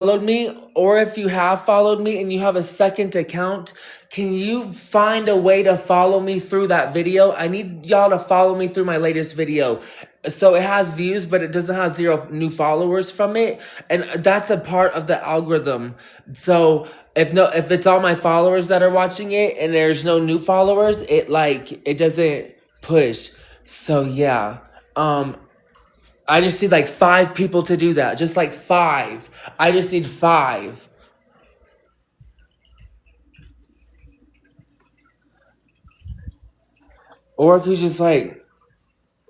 followed me, or if you have followed me and you have a second account, can you find a way to follow me through that video? I need y'all to follow me through my latest video. So it has views, but it doesn't have 0 new followers from it. And that's a part of the algorithm. So if it's all my followers that are watching it and there's no new followers, it doesn't push. So yeah. I just need like 5 people to do that. Just like 5. I just need 5. Or if you just like,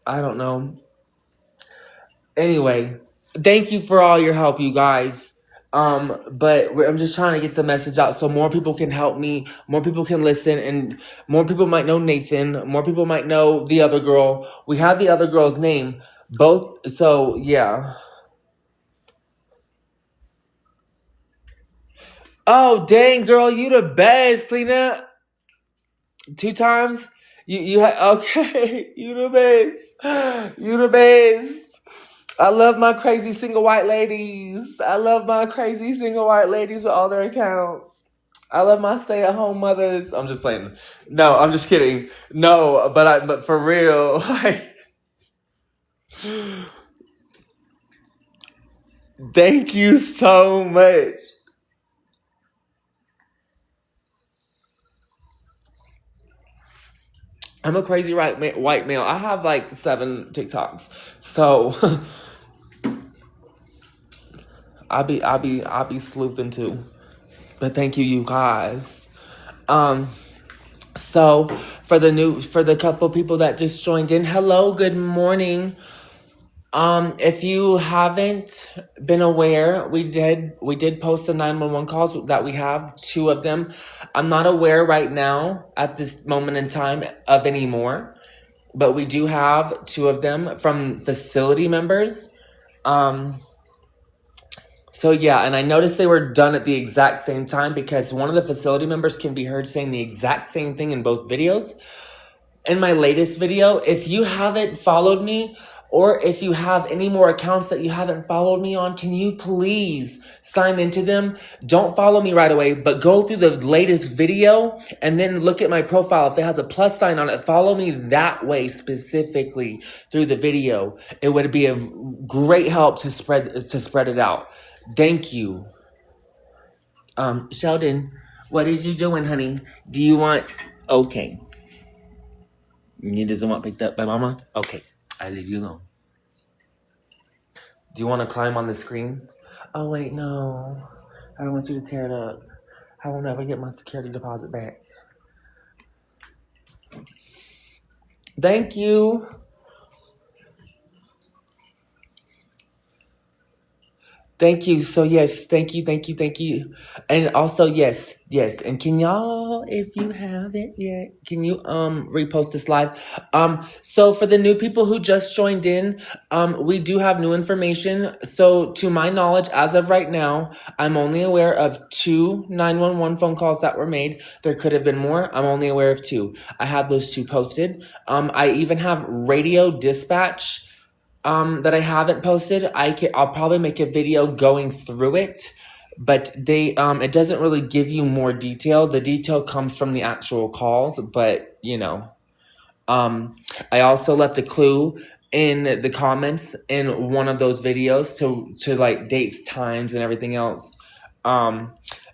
I don't know. Anyway, thank you for all your help, you guys. I'm just trying to get the message out so more people can help me, more people can listen, and more people might know Nathan, more people might know the other girl. We have the other girl's name, both. So yeah. Oh dang, girl, you the best. Clean up 2 times. Okay. You the best. You the best. I love my crazy single white ladies. I love my crazy single white ladies with all their accounts. I love my stay-at-home mothers. I'm just playing. No, I'm just kidding. No, but for real, like, thank you so much. I'm a crazy white male. I have like 7 TikToks, so I'll be sleuthing too. But thank you, you guys. Um, so for the couple people that just joined in, hello, good morning. If you haven't been aware, we did post the 911 calls that we have 2 of them. I'm not aware right now at this moment in time of any more, but we do have 2 of them from facility members. Um, so yeah, and I noticed they were done at the exact same time because one of the facility members can be heard saying the exact same thing in both videos. In my latest video, if you haven't followed me or if you have any more accounts that you haven't followed me on, can you please sign into them? Don't follow me right away, but go through the latest video and then look at my profile. If it has a plus sign on it, follow me that way specifically through the video. It would be a great help to spread it out. Thank you. Sheldon, what is you doing, honey? Do you want... Okay. You doesn't want picked up by mama? Okay, I leave you alone. Do you want to climb on the screen? Oh, wait, no. I don't want you to tear it up. I will never get my security deposit back. Thank you. Thank you. So yes, thank you. And also yes. And can y'all, if you haven't yet, can you repost this live? So for the new people who just joined in, we do have new information. So to my knowledge, as of right now, I'm only aware of 2 911 phone calls that were made. There could have been more. I'm only aware of 2. I have those 2 posted. I even have radio dispatch that I haven't posted. I'll probably make a video going through it, but it doesn't really give you more detail. The detail comes from the actual calls, but I also left a clue in the comments in one of those videos to like dates, times, and everything else.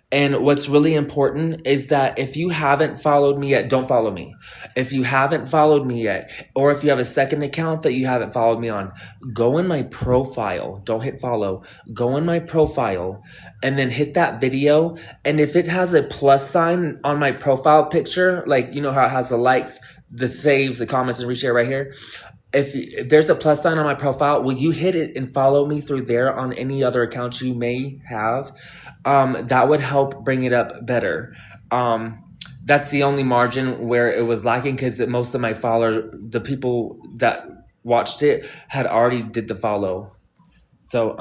And what's really important is that if you haven't followed me yet, don't follow me. If you haven't followed me yet, or if you have a second account that you haven't followed me on, go in my profile. Don't hit follow. Go in my profile and then hit that video. And if it has a plus sign on my profile picture, like you know how it has the likes, the saves, the comments, and reshare right here. If there's a plus sign on my profile, will you hit it and follow me through there on any other accounts you may have? That would help bring it up better. That's the only margin where it was lacking because most of my followers, the people that watched it, had already did the follow. So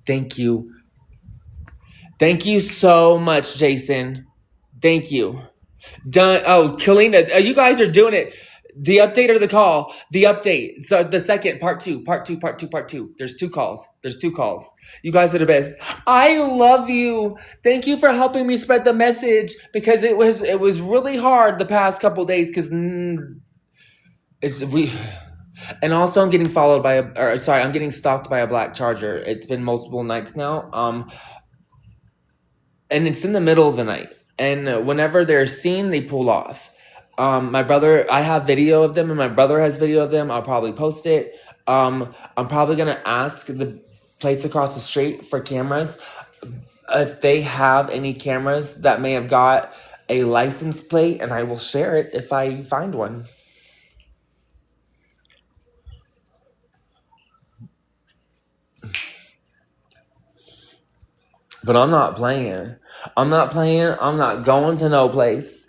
thank you. Thank you so much, Jason. Thank you. Done. Oh, Kalina, you guys are doing it. The update or the call? The update. So the second part two, part two, part two, part two. There's two calls. There's two calls. You guys are the best. I love you. Thank you for helping me spread the message because it was really hard the past couple days because it's we. And also, I'm getting followed by I'm getting stalked by a black charger. It's been multiple nights now. And it's in the middle of the night. And whenever they're seen, they pull off. My brother, I have video of them, and my brother has video of them. I'll probably post it. I'm probably gonna ask the place across the street for cameras if they have any cameras that may have got a license plate, and I will share it if I find one. But I'm not playing. I'm not playing. I'm not going to no place.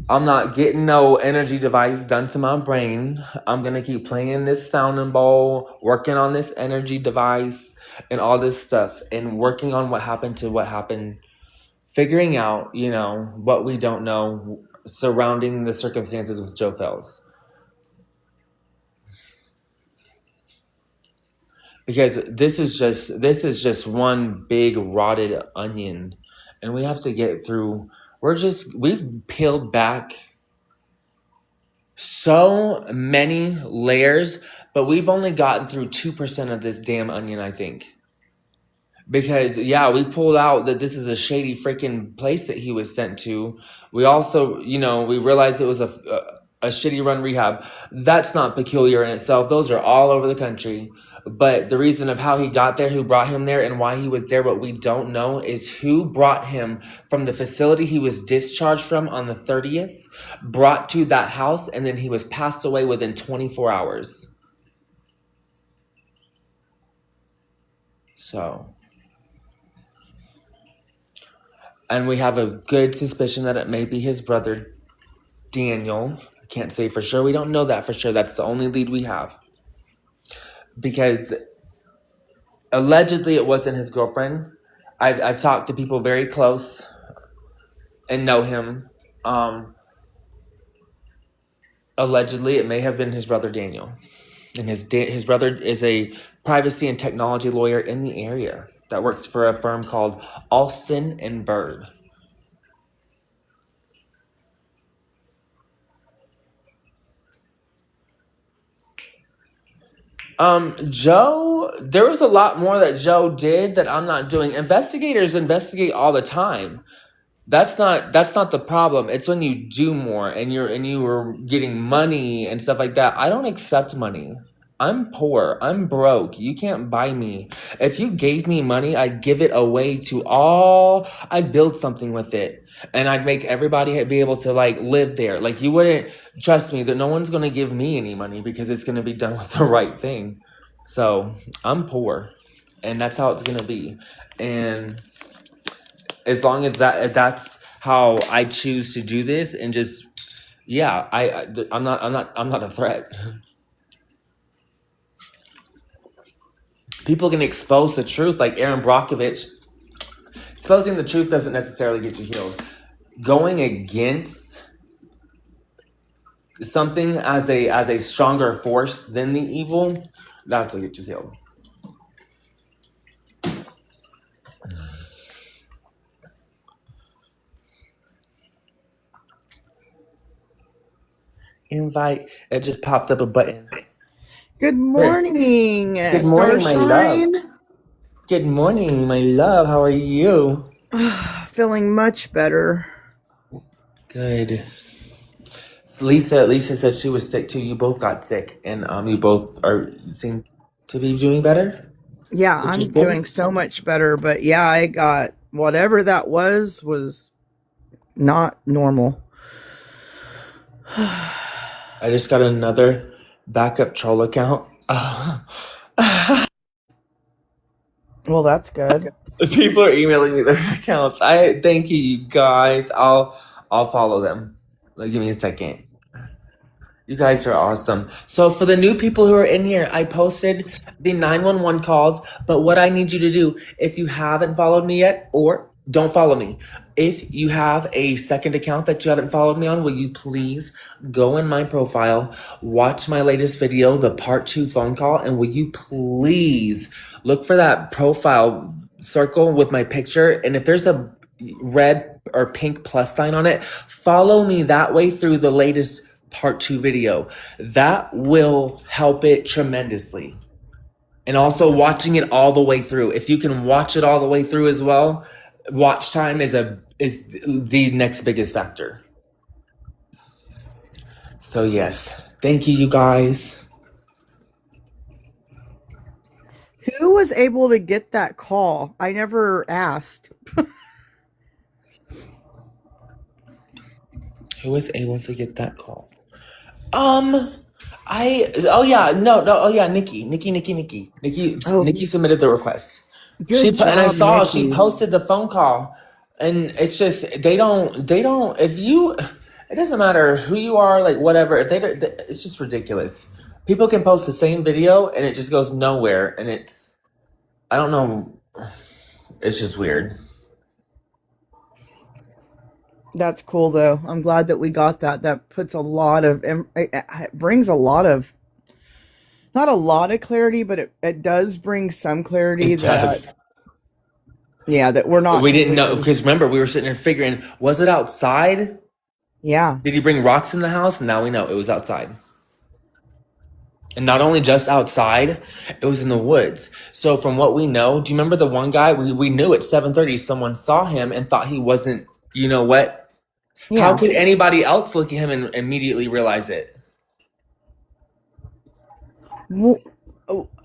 I'm not getting no energy device done to my brain. I'm going to keep playing this sounding bowl, working on this energy device and all this stuff and working on what happened, figuring out, what we don't know surrounding the circumstances with Joe Fekz. Because this is just one big rotted onion, and we have to get through. We've peeled back so many layers, but we've only gotten through 2% of this damn onion, I think. Because we pulled out that this is a shady freaking place that he was sent to. We also, we realized it was a shitty run rehab. That's not peculiar in itself. Those are all over the country. But the reason of how he got there, who brought him there, and why he was there, what we don't know is who brought him from the facility he was discharged from on the 30th, brought to that house, and then he was passed away within 24 hours. So, and we have a good suspicion that it may be his brother, Daniel. I can't say for sure. We don't know that for sure. That's the only lead we have. Because allegedly it wasn't his girlfriend. I've talked to people very close and know him. Allegedly it may have been his brother Daniel. And his brother is a privacy and technology lawyer in the area that works for a firm called Alston and Bird. Joe, there was a lot more that Joe did that I'm not doing. Investigators investigate all the time. That's not the problem. It's when you do more and you are getting money and stuff like that. I don't accept money. I'm poor. I'm broke. You can't buy me. If you gave me money, I'd give it away to all. I'd build something with it. And I'd make everybody be able to live there. You wouldn't trust me that no one's going to give me any money because it's going to be done with the right thing. So I'm poor, and that's how it's going to be. And as long as that's how I choose to do this, and just I'm not a threat. People can expose the truth, like Aaron Brockovich. Exposing the truth doesn't necessarily get you healed. Going against something as a stronger force than the evil, that's what gets you healed. Invite. It just popped up a button. Good morning. Good morning, my love. Good morning, my love. How are you? Feeling much better. Good. So Lisa said she was sick too. You both got sick, and you both seem to be doing better. Yeah, I'm doing so much better. But yeah, I got whatever that was not normal. I just got another backup troll account. Well, that's good. People are emailing me their accounts. I thank you guys. I'll follow them. Give me a second. You guys are awesome. So for the new people who are in here, I posted the 911 calls. But what I need you to do, if you haven't followed me yet, or Don't follow me. If you have a second account that you haven't followed me on, will you please go in my profile, watch my latest video, the part 2 phone call, and will you please look for that profile circle with my picture? And if there's a red or pink plus sign on it, follow me that way through the latest part 2 video. That will help it tremendously. And also watching it all the way through. If you can watch it all the way through as well, watch time is the next biggest factor. So yes, thank you, you guys. Who was able to get that call? I never asked. Who was able to get that call? Oh yeah, no, oh yeah, Nikki submitted the request. Good And I job, saw she Nikki. posted the phone call, and it's just they don't if you, it doesn't matter who you are, like whatever. If they don't, it's just ridiculous. People can post the same video and it just goes nowhere, and it's, I don't know, it's just weird. That's cool, though. I'm glad that we got that. That puts a lot of, it brings a lot of, not a lot of clarity, but it does bring some clarity It that, does. yeah, that we're not We didn't know completely, because remember we were sitting there figuring, was it outside? yeah. Did he bring rocks in the house? Now we know it was outside. And not only just outside, it was in the woods. So from what we know, do you remember the one guy? We knew at 7:30 someone saw him and thought he wasn't, you know what? How Yeah. could anybody else look at him and immediately realize it?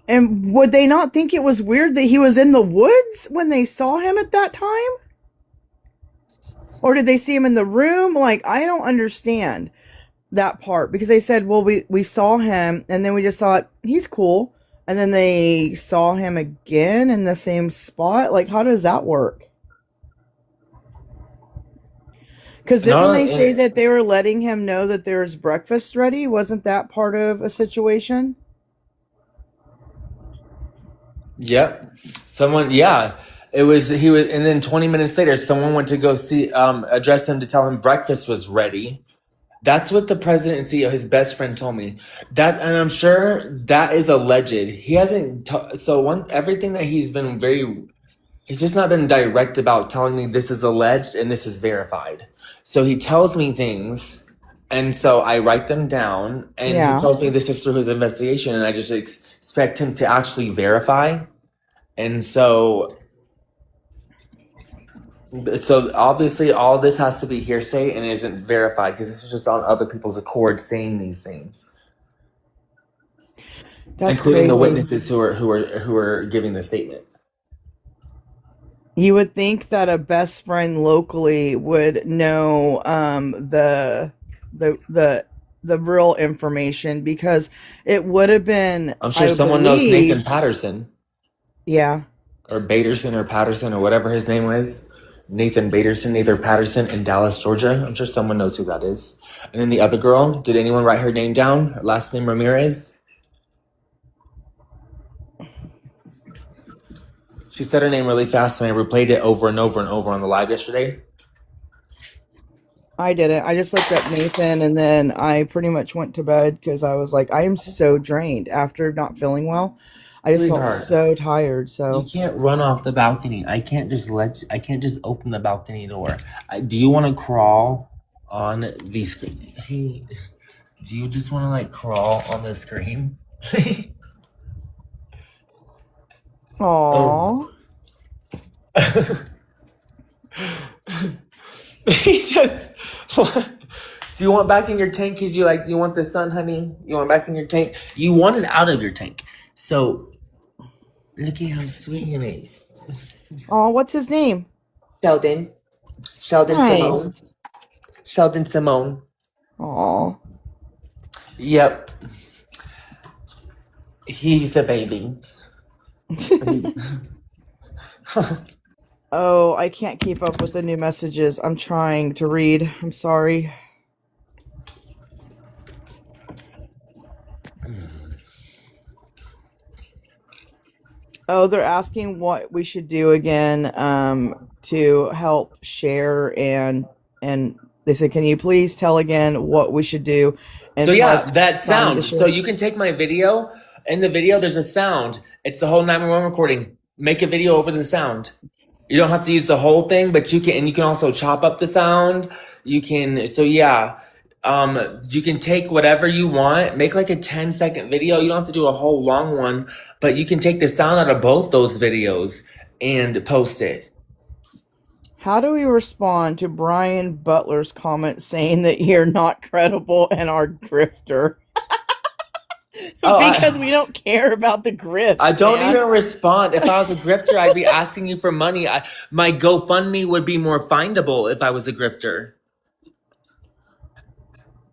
And would they not think it was weird that he was in the woods when they saw him at that time? Or did they see him in the room? Like, I don't understand that part, because they said, well, we saw him and then we just thought he's cool. And then they saw him again in the same spot. Like, how does that work? Because didn't they say that they were letting him know that there was breakfast ready? Wasn't that part of a situation? Yep. Someone, yeah. He was, and then 20 minutes later, someone went to go address him to tell him breakfast was ready. That's what the president and CEO, his best friend, told me. And I'm sure that is alleged. He hasn't, everything that he's just not been direct about telling me this is alleged and this is verified. So he tells me things, and so I write them down, and he tells me this is through his investigation, and I just expect him to actually verify. And so obviously all this has to be hearsay and isn't verified because this is just on other people's accord saying these things. That's including crazy. The witnesses who are giving the statement. You would think that a best friend locally would know the real information, because it would have been. I'm sure someone knows Nathan Patterson. Yeah. Or Baterson or Patterson or whatever his name was. Nathan Patterson in Dallas, Georgia. I'm sure someone knows who that is. And then the other girl, did anyone write her name down? Her last name Ramirez? She said her name really fast and I replayed it over and over and over on the live yesterday. I didn't. I just looked up Nathan and then I pretty much went to bed because I was like, I am so drained after not feeling well. I just felt so tired. So you can't run off the balcony. I can't just open the balcony door. Do you want to crawl on the screen? Hey, do you just want to crawl on the screen? Aww. He just. Do you want back in your tank? Cause you want the sun, honey? You want back in your tank? You want it out of your tank. So. Look at how sweet he is. Oh, what's his name? Sheldon. Simone. Sheldon Simone. Oh. Yep. He's a baby. Oh, I can't keep up with the new messages. I'm trying to read. I'm sorry. Oh, they're asking what we should do again to help share and they said, can you please tell again what we should do So as far yeah, as that trying to sound. So share? you can take my video. In the video, there's a sound. It's the whole 911 recording. Make a video over the sound. You don't have to use the whole thing, but you can. And you can also chop up the sound. You can. So yeah, you can take whatever you want. Make like a 10-second video. You don't have to do a whole long one, but you can take the sound out of both those videos and post it. How do we respond to Brian Butler's comment saying that you're not credible and are grifter? Oh, Because we don't care about the I grifts, don't man. even respond. If I was a grifter, I'd be asking you for money. My GoFundMe would be more findable if I was a grifter.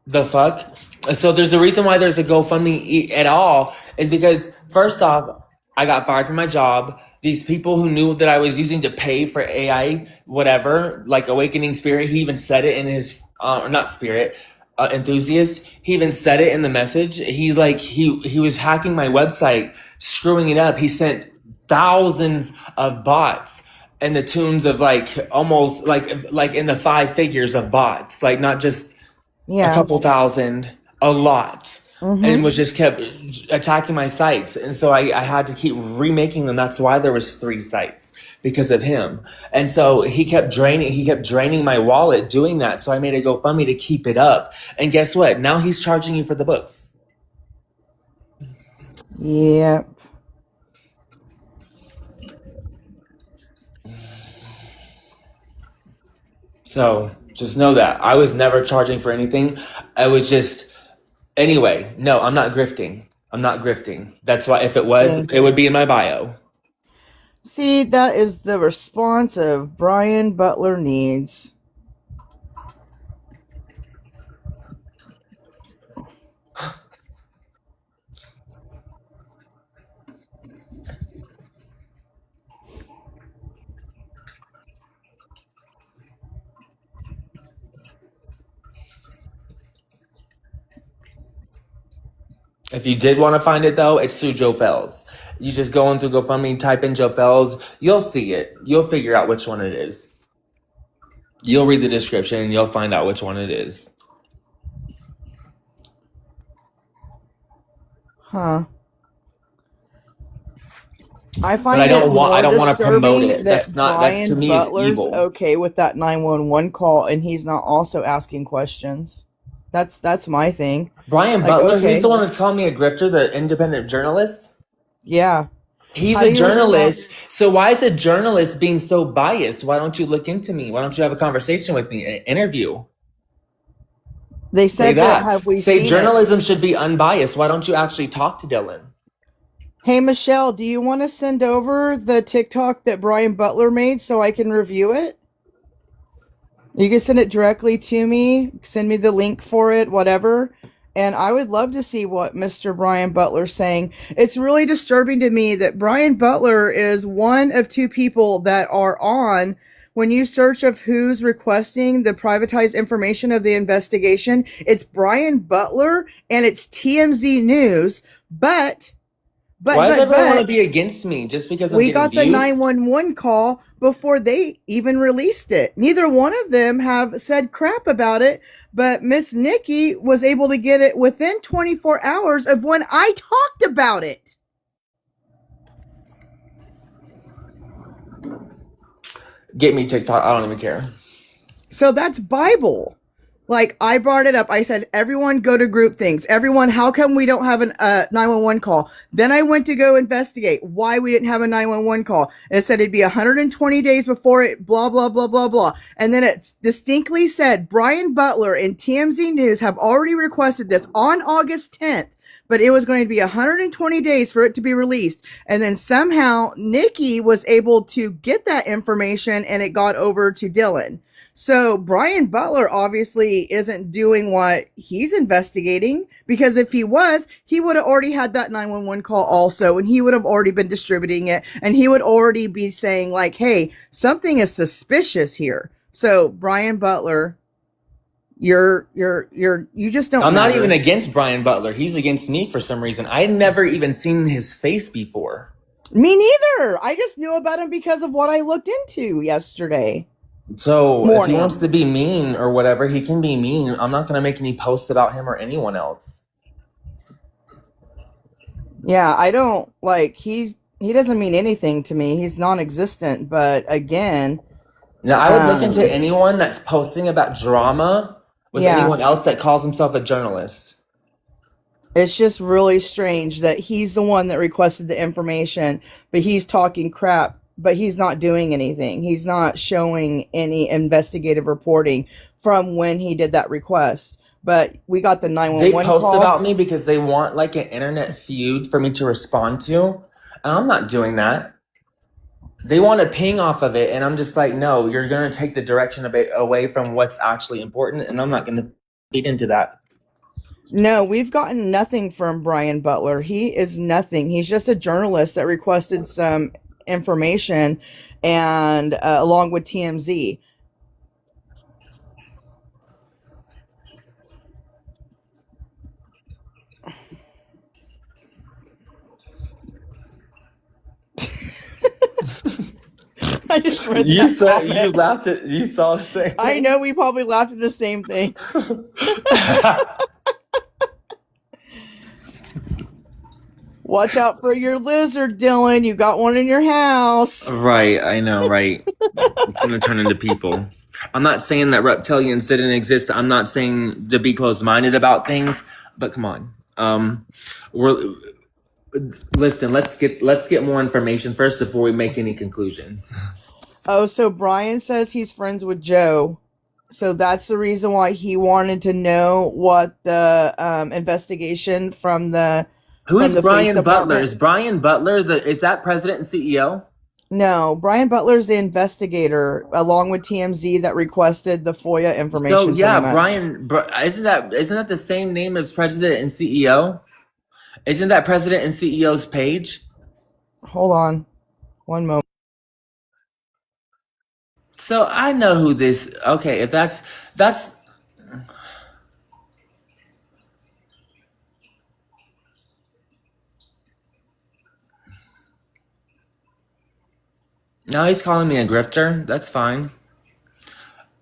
The fuck? So there's a reason why there's a GoFundMe at all is because first off, I got fired from my job. These people who knew that I was using to pay for AI, whatever, like Awakening Spirit, he even said it in his, or not Spirit, enthusiast. He even said it in the message. He was hacking my website, screwing it up. He sent thousands of bots and the tunes of like almost like in the five figures of bots, like not just a Yeah. couple thousand, a lot, and Mm-hmm. was just kept attacking my sites. And so I had to keep remaking them. That's why there was 3 sites because of him. And so he kept draining my wallet doing that. So I made a GoFundMe to keep it up. And guess what? Now he's charging you for the books. Yep. So just know that I was never charging for anything. I was just, anyway, no, I'm not grifting. I'm not grifting. That's why if it was, See. it would be in my bio. See, that is the response of Brian Butler needs. If you did want to find it though, it's through Joe Fekz. You just go on through GoFundMe, type in Joe Fekz, you'll see it. You'll figure out which one it is. You'll read the description and you'll find out which one it is. Huh. I But find it I more don't want to promote disturbing it. That's that not that to Brian me is Butler's evil. okay with that 911 call and he's not also asking questions. That's my thing. Brian Like, Butler, he's okay, the one that's calling me a grifter, the independent journalist. yeah. He's How do a you respond? journalist. So why is a journalist being so biased? Why don't you look into me? Why don't you have a conversation with me, an interview? They Say said that that. have we Say seen it? journalism should be unbiased. Why don't you actually talk to Dylan? Hey Michelle, do you want to send over the TikTok that Brian Butler made so I can review it? You can send it directly to me, send me the link for it, whatever. And I would love to see what Mr. Brian Butler's saying. It's really disturbing to me that Brian Butler is one of 2 people that are on. When you search of who's requesting the privatized information of the investigation, it's Brian Butler and it's TMZ News. Why does everyone want to But be against me just because I'm we getting got the views? 911 call before they even released it. Neither one of them have said crap about it, but Miss Nikki was able to get it within 24 hours of when I talked about it. Get me TikTok. I don't even care. So that's Bible. Like, I brought it up. I said, everyone go to group things. Everyone, how come we don't have a 911 call? Then I went to go investigate why we didn't have a 911 call. And it said it'd be 120 days before it, blah, blah, blah, blah, blah. And then it distinctly said Brian Butler and TMZ News have already requested this on August 10th. But it was going to be 120 days for it to be released. And then somehow Nikki was able to get that information and it got over to Dylan. So Brian Butler obviously isn't doing what he's investigating, because if he was, he would have already had that 911 call also, and he would have already been distributing it, and he would already be saying like, hey, something is suspicious here. So Brian Butler, you just don't I'm not matter. even against Brian Butler. He's against me for some reason. I had never even seen his face before. Me neither. I just knew about him because of what I looked into yesterday So if he wants morning. to be mean or whatever, he can be mean. I'm not going to make any posts about him or anyone else. Yeah, I don't like he doesn't mean anything to me. He's non-existent, but again, Now, I would look into um anyone that's posting about drama with yeah, anyone else that calls himself a journalist. it's just really strange that he's the one that requested the information, but he's talking crap, but he's not doing anything. He's not showing any investigative reporting from when he did that request. But we got the They 911 post call. about me because they want like an internet feud for me to respond to. And I'm not doing that. They want to ping off of it. And I'm just like, no, you're going to take the direction of it away from what's actually important. And I'm not going to feed into that. No, we've gotten nothing from Brian Butler. He is nothing. He's just a journalist that requested some information and along with TMZ. I just read You that said you comment. laughed at you saw the same I thing. know we probably laughed at the same thing. Watch out for your lizard, Dylan. You got one in your house. Right, I know, right. It's gonna turn into people. I'm not saying that reptilians didn't exist. I'm not saying to be closed-minded about things, but come on. We're listen, let's get more information first before we make any conclusions. Oh, so Brian says he's friends with Joe. So that's the reason why he wanted to know what the investigation Who from is the police Brian Butler? department. Is Brian Butler is that president and CEO? No, Brian Butler's the investigator, along with TMZ, that requested the FOIA So information. Pretty yeah, much. isn't that the same name as president and CEO? Isn't that president and CEO's page? Hold on, one moment. So I know who this. Okay, if that's now he's calling me a grifter. That's fine.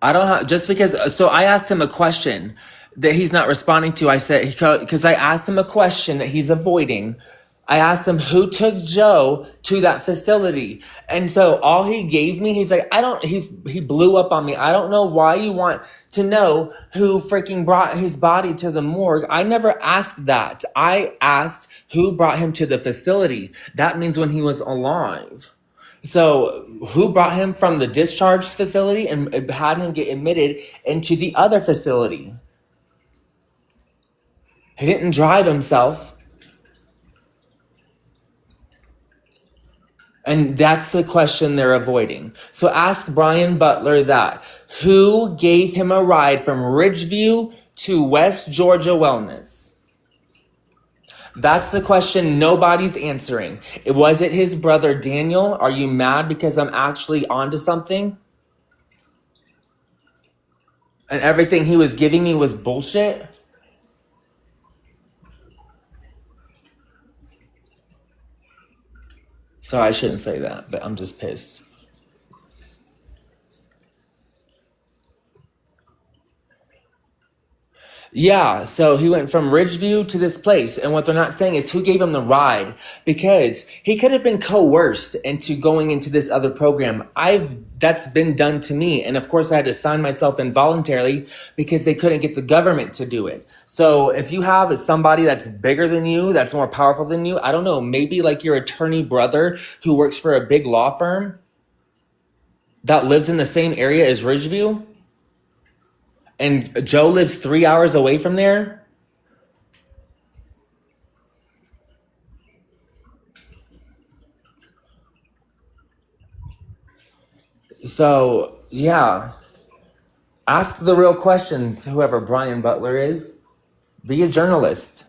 I don't have just because. So I asked him a question that he's not responding to. I said because I asked him a question that he's avoiding. I asked him who took Joe to that facility, and so all he gave me, he's like, I don't. He blew up on me. I don't know why you want to know who freaking brought his body to the morgue. I never asked that. I asked who brought him to the facility. That means when he was alive. So, who brought him from the discharge facility and had him get admitted into the other facility? He didn't drive himself. And that's the question they're avoiding. So, ask Brian Butler that. Who gave him a ride from Ridgeview to West Georgia Wellness? That's the question nobody's answering. Was it his brother Daniel? Are you mad because I'm actually onto something? And everything he was giving me was bullshit? So I shouldn't say that, but I'm just pissed. Yeah, so he went from Ridgeview to this place, and what they're not saying is who gave him the ride, because he could have been coerced into going into this other program. That's been done to me, and of course I had to sign myself involuntarily because they couldn't get the government to do it. So if you have somebody that's bigger than you, that's more powerful than you, I don't know, maybe like your attorney brother who works for a big law firm that lives in the same area as Ridgeview, and Joe lives 3 hours away from there. So, yeah, ask the real questions, whoever Brian Butler is. Be a journalist.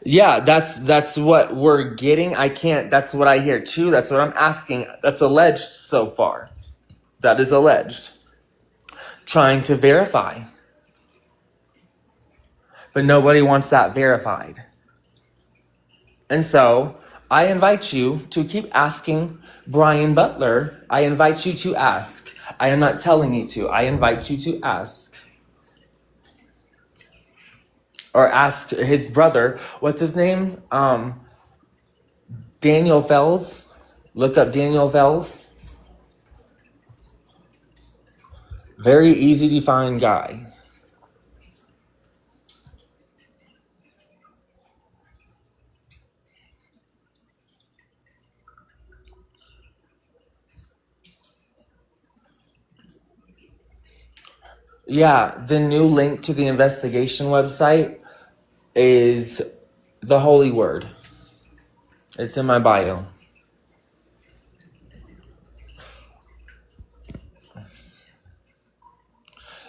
Yeah, that's what we're getting. I can't. That's what I hear too. That's what I'm asking. That's alleged so far. That is alleged. Trying to verify, but nobody wants that verified. And so I invite you to keep asking Brian Butler. I invite you to ask. I am not telling you to. I invite you to ask. Or ask his brother. What's his name? Daniel Fells. Look up Daniel Fells. Very easy to find guy. Yeah, the new link to the investigation website is the holy word. It's in my bio.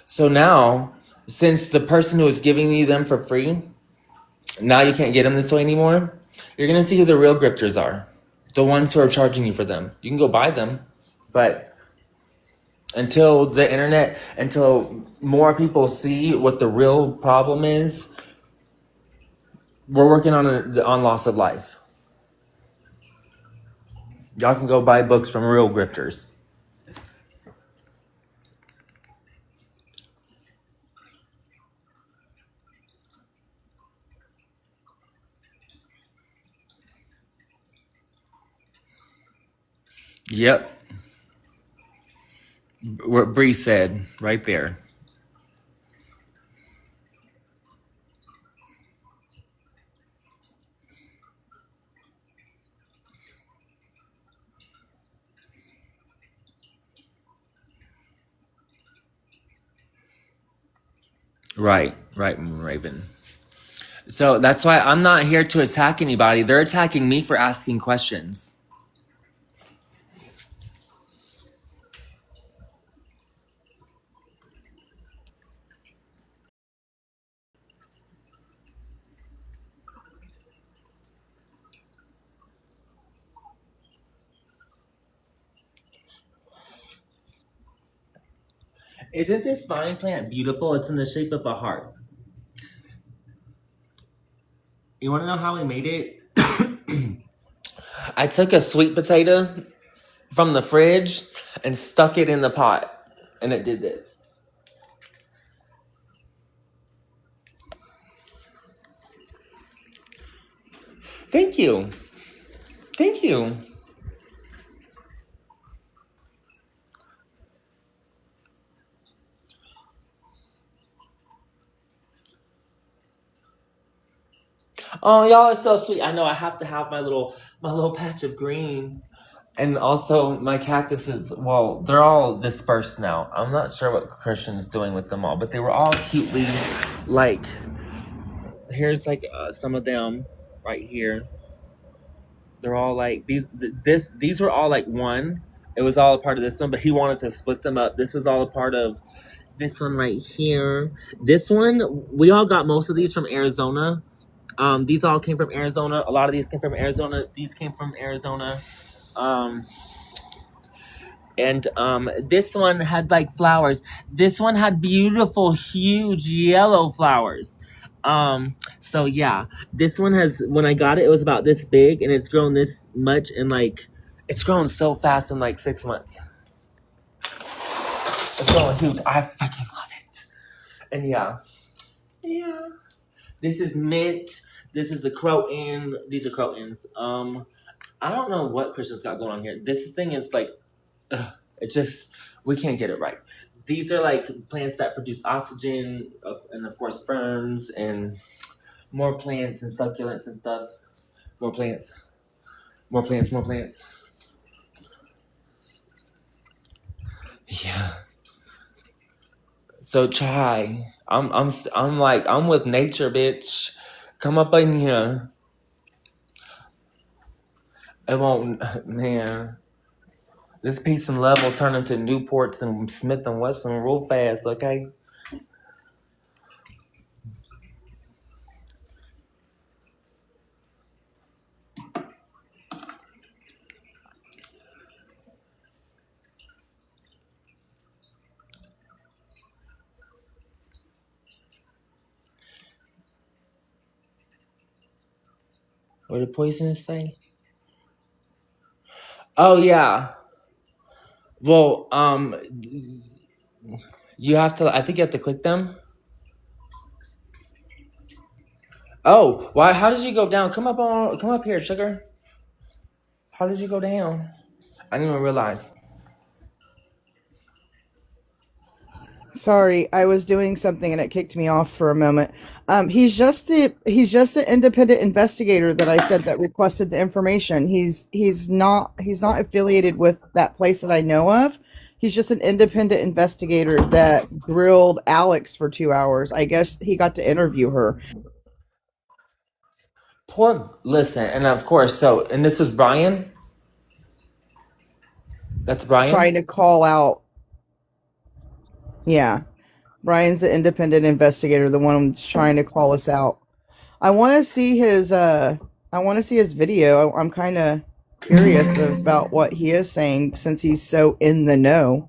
So now, since the person who is giving you them for free, now you can't get them this way anymore, you're going to see who the real grifters are. The ones who are charging you for them. You can go buy them, but until more people see what the real problem is, we're working on loss of life. Y'all can go buy books from real grifters. Yep. What Bree said right there. Right, Raven. So that's why I'm not here to attack anybody. They're attacking me for asking questions. Isn't this vine plant beautiful? It's in the shape of a heart. You want to know how I made it? I took a sweet potato from the fridge and stuck it in the pot, and it did this. Thank you. Thank you. Oh, y'all are so sweet. I know I have to have my little patch of green. And also my cactuses, well, they're all dispersed now. I'm not sure what Christian's doing with them all, but they were all cutely like here's like some of them right here. They're all like these were all like one. It was all a part of this one, but he wanted to split them up. This is all a part of this one right here. This one, we all got most of these from Arizona. These all came from Arizona. A lot of these came from Arizona. These came from Arizona. Um, and this one had like flowers. This one had beautiful, huge yellow flowers. So yeah, this one has. When I got it, it was about this big, and it's grown this much, and like, it's grown so fast in like 6 months. It's growing huge. I fucking love it. And yeah. This is mint. This is the croton. These are crotons. I don't know what Christian's got going on here. This thing is like, it just, we can't get it right. These are like plants that produce oxygen, and of course ferns and more plants and succulents and stuff. More plants. More plants. More plants. Yeah. So Chai, I'm like I'm with nature, bitch. Come up in here. It won't, man. This peace and love will turn into Newports and Smith and Wesson real fast, okay? What did Poisonous say? Oh yeah. Well, you have to. I think you have to click them. Oh, why? How did you go down? Come up here, sugar. How did you go down? I didn't even realize. Sorry, I was doing something and it kicked me off for a moment. He's just the independent investigator that I said that requested the information. He's not affiliated with that place that I know of. He's just an independent investigator that grilled Alex for 2 hours. I guess he got to interview her. Listen, and of course, and this was Brian. That's Trying Brian. to call out. Yeah, Brian's the independent investigator, the one trying to call us out. I want to see his I want to see his video. I'm kind of curious about what he is saying since he's so in the know.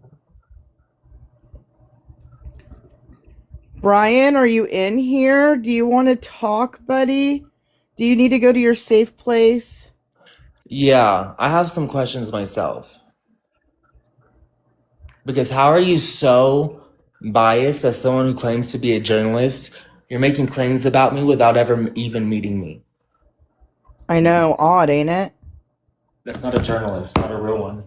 Brian, are you in here? Do you want to talk, buddy? Do you need to go to your safe place? Yeah, I have some questions myself. Because how are you so biased as someone who claims to be a journalist? You're making claims about me without ever even meeting me. I know, odd, ain't it? That's not a journalist, not a real one.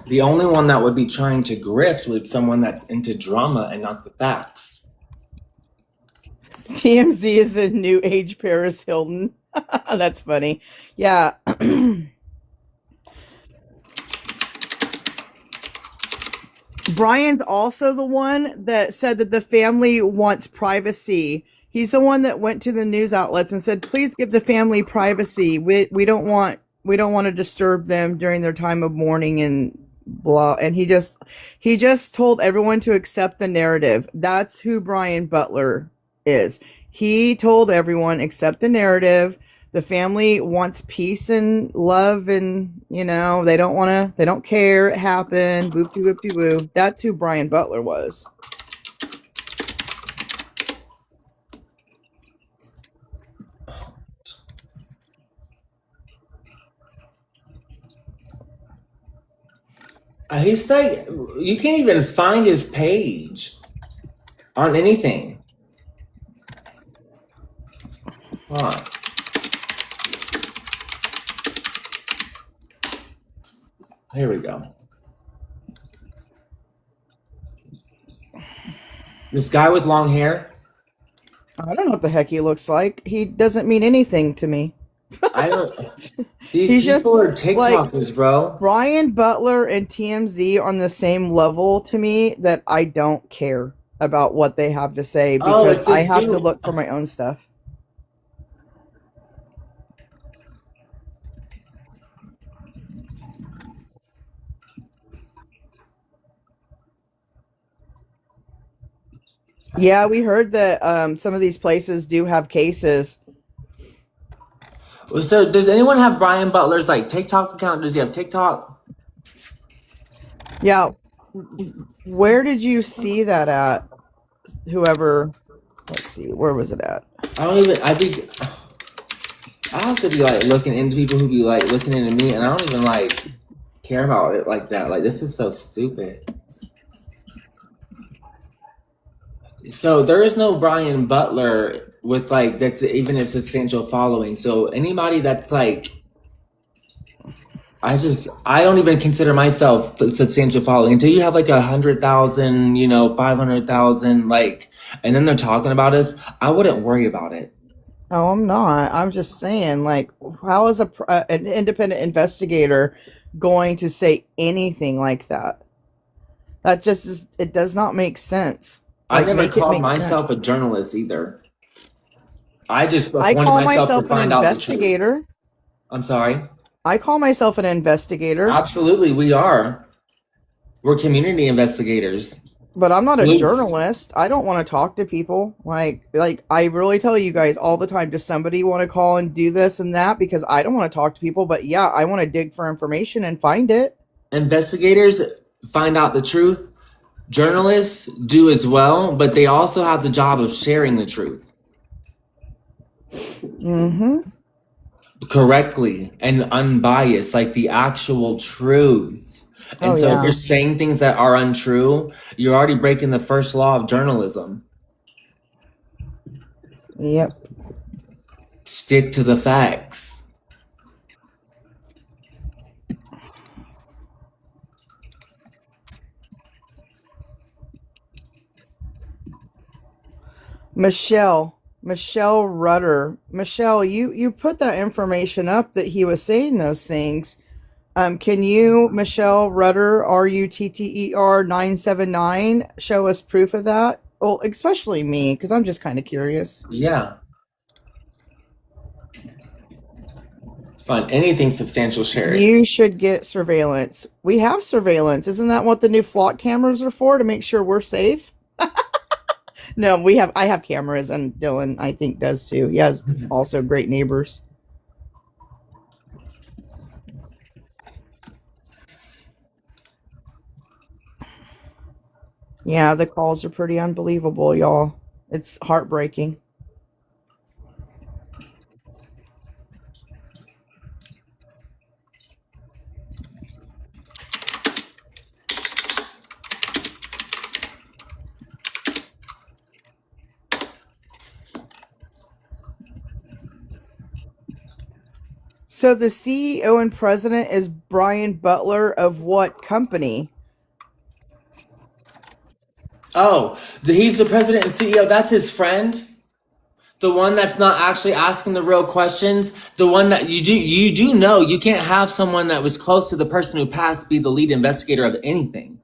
The only one that would be trying to grift would be someone that's into drama and not the facts. TMZ is a new age Paris Hilton. That's funny. Yeah. Brian's also the one that said that the family wants privacy. He's the one that went to the news outlets and said, "Please give the family privacy. We don't want to disturb them during their time of mourning and blah." And he just told everyone to accept the narrative. That's who Brian Butler is. He told everyone accept the narrative. The family wants peace and love, and they don't care it happened. Whoop de whoop de woo. That's who Brian Butler was. He's like, you can't even find his page on anything. Hold on. Here we go. This guy with long hair. I don't know what the heck he looks like. He doesn't mean anything to me. I don't. These He's just people are like TikTokers, bro. Brian Butler and TMZ on the same level to me that I don't care about what they have to say Oh, because it's I this have to dude. look for my own stuff. Yeah, we heard that some of these places do have cases. So, does anyone have Brian Butler's like TikTok account? Does he have TikTok? Yeah, where did you see that at? Whoever, let's see, where was it at? I don't even. I think I have to be like looking into people who be like looking into me, and I don't even like care about it like that. Like this is so stupid. So there is no Brian Butler with like that's even a substantial following. So anybody that's like, I don't even consider myself a substantial following until you have like 100,000, 500,000, like, and then they're talking about us. I wouldn't worry about it. Oh, I'm not. I'm just saying, like, how is an independent investigator going to say anything like that? That just is, it does not make sense. I Like, never make it called make myself sense. a journalist either. I just I appointed call myself to myself an find out the truth. investigator. I'm sorry. I call myself an investigator, Absolutely, we are. We're community investigators. but I'm not a Sleuths. journalist. I don't want to talk to people. Like I really tell you guys all the time, does somebody want to call and do this and that? Because I don't want to talk to people, but yeah, I want to dig for information and find it. Investigators find out the truth. Journalists do as well, but they also have the job of sharing the truth Mm-hmm. correctly and unbiased, like the actual truth. Oh And so if yeah. you're saying things that are untrue, you're already breaking the first law of journalism. Yep. Stick to the facts. Michelle Rudder. Michelle, you put that information up that he was saying those things. Can you, Michelle Rudder, Rutter 979, show us proof of that? Well, especially me, because I'm just kind of curious. Yeah. Fine. Anything substantial, share it. You should get surveillance. We have surveillance. Isn't that what the new flock cameras are for? To make sure we're safe? No, we have. I have cameras, and Dylan, I think, does too. He has also great neighbors. Yeah, the calls are pretty unbelievable, y'all. It's heartbreaking. So the CEO and president is Brian Butler of what company? Oh, he's the president and CEO. That's his friend. The one that's not actually asking the real questions. The one that you do know you can't have someone that was close to the person who passed be the lead investigator of anything.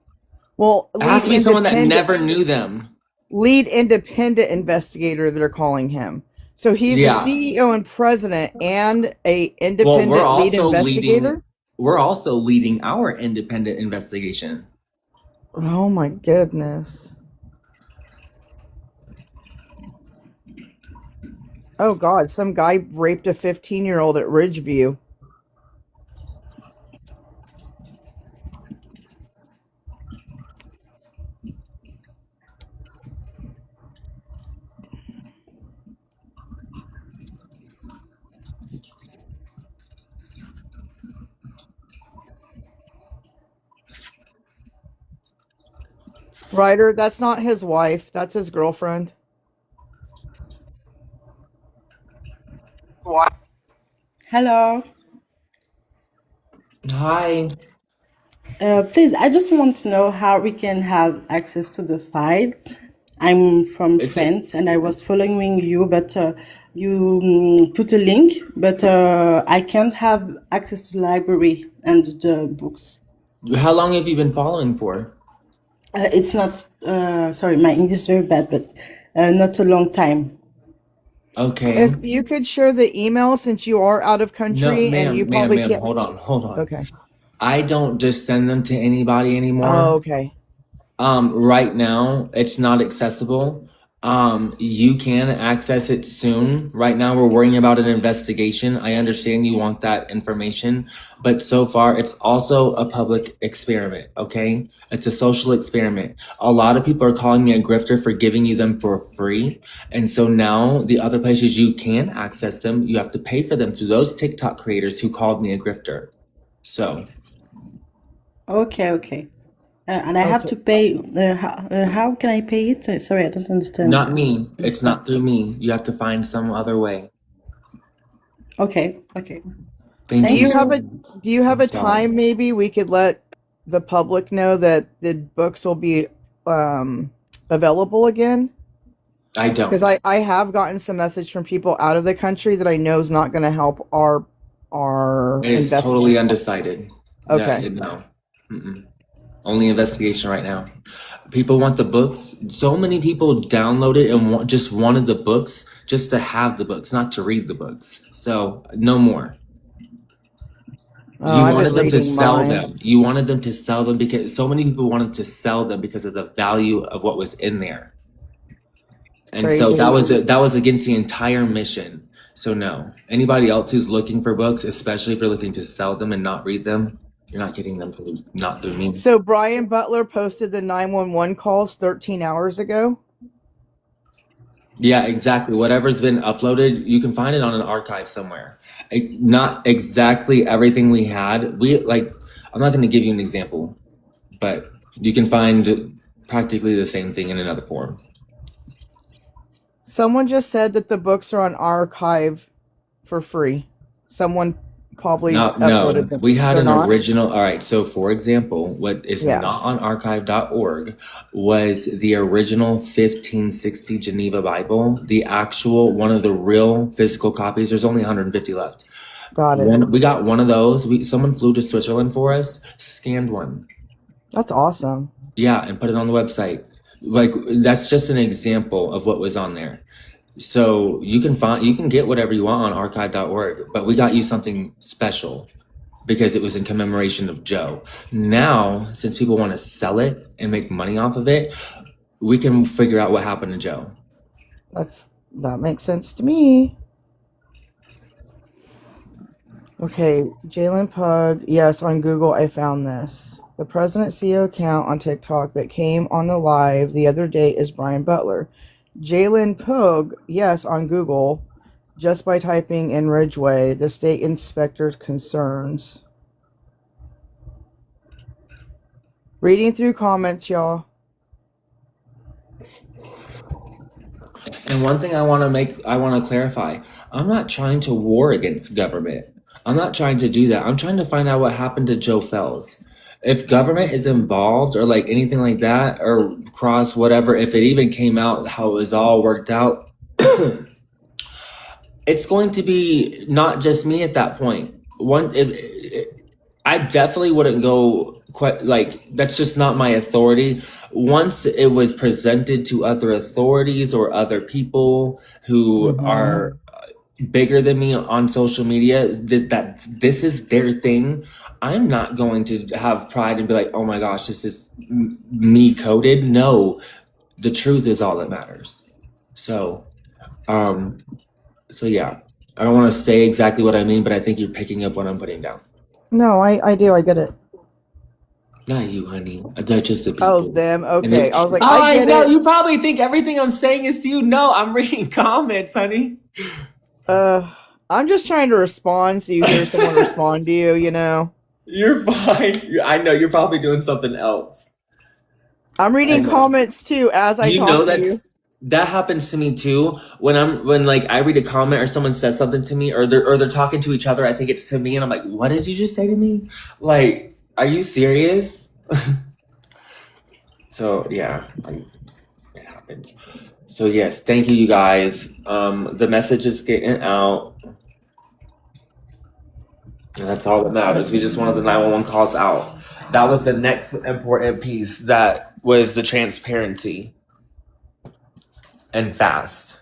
Well, It has to be someone that never knew them. lead independent investigator they're calling him. So he's the Yeah. CEO and president and a Well, independent lead investigator. we're also leading our independent investigation. Oh my goodness. Oh god, some guy raped a 15-year-old at Ridgeview. Ryder, that's not his wife, that's his girlfriend. Hello. Hi. Please, I just want to know how we can have access to the file. I'm from It's France and I was following you, but you put a link, but I can't have access to the library and the books. How long have you been following for? It's not, sorry, my English is very bad, but not a long time. Okay. If you could share the email since you are out of No, country and you ma'am, probably can't. hold on. Okay. I don't just send them to anybody Oh, anymore. okay. Right now, it's not accessible. You can access it soon. Right now, we're worrying about an investigation. I understand you want that information, but so far, it's also a public experiment, okay? It's a social experiment. A lot of people are calling me a grifter for giving you them for free. And so now, the other places you can access them, you have to pay for them through those TikTok creators who called me a grifter. So, Okay. And I have Okay. to pay, how can I pay it? Sorry, I don't understand. not me. It's It's not through me. You have to find some other way. okay. Thank Do Thank you you. have a you. do you have I'm a sorry. time maybe we could let the public know that the books will be available again? I Because don't. I have gotten some message from people out of the country that I know is not going to help our It's investment. totally undecided. Yeah, Okay. no. Mm-mm. Only investigation right now. People want the books. So many people downloaded and just wanted the books just to have the books, not to read the books. So no more. Oh, You I've been wanted them to reading sell mine. them. You wanted them to sell them because so many people wanted to sell them because of the value of what was in there. It's And so crazy. that was against the entire mission. So no, anybody else who's looking for books, especially if you're looking to sell them and not read them, you're not getting them through, not through me. So Brian Butler posted the 911 calls 13 hours ago. Yeah, exactly. Whatever's been uploaded, you can find it on an archive somewhere. Not exactly everything we had. I'm not going to give you an example, but you can find practically the same thing in another form. Someone just said that the books are on archive for free. Someone probably No, uploaded them. we had They're an not? original. All right. So, for example, what is Yeah. not on archive.org was the original 1560 Geneva Bible, the actual one of the real physical copies. There's only 150 left. Got it. We got one of those. Someone flew to Switzerland for us, scanned one. That's awesome. Yeah, and put it on the website. Like, that's just an example of what was on there. So you can get whatever you want on archive.org, but we got you something special because it was in commemoration of Joe. Now, since people want to sell it and make money off of it, we can figure out what happened to Joe. That makes sense to me. Okay, Jalen Pug. Yes, on Google I found this. The President CEO account on TikTok that came on the live the other day is Brian Butler. Jalen Pug, yes, on Google, just by typing in Ridgeway, the state inspector's concerns. Reading through comments, y'all. And one thing I want to clarify, I'm not trying to war against government. I'm not trying to do that. I'm trying to find out what happened to Joe Fekz. If government is involved or like anything like that or cross whatever, if it even came out how it was all worked out, it's going to be not just me at that point. I definitely wouldn't go quite like that's just not my authority. Once it was presented to other authorities or other people who are bigger than me on social media that this is their thing, I'm not going to have pride and be like, oh my gosh, this is me coded. No, the truth is all that matters. So yeah, I don't want to say exactly what I mean, but I think you're picking up what I'm putting down. No, I do. I get it. Not you, honey. That's just the people. Oh, them. Okay. I was like, I get know. it. You probably think everything I'm saying is to you. No, I'm reading comments, honey. I'm just trying to respond so you hear someone respond to you, you know? You're fine. I know. You're probably doing something else. I'm reading comments too as I talk to you. That happens to me too. When I read a comment or someone says something to me or they're talking to each other, I think it's to me and I'm like, what did you just say to me? Like, are you serious? So yeah, it happens. So yes, thank you guys. The message is getting out. And that's all that matters. We just wanted the 911 calls out. That was the next important piece. That was the transparency. And fast.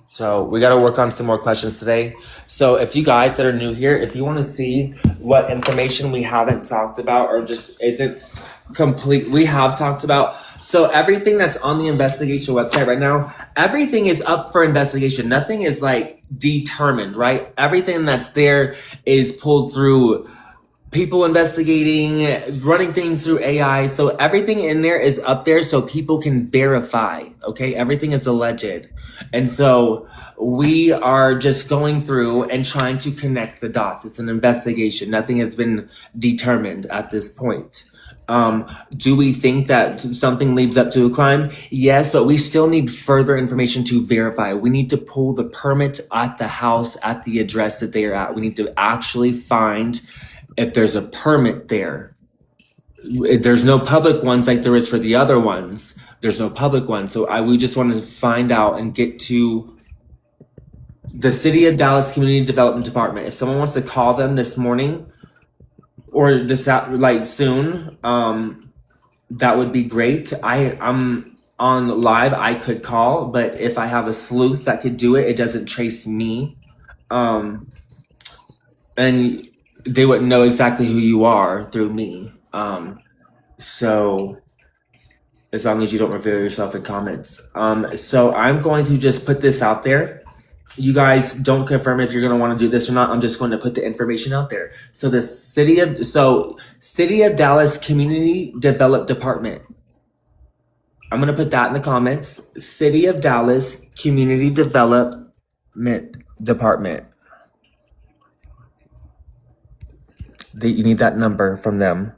So we got to work on some more questions today. So if you guys that are new here, if you want to see what information we haven't talked about or just isn't complete, we have talked about. So everything that's on the investigation website right now, everything is up for investigation. Nothing is like determined, right? Everything that's there is pulled through people investigating, running things through AI. So everything in there is up there so people can verify, okay? Everything is alleged. And so we are just going through and trying to connect the dots. It's an investigation. Nothing has been determined at this point. Do we think that something leads up to a crime? Yes, but we still need further information to verify. We need to pull the permit at the house, at the address that they are at. We need to actually find if there's a permit there. There's no public ones like there is for the other ones. There's no public ones. So we just want to find out and get to the City of Dallas Community Development Department. If someone wants to call them this morning, or this out like soon, that would be great. I'm on live. I could call, but if I have a sleuth that could do it, it doesn't trace me. And they wouldn't know exactly who you are through me. So as long as you don't reveal yourself in comments. So I'm going to just put this out there. You guys don't confirm if you're going to want to do this or not. I'm just going to put the information out there. So the City of Dallas Community Development Department. I'm going to put that in the comments. City of Dallas Community Development Department. You need that number from them.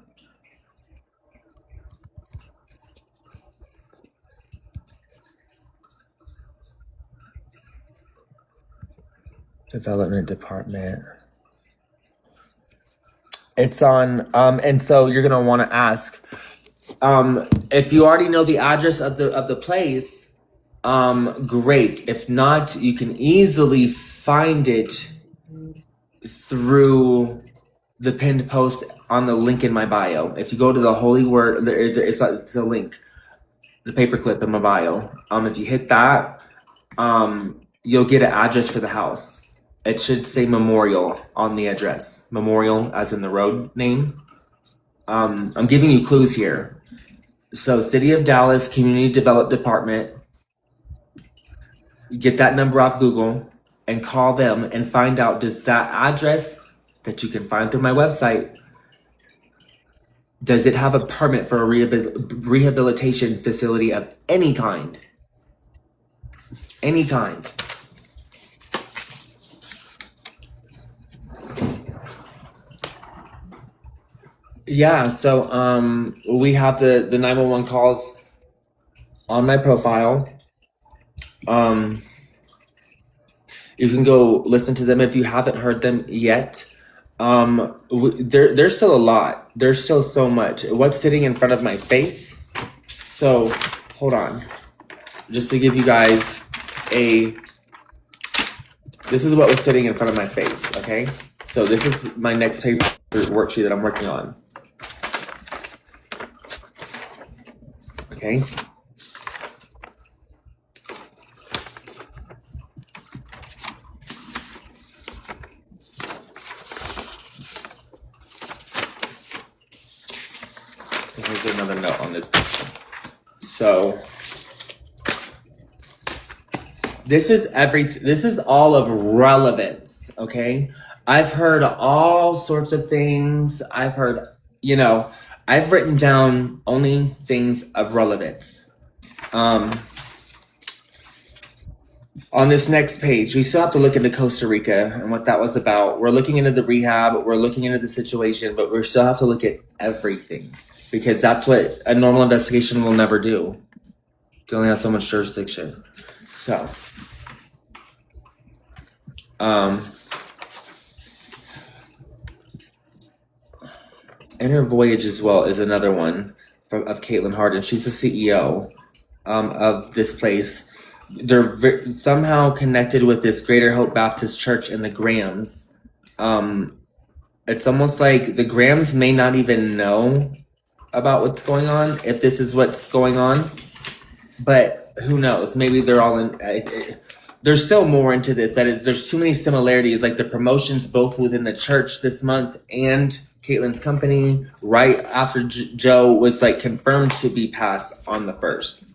Development Department. It's on, and so you're gonna want to ask, if you already know the address of the place, great. If not, you can easily find it through the pinned post on the link in my bio. If you go to the Holy Word, it's a link, the paperclip in my bio. If you hit that, you'll get an address for the house. It should say Memorial on the address. Memorial as in the road name. I'm giving you clues here. So City of Dallas Community Development Department. Get that number off Google and call them and find out, does that address that you can find through my website, does it have a permit for a rehabilitation facility of any kind? Any kind. Yeah, so we have the 911 calls on my profile. You can go listen to them if you haven't heard them yet. There's still a lot. There's still so much. What's sitting in front of my face? So hold on, just to give you guys this is what was sitting in front of my face. Okay, so this is my next paper worksheet that I'm working on. Okay. Here's another note on this. So this is all of relevance, okay? I've heard all sorts of things. I've heard, I've written down only things of relevance. On this next page, we still have to look into Costa Rica and what that was about. We're looking into the rehab, we're looking into the situation, but we still have to look at everything because that's what a normal investigation will never do. You only have so much jurisdiction. So, Inner Voyage as well is another one of Caitlin Harden. She's the CEO of this place. They're somehow connected with this Greater Hope Baptist Church and the Grahams. It's almost like the Grahams may not even know about what's going on, if this is what's going on, but who knows? Maybe they're all in. There's still more into this. There's too many similarities, like the promotions both within the church this month and Caitlin's company right after Joe was like confirmed to be passed on the 1st.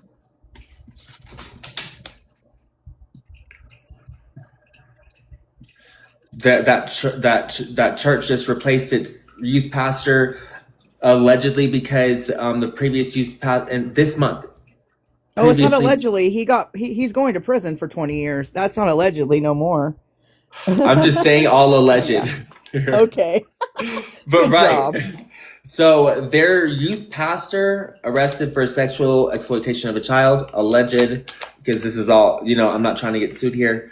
That church just replaced its youth pastor allegedly because the previous youth pastor and this month. Oh, it's not allegedly. He's going to prison for 20 years. That's not allegedly no more. I'm just saying all alleged. Okay. But Good right. job. So their youth pastor arrested for sexual exploitation of a child, alleged, because this is all, I'm not trying to get sued here.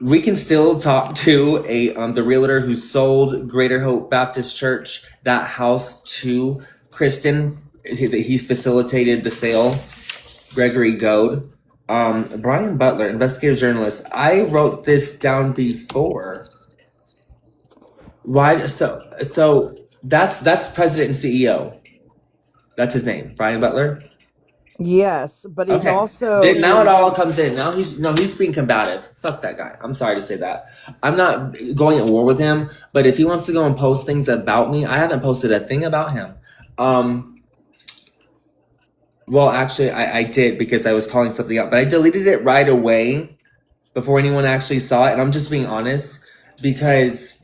We can still talk to the realtor who sold Greater Hope Baptist Church that house to Kristen. He facilitated the sale. Gregory Goad. Brian Butler, investigative journalist. I wrote this down before. Why? So that's president and CEO. That's his name, Brian Butler. Yes, but he's Okay. also Then now it the all comes in. Now he's being combative. Fuck that guy. I'm sorry to say that. I'm not going at war with him, but if he wants to go and post things about me, I haven't posted a thing about him. Well, actually, I did because I was calling something out, but I deleted it right away before anyone actually saw it. And I'm just being honest because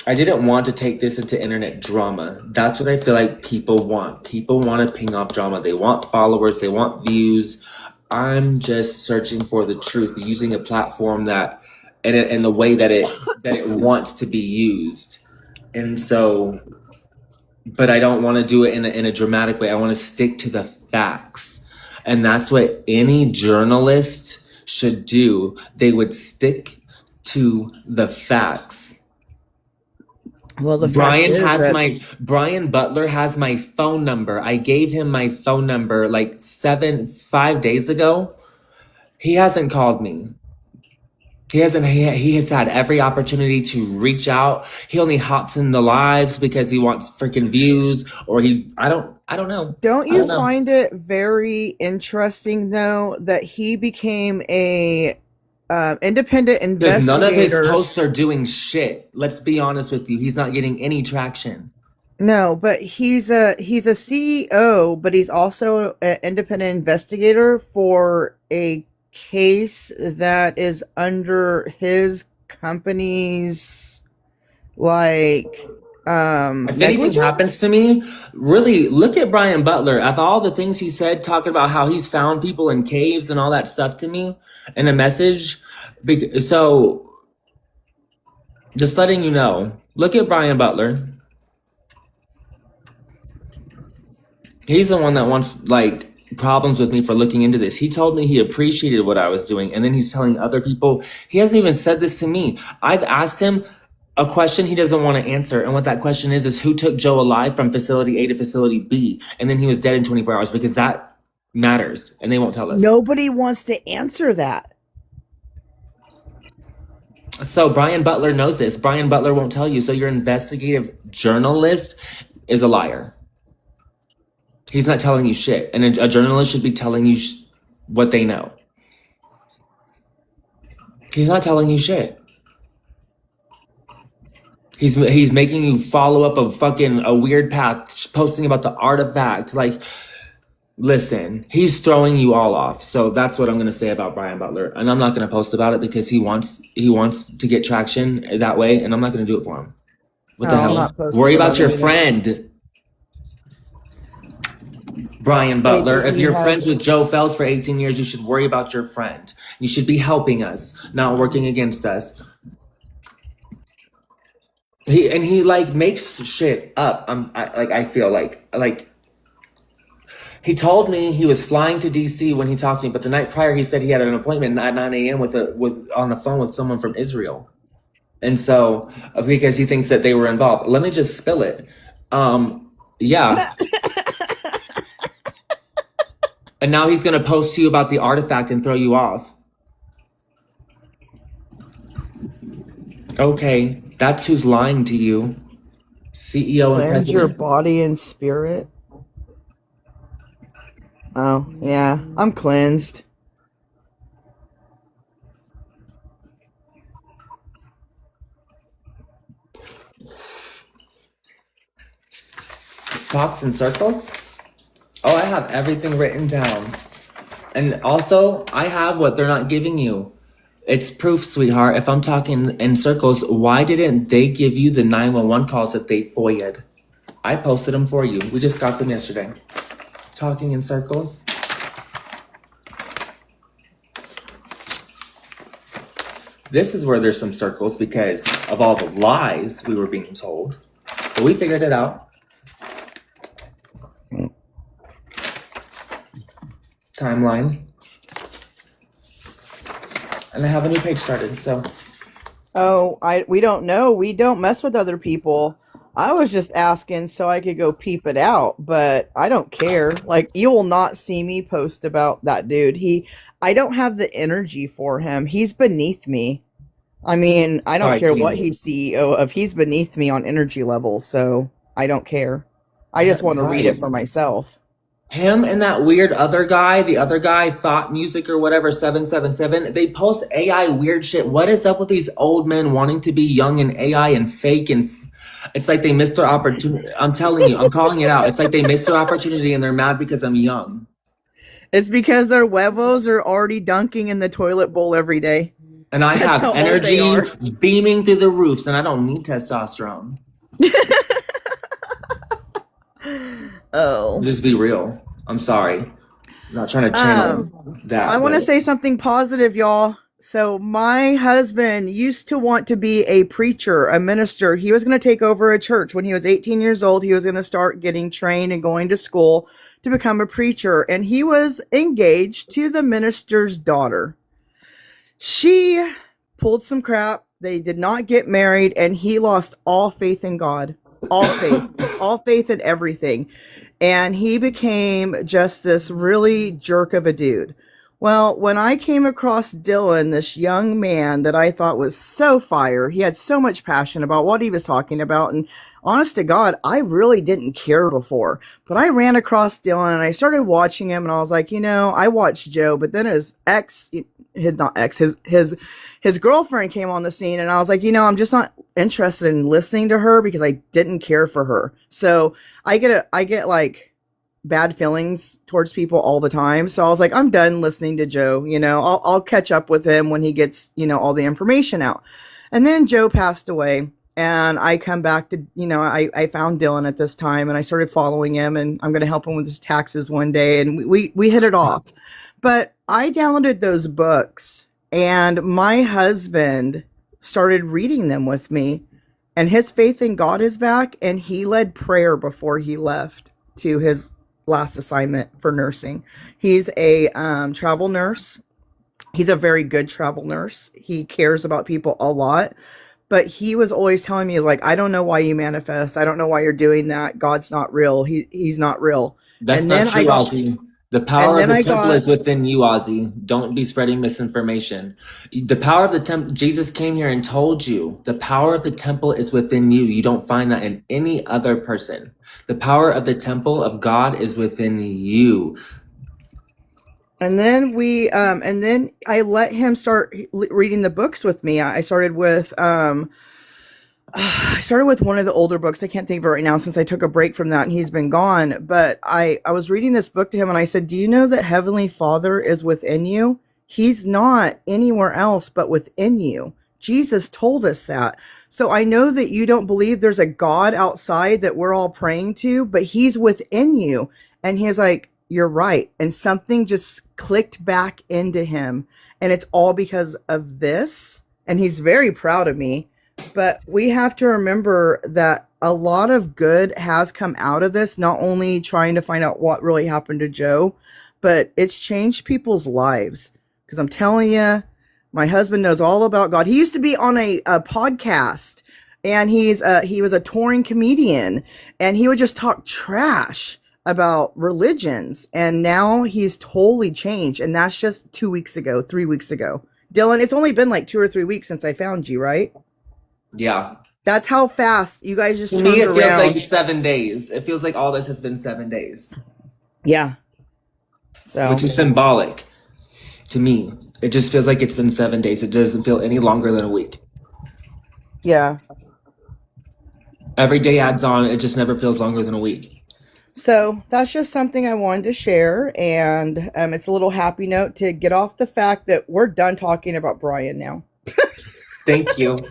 I didn't want to take this into internet drama. That's what I feel like people want. People want to ping off drama. They want followers. They want views. I'm just searching for the truth, using a platform that, and the way that it wants to be used. And so, but I don't want to do it in a dramatic way. I want to stick to the facts. And that's what any journalist should do. They would stick to the facts. well, the fact is that Brian Butler has my phone number. I gave him my phone number like 5 days ago. He hasn't called me. He has had every opportunity to reach out. He only hops in the lives because he wants freaking views, or I don't know. don't I you don't know. find it very interesting though that he became a independent Because none of his investigator? posts are doing shit. Let's be honest with you. He's not getting any traction. No, but he's a CEO, but he's also an independent investigator for a case that is under his company's like If anything happens negligence. to me, really look at Brian Butler. After all the things he said, talking about how he's found people in caves and all that stuff to me in a message. So just letting you know, look at Brian Butler. He's the one that wants like problems with me for looking into this. He told me he appreciated what I was doing, and then he's telling other people. He hasn't even said this to me. I've asked him a question he doesn't want to answer, and what that question is who took Joe alive from facility A to facility B, and then he was dead in 24 hours, because that matters, and they won't tell us. Nobody wants to answer that. So Brian Butler knows this. Brian Butler won't tell you. So your investigative journalist is a liar. He's not telling you shit. And a journalist should be telling you what they know. He's not telling you shit. He's making you follow up a weird path, posting about the artifact. Like, listen, he's throwing you all off. So that's what I'm going to say about Brian Butler. And I'm not going to post about it because he wants to get traction that way, and I'm not going to do it for him. What the hell? Worry about your friend. Brian Butler. If you're friends with Joe Fekz for 18 years, you should worry about your friend. You should be helping us, not working against us. He like makes shit up. I feel like he told me he was flying to DC when he talked to me, but the night prior he said he had an appointment at 9 a.m. with on the phone with someone from Israel. And so because he thinks that they were involved. Let me just spill it. Yeah. And now he's going to post to you about the artifact and throw you off. Okay, that's who's lying to you. CEO and president. Your body and spirit. Oh, yeah. I'm cleansed. Talks in circles? Oh, I have everything written down. And also, I have what they're not giving you. It's proof, sweetheart. If I'm talking in circles, why didn't they give you the 911 calls that they FOIA'd? I posted them for you. We just got them yesterday. Talking in circles. This is where there's some circles because of all the lies we were being told. But we figured it out. Timeline. And I have a new page started, so. Oh, we don't know. We don't mess with other people. I was just asking so I could go peep it out, but I don't care. Like, you will not see me post about that dude. I don't have the energy for him. He's beneath me. I mean, I All don't right, care what Queen. he's CEO of. He's beneath me on energy levels, so I don't care. I just want to read it Right. for myself. Him and that weird other guy, the other guy, Thought Music or whatever, 777, they post AI weird shit. What is up with these old men wanting to be young and AI and fake it's like they missed their opportunity. I'm telling you, I'm calling it out. It's like they missed their opportunity and they're mad because I'm young. It's because their huevos are already dunking in the toilet bowl every day. And I That's have how old they energy are. beaming through the roofs and I don't need testosterone. Oh. Just be real. I'm sorry. I'm not trying to channel I that, want to but say something positive, y'all. So my husband used to want to be a preacher, a minister. He was going to take over a church when he was 18 years old. He was going to start getting trained and going to school to become a preacher. And he was engaged to the minister's daughter. She pulled some crap. They did not get married, and he lost all faith in God. All faith in everything. And he became just this really jerk of a dude. Well, when I came across Dylan, this young man that I thought was so fire, he had so much passion about what he was talking about. And honest to God, I really didn't care before. But I ran across Dylan and I started watching him and I was like, I watched Joe, but then his girlfriend came on the scene and I was like, I'm just not interested in listening to her because I didn't care for her. So I get like bad feelings towards people all the time. So I was like, I'm done listening to Joe. I'll catch up with him when he gets, all the information out. And then Joe passed away and I come back to, I found Dylan at this time and I started following him and I'm going to help him with his taxes one day. And we hit it off, but I downloaded those books and my husband started reading them with me and his faith in God is back. And he led prayer before he left to his last assignment for nursing. He's a travel nurse. He's a very good travel nurse. He cares about people a lot, but he was always telling me like, I don't know why you manifest. I don't know why you're doing that. God's not real. He's not real. that's And not then true, Ozzy. The power of the temple is within you, Ozzy. Don't be spreading misinformation. The power of the temple, Jesus came here and told you, the power of the temple is within you. You don't find that in any other person. The power of the temple of God is within you. And then and then I let him start reading the books with me. I started with one of the older books. I can't think of it right now since I took a break from that and he's been gone. But I was reading this book to him and I said, do you know that Heavenly Father is within you? He's not anywhere else but within you. Jesus told us that. So I know that you don't believe there's a God outside that we're all praying to, but he's within you. And he's like, you're right. And something just clicked back into him. And it's all because of this. And he's very proud of me. But we have to remember that a lot of good has come out of this, not only trying to find out what really happened to Joe, but it's changed people's lives. Because I'm telling you, my husband knows all about God. He used to be on a podcast, and he was a touring comedian, and he would just talk trash about religions. And now he's totally changed. And that's just 2 weeks ago, 3 weeks ago. Dylan, it's only been like 2 or 3 weeks since I found you, right? Yeah. That's how fast you guys just To turned me, it around. feels like 7 days. It feels like all this has been 7 days. Yeah. So. Which is symbolic to me. It just feels like it's been 7 days. It doesn't feel any longer than a week. Yeah. Every day adds on. It just never feels longer than a week. So that's just something I wanted to share. And it's a little happy note to get off the fact that we're done talking about Brian now. Thank you.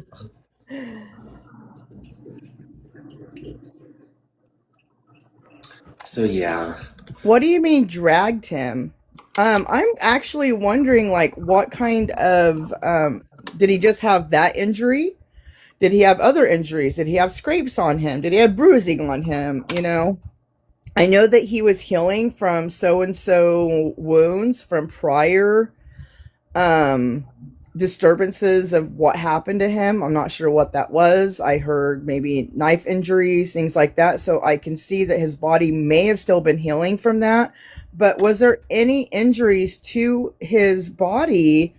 So yeah. What do you mean dragged him? I'm actually wondering like what kind of did he just have that injury? Did he have other injuries? Did he have scrapes on him? Did he have bruising on him? I know that he was healing from so-and-so wounds from prior disturbances of what happened to him. I'm not sure what that was. I heard maybe knife injuries, things like that. So I can see that his body may have still been healing from that. But was there any injuries to his body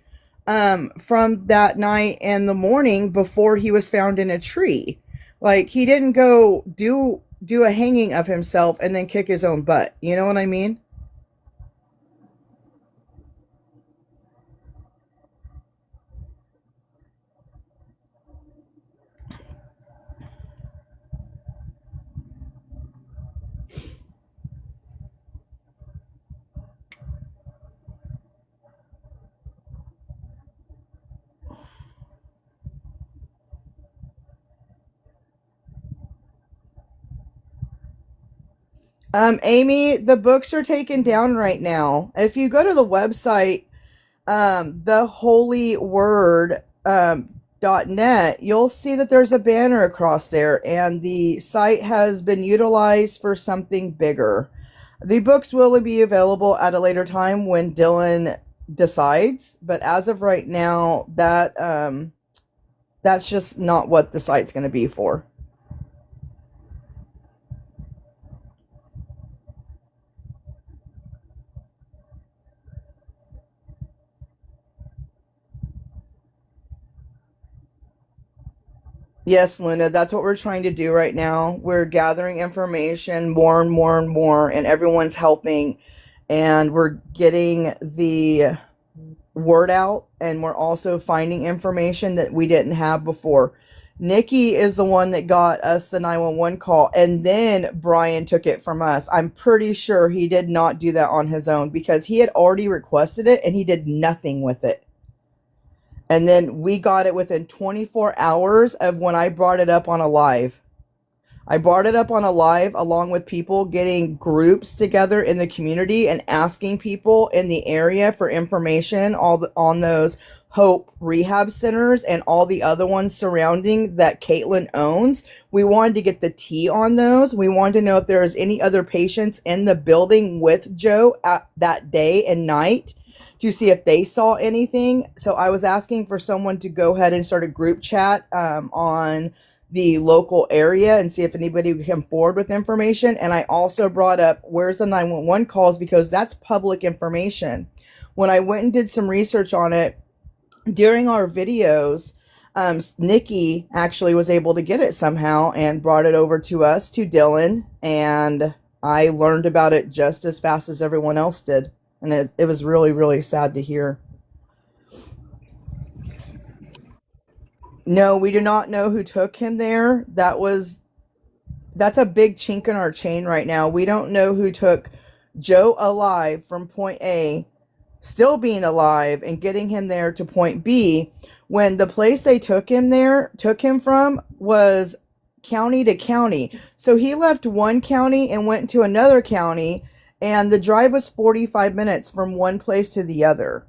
from that night and the morning before he was found in a tree. Like, he didn't go do a hanging of himself and then kick his own butt. You know what I mean? Amy, the books are taken down right now. If you go to the website, the holy word .net, you'll see that there's a banner across there, and the site has been utilized for something bigger. The books will be available at a later time when Dylan decides, but as of right now, that's just not what the site's going to be for. Yes, Luna, that's what we're trying to do right now. We're gathering information more and more and more, and everyone's helping, and we're getting the word out, and we're also finding information that we didn't have before. Nikki is the one that got us the 911 call, and then Brian took it from us. I'm pretty sure he did not do that on his own because he had already requested it and he did nothing with it. And then we got it within 24 hours of when I brought it up on a live. I brought it up on a live along with people getting groups together in the community and asking people in the area for information on those Hope rehab centers and all the other ones surrounding that Caitlin owns. We wanted to get the tea on those. We wanted to know if there was any other patients in the building with Joe at that day and night to see if they saw anything. So I was asking for someone to go ahead and start a group chat on the local area and see if anybody would come forward with information. And I also brought up where's the 911 calls because that's public information. When I went and did some research on it during our videos, Nikki actually was able to get it somehow and brought it over to us, to Dylan, and I learned about it just as fast as everyone else did. And it was really, really sad to hear. No, we do not know who took him there. That's a big chink in our chain right now. We don't know who took Joe alive from point A, still being alive, and getting him there to point B, when the place they took him from was county to county. So he left one county and went to another county, and the drive was 45 minutes from one place to the other.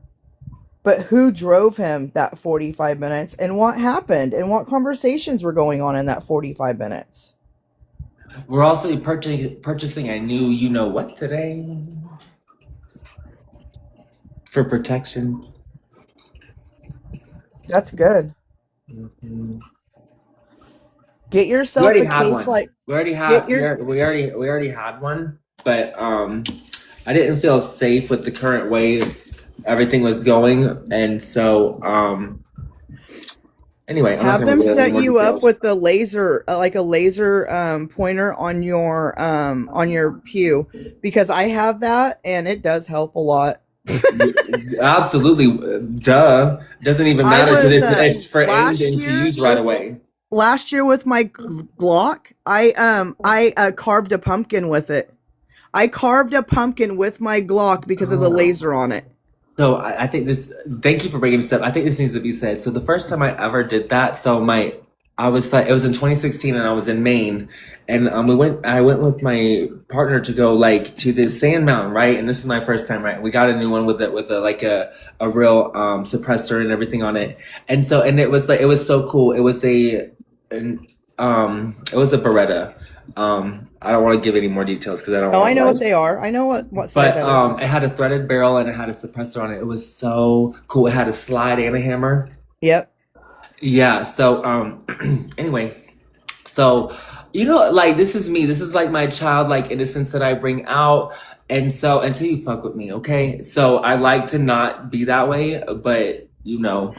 But who drove him that 45 minutes, and what happened, and what conversations were going on in that 45 minutes? We're also purchasing a new you-know-what today for protection. That's good. Mm-hmm. Get yourself a case like... We already had one, but I didn't feel safe with the current way everything was going, and so anyway, I'm have not them set you details. up with the laser, like a laser pointer on your pew, because I have that and it does help a lot. Absolutely, duh. Doesn't even matter because it's for aimed to use right away. Last year with my Glock, I carved a pumpkin with it. I carved a pumpkin with my Glock because of the laser on it. So I think thank you for bringing this up. I think this needs to be said. So the first time I ever did that, it was in 2016 and I was in Maine, and I went with my partner to go to this sand mountain, right? And this is my first time, right? We got a new one with a real suppressor and everything on it. And it was so cool. It was a Beretta. I don't want to give any more details because I don't. Oh, I know what they are. I know what size that is. It had a threaded barrel and it had a suppressor on it. It was so cool. It had a slide and a hammer. Yep. Yeah. So anyway, so this is me. This is my childlike innocence that I bring out. And so until you fuck with me, okay? So I like to not be that way, but you know.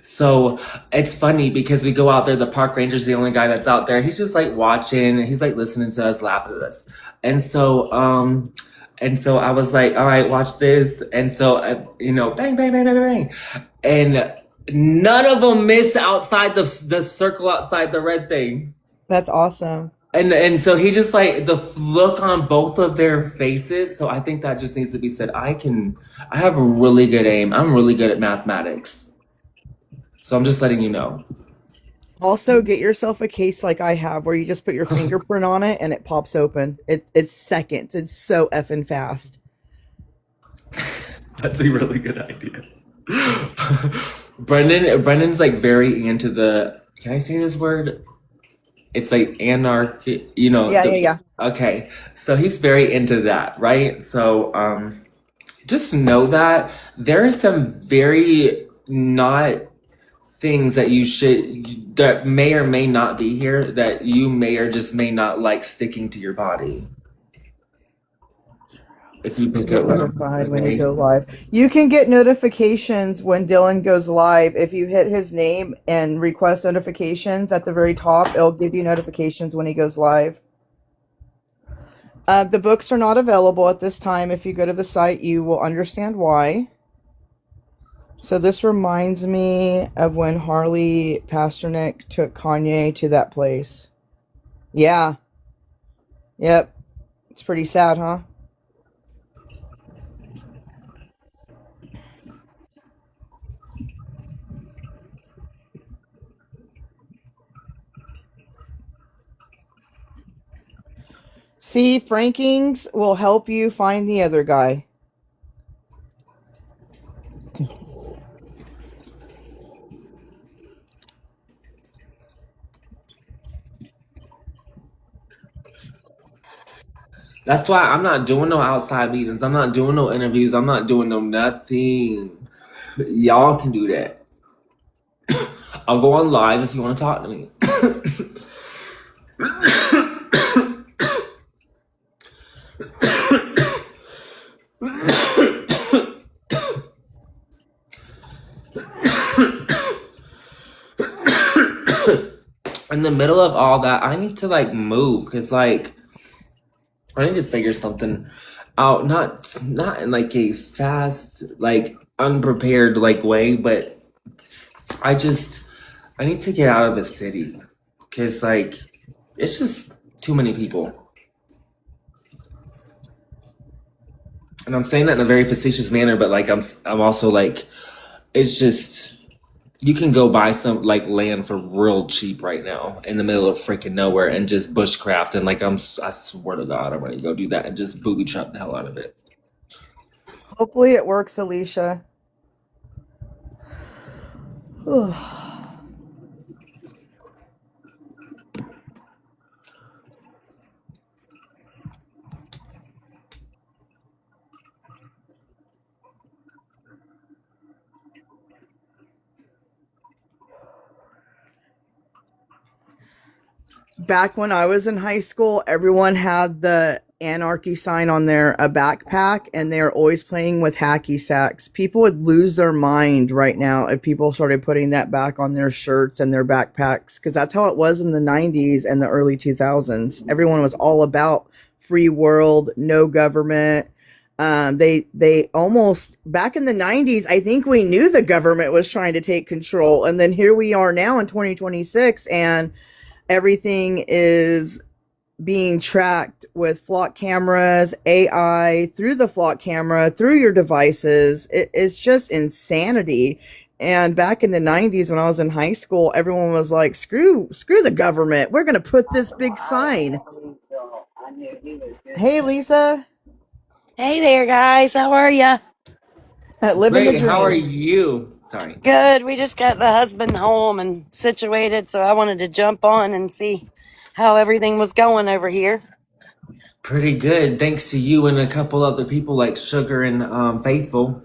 So it's funny because we go out there, the park ranger's the only guy that's out there. He's just like watching, he's like listening to us, laughing at us. And so I was like, all right, watch this. And so bang, bang, bang, bang, bang. And none of them miss outside the circle outside the red thing. That's awesome. And so he just like the look on both of their faces. So I think that just needs to be said. I have a really good aim. I'm really good at mathematics. So I'm just letting you know. Also, get yourself a case like I have where you just put your fingerprint on it and it pops open. It's seconds. It's so effing fast. That's a really good idea. Brendan's like very into the, can I say this word? It's like anarchy, Yeah. Okay. So he's very into that, right? So just know that there are some very not things that that may or may not be here that you may or just may not like sticking to your body. If you pick up notified when you go live. You can get notifications when Dylan goes live. If you hit his name and request notifications at the very top, it'll give you notifications when he goes live. The books are not available at this time. If you go to the site, you will understand why. So this reminds me of when Harley Pasternak took Kanye to that place. Yeah. Yep. It's pretty sad, huh? See, Frankings will help you find the other guy. That's why I'm not doing no outside meetings. I'm not doing no interviews. I'm not doing no nothing. Y'all can do that. I'll go on live if you want to talk to me. In the middle of all that, I need to like move because like I need to figure something out. Not in like a fast, like unprepared like way, but I need to get out of the city because like it's just too many people. And I'm saying that in a very facetious manner, but like I'm also like, it's just, you can go buy some like land for real cheap right now in the middle of freaking nowhere and just bushcraft, and like I swear to God, I'm gonna go do that and just booby trap the hell out of it. Hopefully it works, Alicia. Back when I was in high school, everyone had the anarchy sign on their backpack, and they were always playing with hacky sacks. People would lose their mind right now if people started putting that back on their shirts and their backpacks, because that's how it was in the 90s and the early 2000s. Everyone was all about free world, no government. They almost, back in the 90s, I think we knew the government was trying to take control, and then here we are now in 2026, and everything is being tracked with flock cameras, AI, through the flock camera, through your devices. It's just insanity. And back in the 90s, when I was in high school, everyone was like, screw the government. We're going to put this big sign. Hey, Lisa. Hey there, guys. How are ya? Living the Great, dream. how are you? Sorry. Good. We just got the husband home and situated, so I wanted to jump on and see how everything was going over here. Pretty good, thanks to you and a couple other people like Sugar and Faithful.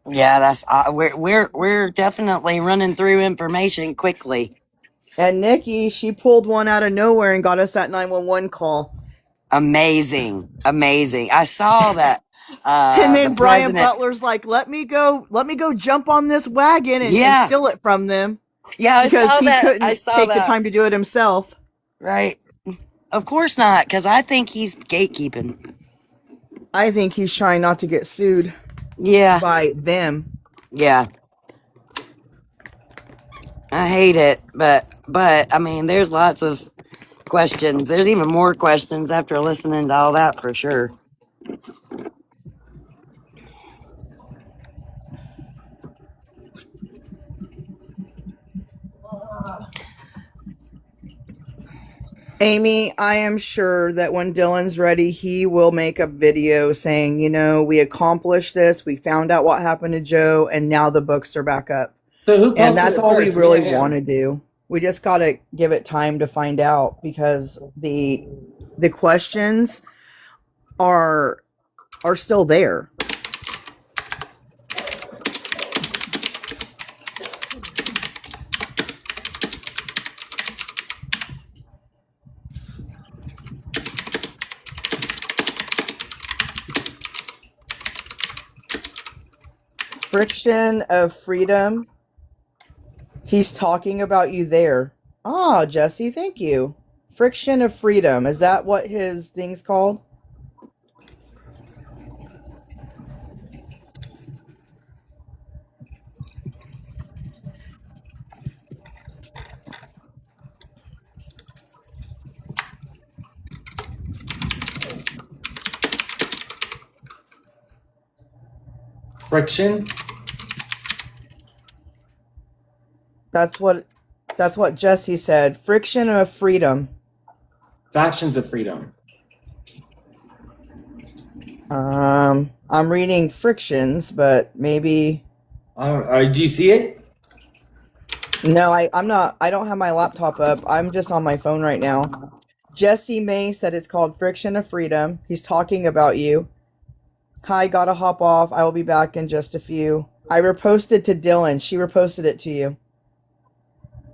Yeah, that's we're definitely running through information quickly. And Nikki, she pulled one out of nowhere and got us that 911 call. Amazing. I saw that. And then the Brian president. Butler's like, let me go jump on this wagon and Yeah. steal it from them. Yeah, I Because saw he that. couldn't I saw take the that. time to do it himself. Right. Of course not, because I think he's gatekeeping. I think he's trying not to get sued Yeah. by them. Yeah. I hate it, but I mean, there's lots of questions. There's even more questions after listening to all that for sure. Amy, I am sure that when Dylan's ready, he will make a video saying, you know, we accomplished this, we found out what happened to Joe, and now the books are back up. So who posted And that's it all first, we me or really him? want to do. We just got to give it time to find out, because the questions are still there. Friction of freedom. He's talking about you there. Ah, Jesse, thank you. Friction of freedom. Is that what his thing's called? Friction. That's what Jesse said. Friction of freedom. Factions of freedom. I'm reading frictions, but maybe Do you see it? no. I'm not. I don't have my laptop up. I'm just on my phone right now. Jesse May said it's called Friction of Freedom. He's talking about you. Hi, gotta hop off. I will be back in just a few. I reposted to Dylan. She reposted it to you.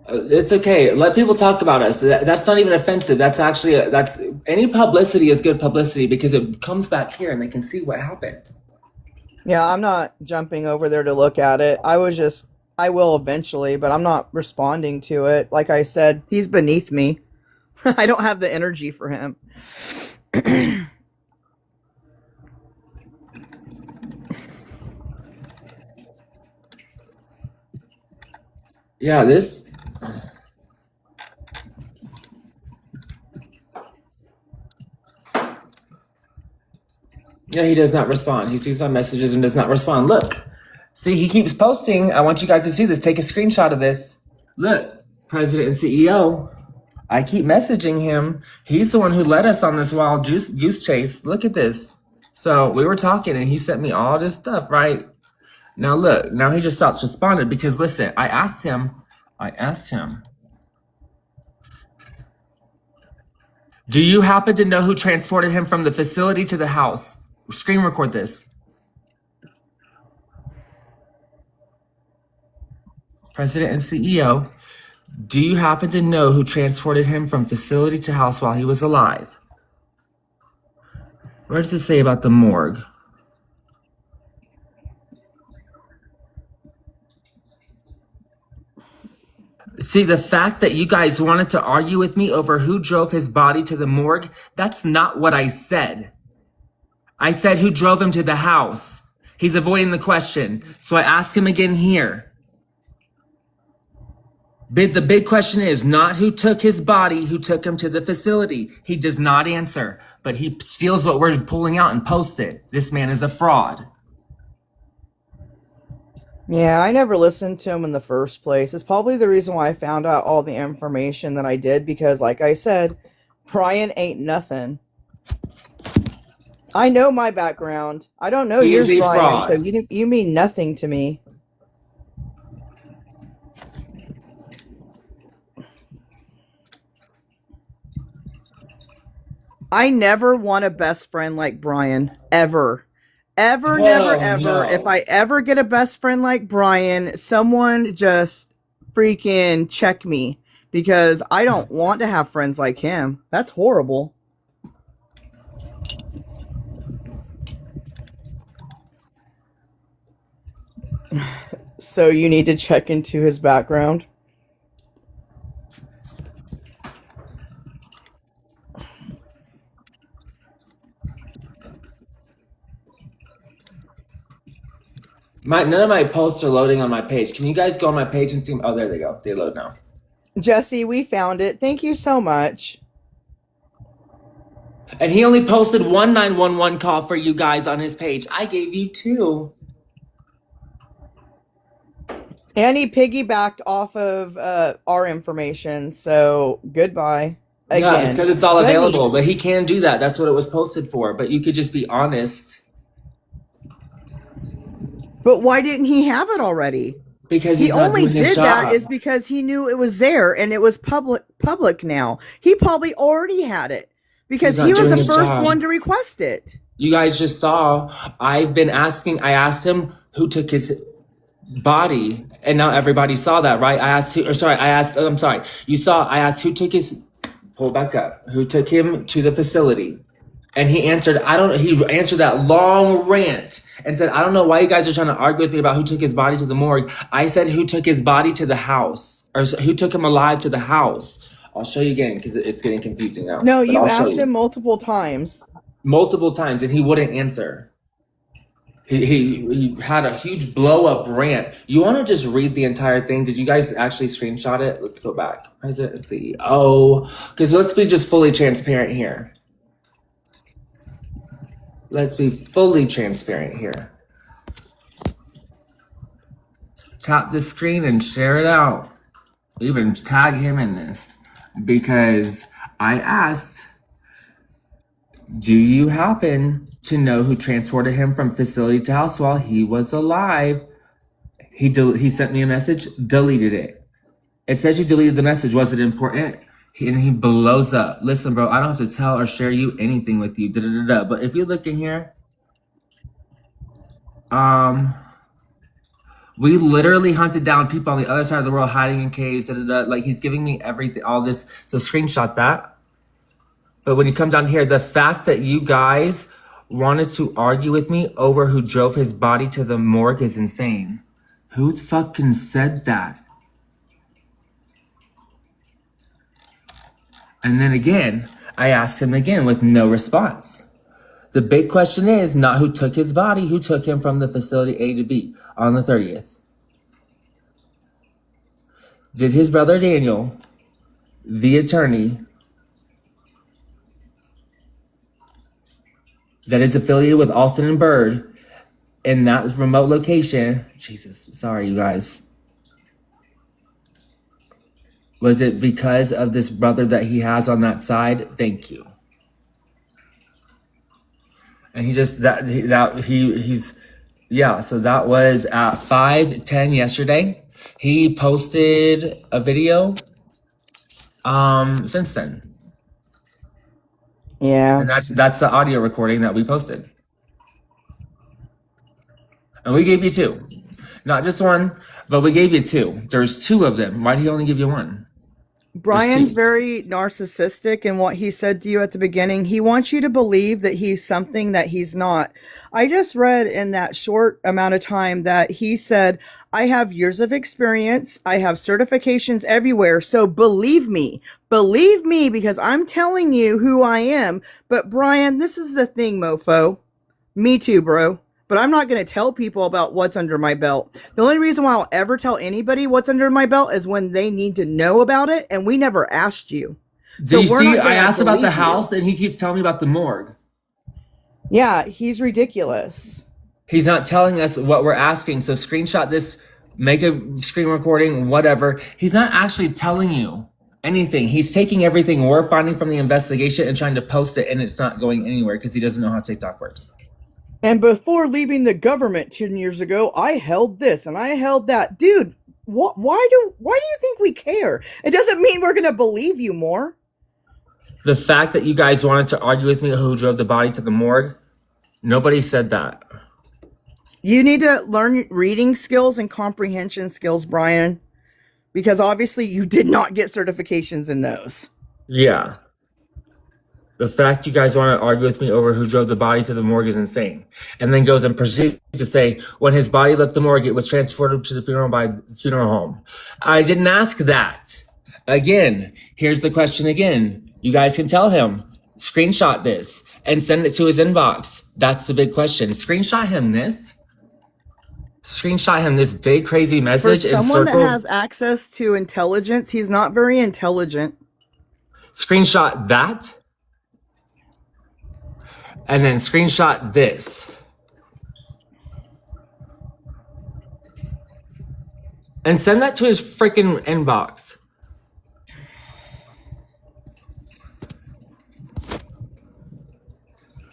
It's okay. Let people talk about us. That's not even offensive. That's actually that's any publicity is good publicity because it comes back here and they can see what happened. Yeah, I'm not jumping over there to look at it. I will eventually, but I'm not responding to it. Like I said, he's beneath me. I don't have the energy for him. Yeah, this. Yeah, he does not respond. He sees my messages and does not respond. Look. See, he keeps posting. I want you guys to see this. Take a screenshot of this. Look, President and CEO. I keep messaging him. He's the one who led us on this wild goose chase. Look at this. So we were talking and he sent me all this stuff, right? Now look, now he just stops responding because listen, I asked him, do you happen to know who transported him from the facility to the house? Screen record this. President and CEO, do you happen to know who transported him from facility to house while he was alive? What does it say about the morgue? See, the fact that you guys wanted to argue with me over who drove his body to the morgue, that's not what I said. I said who drove him to the house. He's avoiding the question. So I ask him again here. The big question is not who took his body, who took him to the facility. He does not answer, but he steals what we're pulling out and posts it. This man is a fraud. Yeah, I never listened to him in the first place. It's probably the reason why I found out all the information that I did, because like I said, Brian ain't nothing. I know my background. I don't know yours, Brian, fraud. so you mean nothing to me. I never want a best friend like Brian. Ever. Ever, never, ever. No. If I ever get a best friend like Brian, someone just freaking check me. Because I don't want to have friends like him. That's horrible. So you need to check into his background. None of my posts are loading on my page. Can you guys go on my page and see? Oh, there they go. They load now. Jesse, we found it. Thank you so much. And he only posted one 911 call for you guys on his page. I gave you 2. And he piggybacked off of our information. So goodbye. Again. Yeah, it's because it's all available. But he can do that. That's what it was posted for. But you could just be honest. But why didn't he have it already? Because he only did that is because he knew it was there and it was public now. He probably already had it because he was the first one to request it. You guys just saw. I asked him who took his body, and now everybody saw that, right? I asked who took his, pull back up, who took him to the facility. And he answered, he answered that long rant and said, I don't know why you guys are trying to argue with me about who took his body to the morgue. I said, who took his body to the house, or who took him alive to the house. I'll show you again because it's getting confusing now. No, you asked him multiple times. Multiple times, and he wouldn't answer. He had a huge blow up rant. You want to just read the entire thing? Did you guys actually screenshot it? Let's go back. President CEO. Because let's be just fully transparent here. Let's be fully transparent here. Tap the screen and share it out. Even tag him in this. Because I asked, do you happen to know who transported him from facility to house while he was alive? He sent me a message, deleted it. It says you deleted the message. Was it important? And he blows up. Listen, bro, I don't have to tell or share you anything with you. But if you look in here, we literally hunted down people on the other side of the world hiding in caves. Like, he's giving me everything, all this. So screenshot that. But when you come down here, the fact that you guys wanted to argue with me over who drove his body to the morgue is insane. Who fucking said that? And then again, I asked him again with no response. The big question is not who took his body, who took him from the facility A to B on the 30th. Did his brother Daniel, the attorney, that is affiliated with Alston and Bird in that remote location, Jesus, sorry you guys. Was it because of this brother that he has on that side? Thank you. And so that was at 5:10 yesterday. He posted a video since then. Yeah. And that's the audio recording that we posted. And we gave you 2. Not just 1, but we gave you 2. There's 2 of them. Why did he only give you 1? Brian's very narcissistic in what he said to you at the beginning. He wants you to believe that he's something that he's not. I just read in that short amount of time that he said, I have years of experience. I have certifications everywhere. So believe me, because I'm telling you who I am. But Brian, this is the thing, mofo. Me too, bro. But I'm not going to tell people about what's under my belt. The only reason why I'll ever tell anybody what's under my belt is when they need to know about it, and we never asked you. Do you see, I asked about the house, and he keeps telling me about the morgue. Yeah, he's ridiculous. He's not telling us what we're asking, so screenshot this, make a screen recording, whatever. He's not actually telling you anything. He's taking everything we're finding from the investigation and trying to post it, and it's not going anywhere because he doesn't know how TikTok works. And before leaving the government 10 years ago, I held this and I held that. Dude, why do you think we care? It doesn't mean we're going to believe you more. The fact that you guys wanted to argue with me who drove the body to the morgue, nobody said that. You need to learn reading skills and comprehension skills, Brian, because obviously you did not get certifications in those. Yeah. The fact you guys want to argue with me over who drove the body to the morgue is insane. And then goes and proceeds to say, when his body left the morgue, it was transported to the funeral home. I didn't ask that. Again, here's the question again. You guys can tell him, screenshot this and send it to his inbox. That's the big question. Screenshot him this. Screenshot him this big crazy For message and someone that circle. has access to intelligence, he's not very intelligent. Screenshot that. And then screenshot this. And send that to his freaking inbox.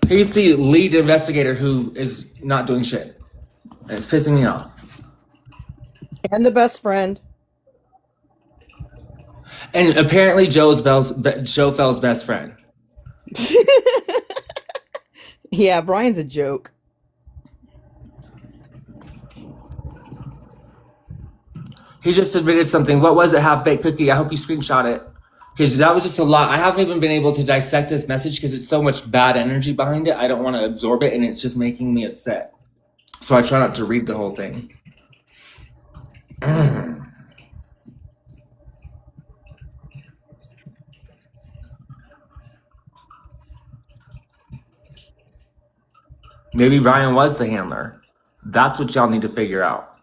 He's the lead investigator who is not doing shit. And it's pissing me off. And the best friend. And apparently Joe Fell's best friend. Yeah, Brian's a joke. He just submitted something. What was it? Half-baked cookie. I hope you screenshot it. Because that was just a lot. I haven't even been able to dissect this message because it's so much bad energy behind it. I don't want to absorb it, and it's just making me upset. So I try not to read the whole thing. Maybe Brian was the handler. That's what y'all need to figure out.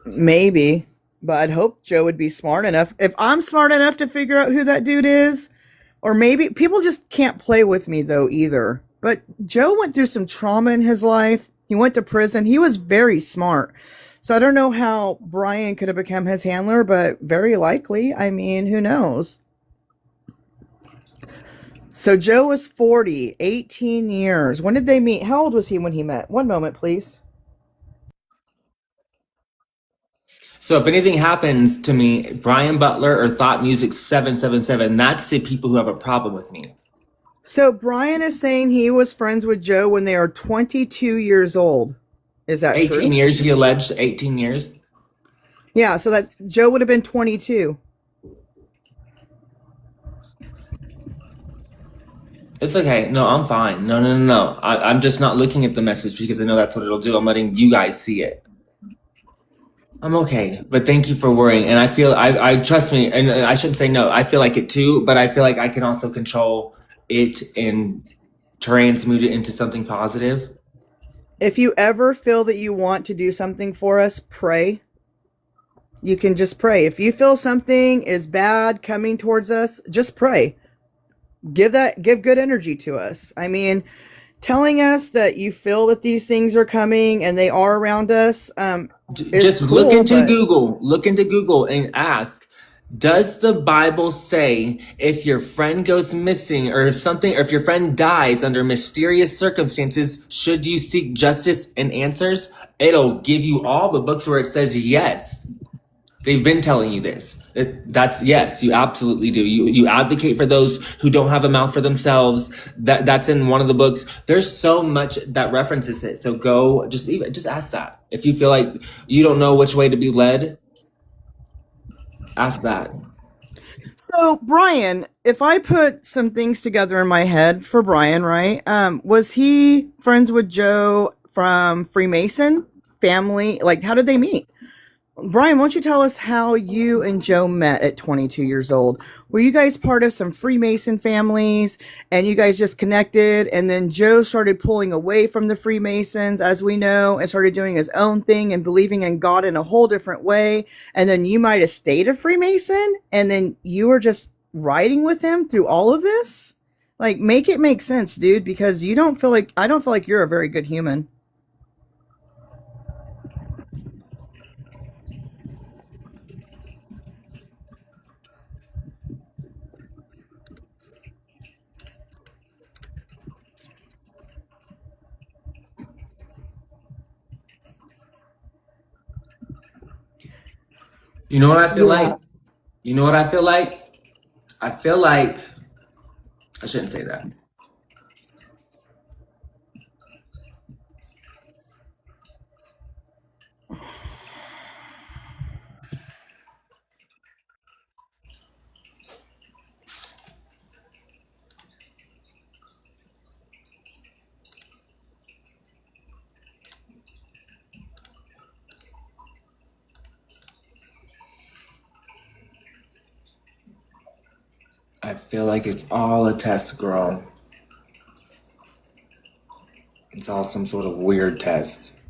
Maybe. But I'd hope Joe would be smart enough. If I'm smart enough to figure out who that dude is, or maybe people just can't play with me though either. But Joe went through some trauma in his life. He went to prison. He was very smart. So I don't know how Brian could have become his handler, but very likely. I mean, who knows? So Joe was 40, 18 years. When did they meet? How old was he when he met? One moment, please. So if anything happens to me, Brian Butler or Thought Music 777, that's the people who have a problem with me. So Brian is saying he was friends with Joe when they are 22 years old. Is that 18 true? years, he alleged 18 years. Yeah, so that Joe would have been 22. It's okay. No, I'm fine. No. I'm just not looking at the message because I know that's what it'll do. I'm letting you guys see it. I'm okay, but thank you for worrying. And I feel, I trust me, and I shouldn't say no. I feel like it too, but I feel like I can also control it and transmute it into something positive. If you ever feel that you want to do something for us, pray. You can just pray. If you feel something is bad coming towards us, just pray. Give good energy to us. I mean, telling us that you feel that these things are coming and they are around us, is Just cool, look into but Google and ask, does the Bible say if your friend goes missing or if your friend dies under mysterious circumstances, should you seek justice and answers? It'll give you all the books where it says yes. They've been telling you this. That's yes, you absolutely do. You advocate for those who don't have a mouth for themselves. That's in one of the books. There's so much that references it. So go just ask that. If you feel like you don't know which way to be led, ask that. so Brian, if I put some things together in my head for Brian, right? Was he friends with Joe from Freemason family? Like, how did they meet? Brian, won't you tell us how you and Joe met at 22 years old? Were you guys part of some Freemason families and you guys just connected and then Joe started pulling away from the Freemasons, as we know, and started doing his own thing and believing in God in a whole different way? And then you might have stayed a Freemason and then you were just riding with him through all of this? Like, make it make sense, dude, because I don't feel like you're a very good human. You know what I feel Yeah. like? You know what I feel like? I feel like I shouldn't say that. I feel like it's all a test, girl. It's all some sort of weird test.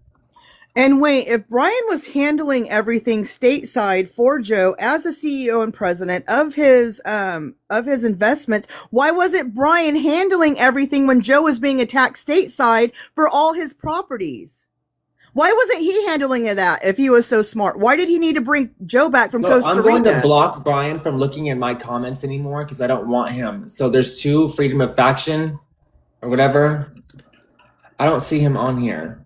And wait, if Brian was handling everything stateside for Joe as the CEO and president of his investments, why wasn't Brian handling everything when Joe was being attacked stateside for all his properties? Why wasn't he handling that if he was so smart? Why did he need to bring Joe back from Costa Rica? I'm going to block Brian from looking at my comments anymore because I don't want him. So there's 2, freedom of faction or whatever. I don't see him on here.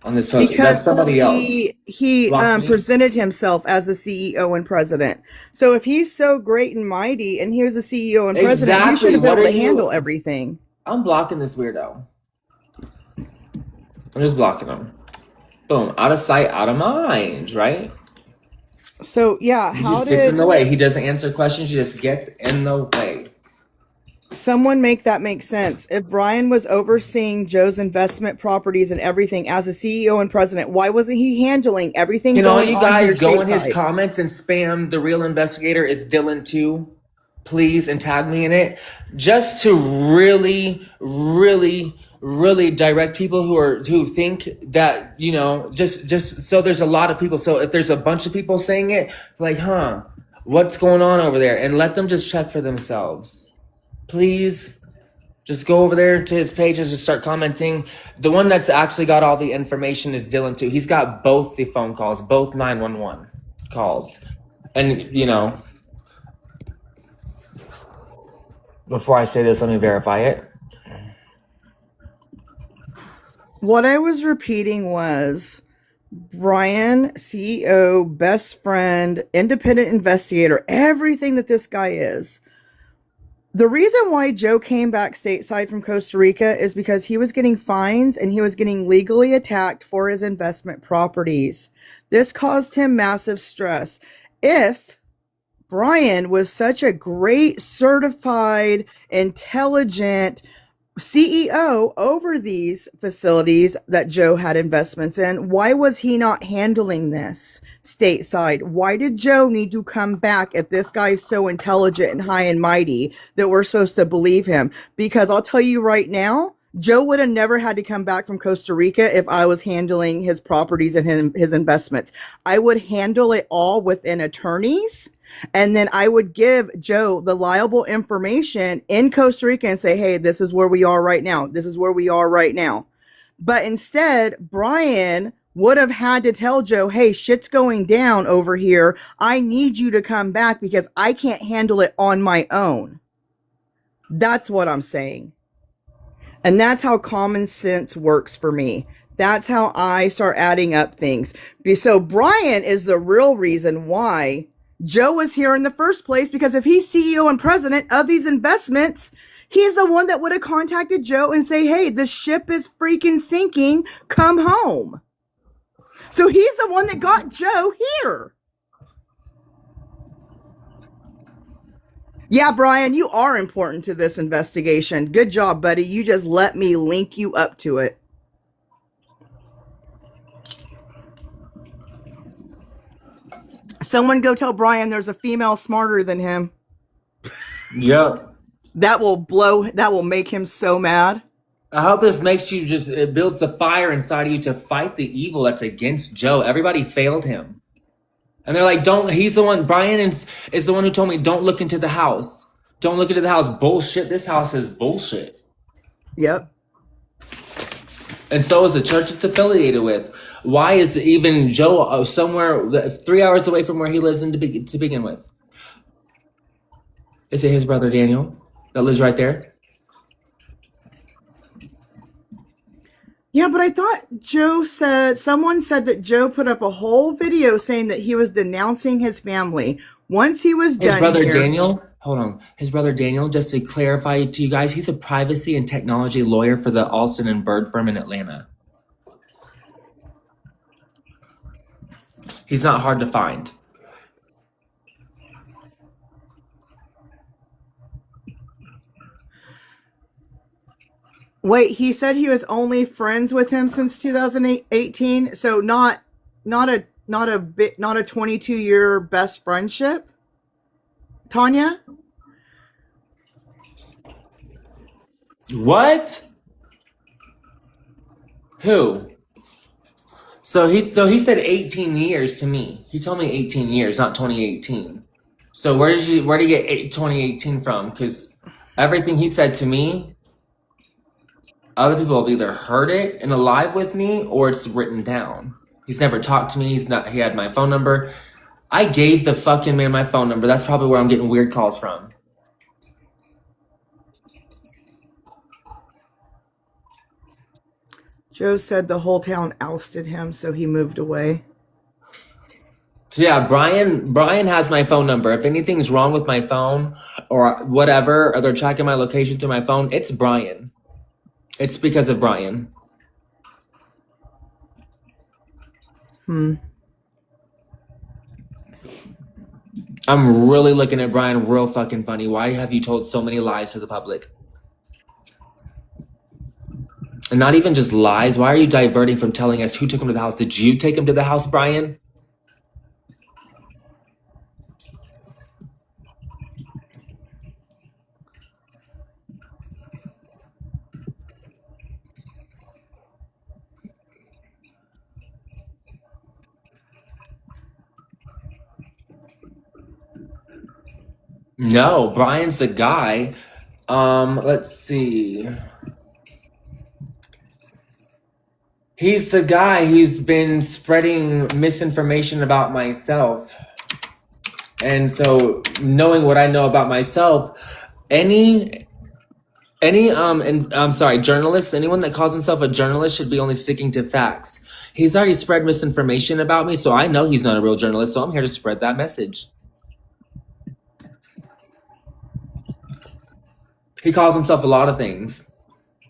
On this post. Because that's somebody else. He presented himself as the CEO and president. So if he's so great and mighty and he was the CEO and president, he should have been able to handle everything. I'm blocking this weirdo. I'm just blocking him. Boom. Out of sight, out of mind, right? So yeah, he just gets in the way. He doesn't answer questions, he just gets in the way. Someone make that make sense. If Brian was overseeing Joe's investment properties and everything as a CEO and president, why wasn't he handling everything? Can all you guys go in his comments and spam the real investigator is Dylan too, please, and tag me in it, just to really, really, really direct people who think that, you know, just so there's a lot of people. So if there's a bunch of people saying it, like, what's going on over there? And let them just check for themselves. Please just go over there to his page and just start commenting. The one that's actually got all the information is Dylan too. He's got both the phone calls, both 911 calls. And, you know, before I say this, let me verify it. What I was repeating was Brian, CEO, best friend, independent investigator, everything that this guy is. The reason why Joe came back stateside from Costa Rica is because he was getting fines and he was getting legally attacked for his investment properties. This caused him massive stress. If Brian was such a great, certified, intelligent CEO over these facilities that Joe had investments in, why was he not handling this stateside? Why did Joe need to come back if this guy's so intelligent and high and mighty that we're supposed to believe him? Because I'll tell you right now, Joe would have never had to come back from Costa Rica if I was handling his properties and his investments. I would handle it all within attorneys. And then I would give Joe the liable information in Costa Rica and say, hey, this is where we are right now. This is where we are right now. But instead, Brian would have had to tell Joe, hey, shit's going down over here. I need you to come back because I can't handle it on my own. That's what I'm saying. And that's how common sense works for me. That's how I start adding up things. So Brian is the real reason why Joe was here in the first place, because if he's CEO and president of these investments, he's the one that would have contacted Joe and say, hey, the ship is freaking sinking. Come home. So he's the one that got Joe here. Yeah, Brian, you are important to this investigation. Good job, buddy. You just let me link you up to it. Someone go tell Brian there's a female smarter than him. Yep. That will make him so mad. I hope this makes you it builds the fire inside of you to fight the evil that's against Joe. Everybody failed him. And they're like, he's the one, Brian is the one who told me, don't look into the house. Don't look into the house. Bullshit. This house is bullshit. Yep. And so is the church it's affiliated with. Why is even Joe somewhere 3 hours away from where he lives to begin with? Is it his brother Daniel that lives right there? Yeah, but I thought someone said that Joe put up a whole video saying that he was denouncing his family. Once he was done, his brother Daniel, hold on. His brother Daniel, just to clarify to you guys, he's a privacy and technology lawyer for the Alston and Bird firm in Atlanta. He's not hard to find. Wait, he said he was only friends with him since 2018, so not a 22-year best friendship, Tanya? What? Who? So he said 18 years to me. He told me 18 years, not 2018. So where did you get 2018 from? Because everything he said to me, other people have either heard it and alive with me or it's written down. He's never talked to me. He had my phone number. I gave the fucking man my phone number. That's probably where I'm getting weird calls from. Joe said the whole town ousted him, so he moved away. So yeah, Brian has my phone number. If anything's wrong with my phone or whatever, or they're tracking my location through my phone, it's Brian. It's because of Brian. I'm really looking at Brian real fucking funny. Why have you told so many lies to the public? And not even just lies. Why are you diverting from telling us who took him to the house? Did you take him to the house, Brian? No, Brian's the guy. Let's see. He's the guy who's been spreading misinformation about myself. And so knowing what I know about myself, any and I'm sorry, journalists, anyone that calls himself a journalist should be only sticking to facts. He's already spread misinformation about me, so I know he's not a real journalist, so I'm here to spread that message. He calls himself a lot of things.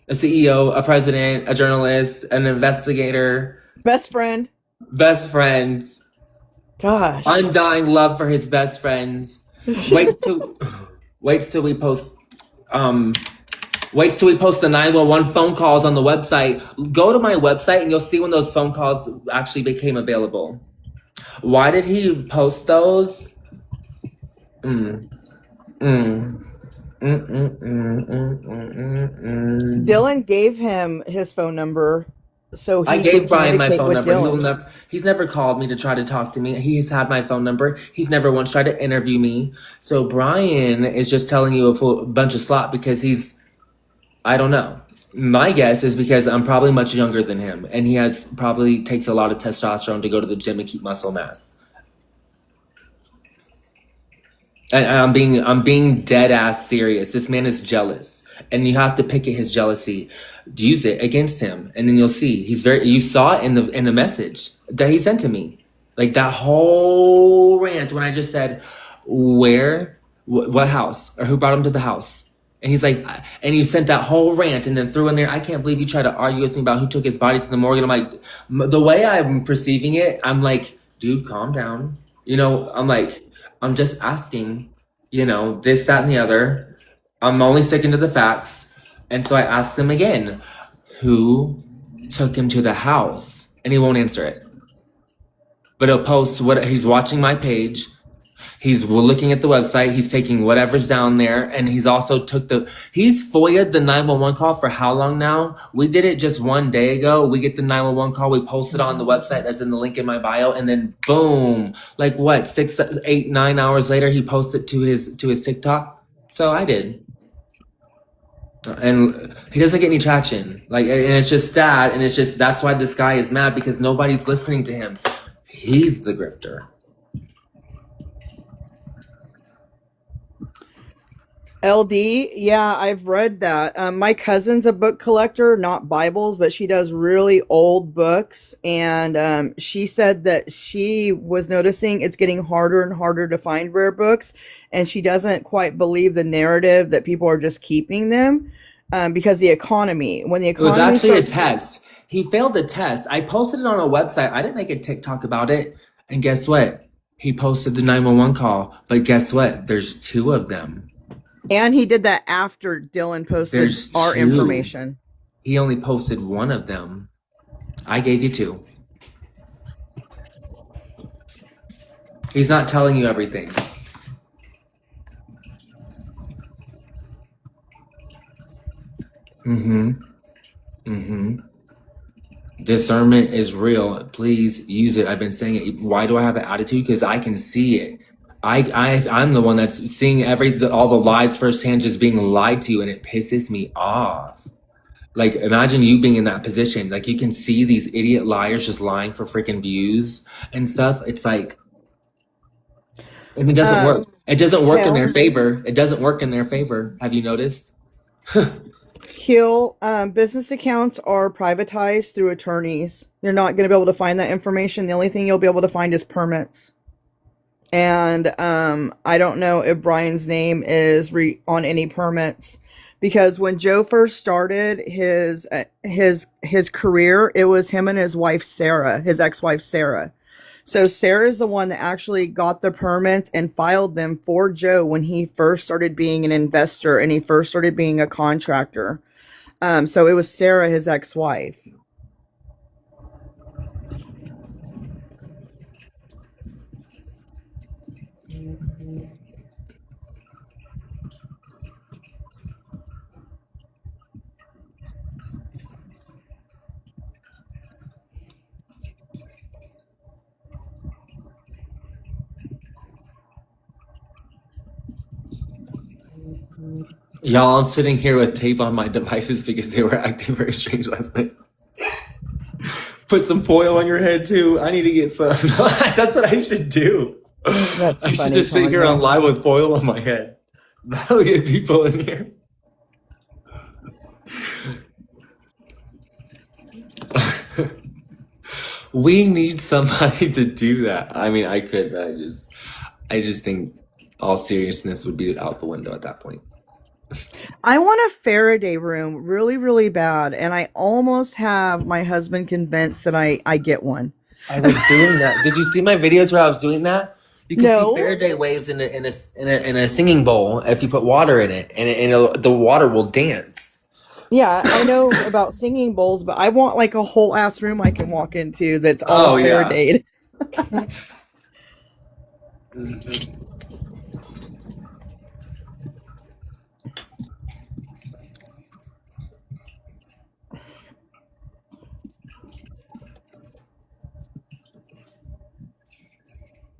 A CEO, a president, a journalist, an investigator. Best friend. Best friends. Gosh. Undying love for his best friends. Wait till we post the 911 phone calls on the website. Go to my website and you'll see when those phone calls actually became available. Why did he post those? Dylan gave him his phone number, so he I gave Brian my phone number. Dylan. He's never called me to try to talk to me. He's had my phone number. He's never once tried to interview me. So Brian is just telling you a bunch of slop because I don't know. My guess is because I'm probably much younger than him, and he probably takes a lot of testosterone to go to the gym and keep muscle mass. And I'm being dead ass serious. This man is jealous, and you have to pick at his jealousy, use it against him, and then you'll see you saw it in the message that he sent to me, like that whole rant when I just said, what house, or who brought him to the house, and he's like, and he sent that whole rant and then threw in there, I can't believe you tried to argue with me about who took his body to the morgue. And I'm like, the way I'm perceiving it, I'm like, dude, calm down. I'm like, I'm just asking, this, that, and the other. I'm only sticking to the facts. And so I asked him again, who took him to the house? And he won't answer it. But he'll post he's watching my page. He's looking at the website. He's taking whatever's down there. And he's also he's FOIA'd the 911 call for how long now? We did it just one day ago. We get the 911 call. We post it on the website. That's in the link in my bio. And then boom, like what, 6, 8, 9 hours later, he posted to his TikTok. So I did. And he doesn't get any traction. And it's just sad. And it's just, that's why this guy is mad, because nobody's listening to him. He's the grifter. LD, yeah, I've read that. My cousin's a book collector, not Bibles, but she does really old books. And she said that she was noticing it's getting harder and harder to find rare books. And she doesn't quite believe the narrative that people are just keeping them because the economy. When the economy it was actually a test. He failed the test. I posted it on a website. I didn't make a TikTok about it. And guess what? He posted the 911 call. But guess what? There's 2 of them. And he did that after Dylan posted our information. He only posted 1 of them. I gave you 2. He's not telling you everything. Discernment is real. Please use it. I've been saying it. Why do I have an attitude? Because I can see it. I'm the one that's seeing all the lies firsthand, just being lied to, and it pisses me off. Like, imagine you being in that position. Like, you can see these idiot liars just lying for freaking views and stuff. It's like, and it doesn't work. It doesn't work in their favor. It doesn't work in their favor. Have you noticed? He'll business accounts are privatized through attorneys. You're not going to be able to find that information. The only thing you'll be able to find is permits. And I don't know if Brian's name is on any permits, because when Joe first started his career, it was him and his wife Sarah, his ex-wife Sarah. So Sarah's the one that actually got the permits and filed them for Joe when he first started being an investor and he first started being a contractor. So it was Sarah, his ex-wife. Y'all, I'm sitting here with tape on my devices because they were acting very strange last night. Put some foil on your head too. I need to get some. That's what I should do. That's I should funny, just sit here Tanya. on live with foil on my head. That'll get people in here. We need somebody to do that. I mean, I could, but I just think all seriousness would be out the window at that point. I want a Faraday room really, really bad, and I almost have my husband convinced that I get one. I was doing that. Did you see my videos where I was doing that? You can No. see Faraday waves in a singing bowl if you put water in it, and the water will dance. Yeah, I know about singing bowls, but I want like a whole ass room I can walk into that's all Faradayed.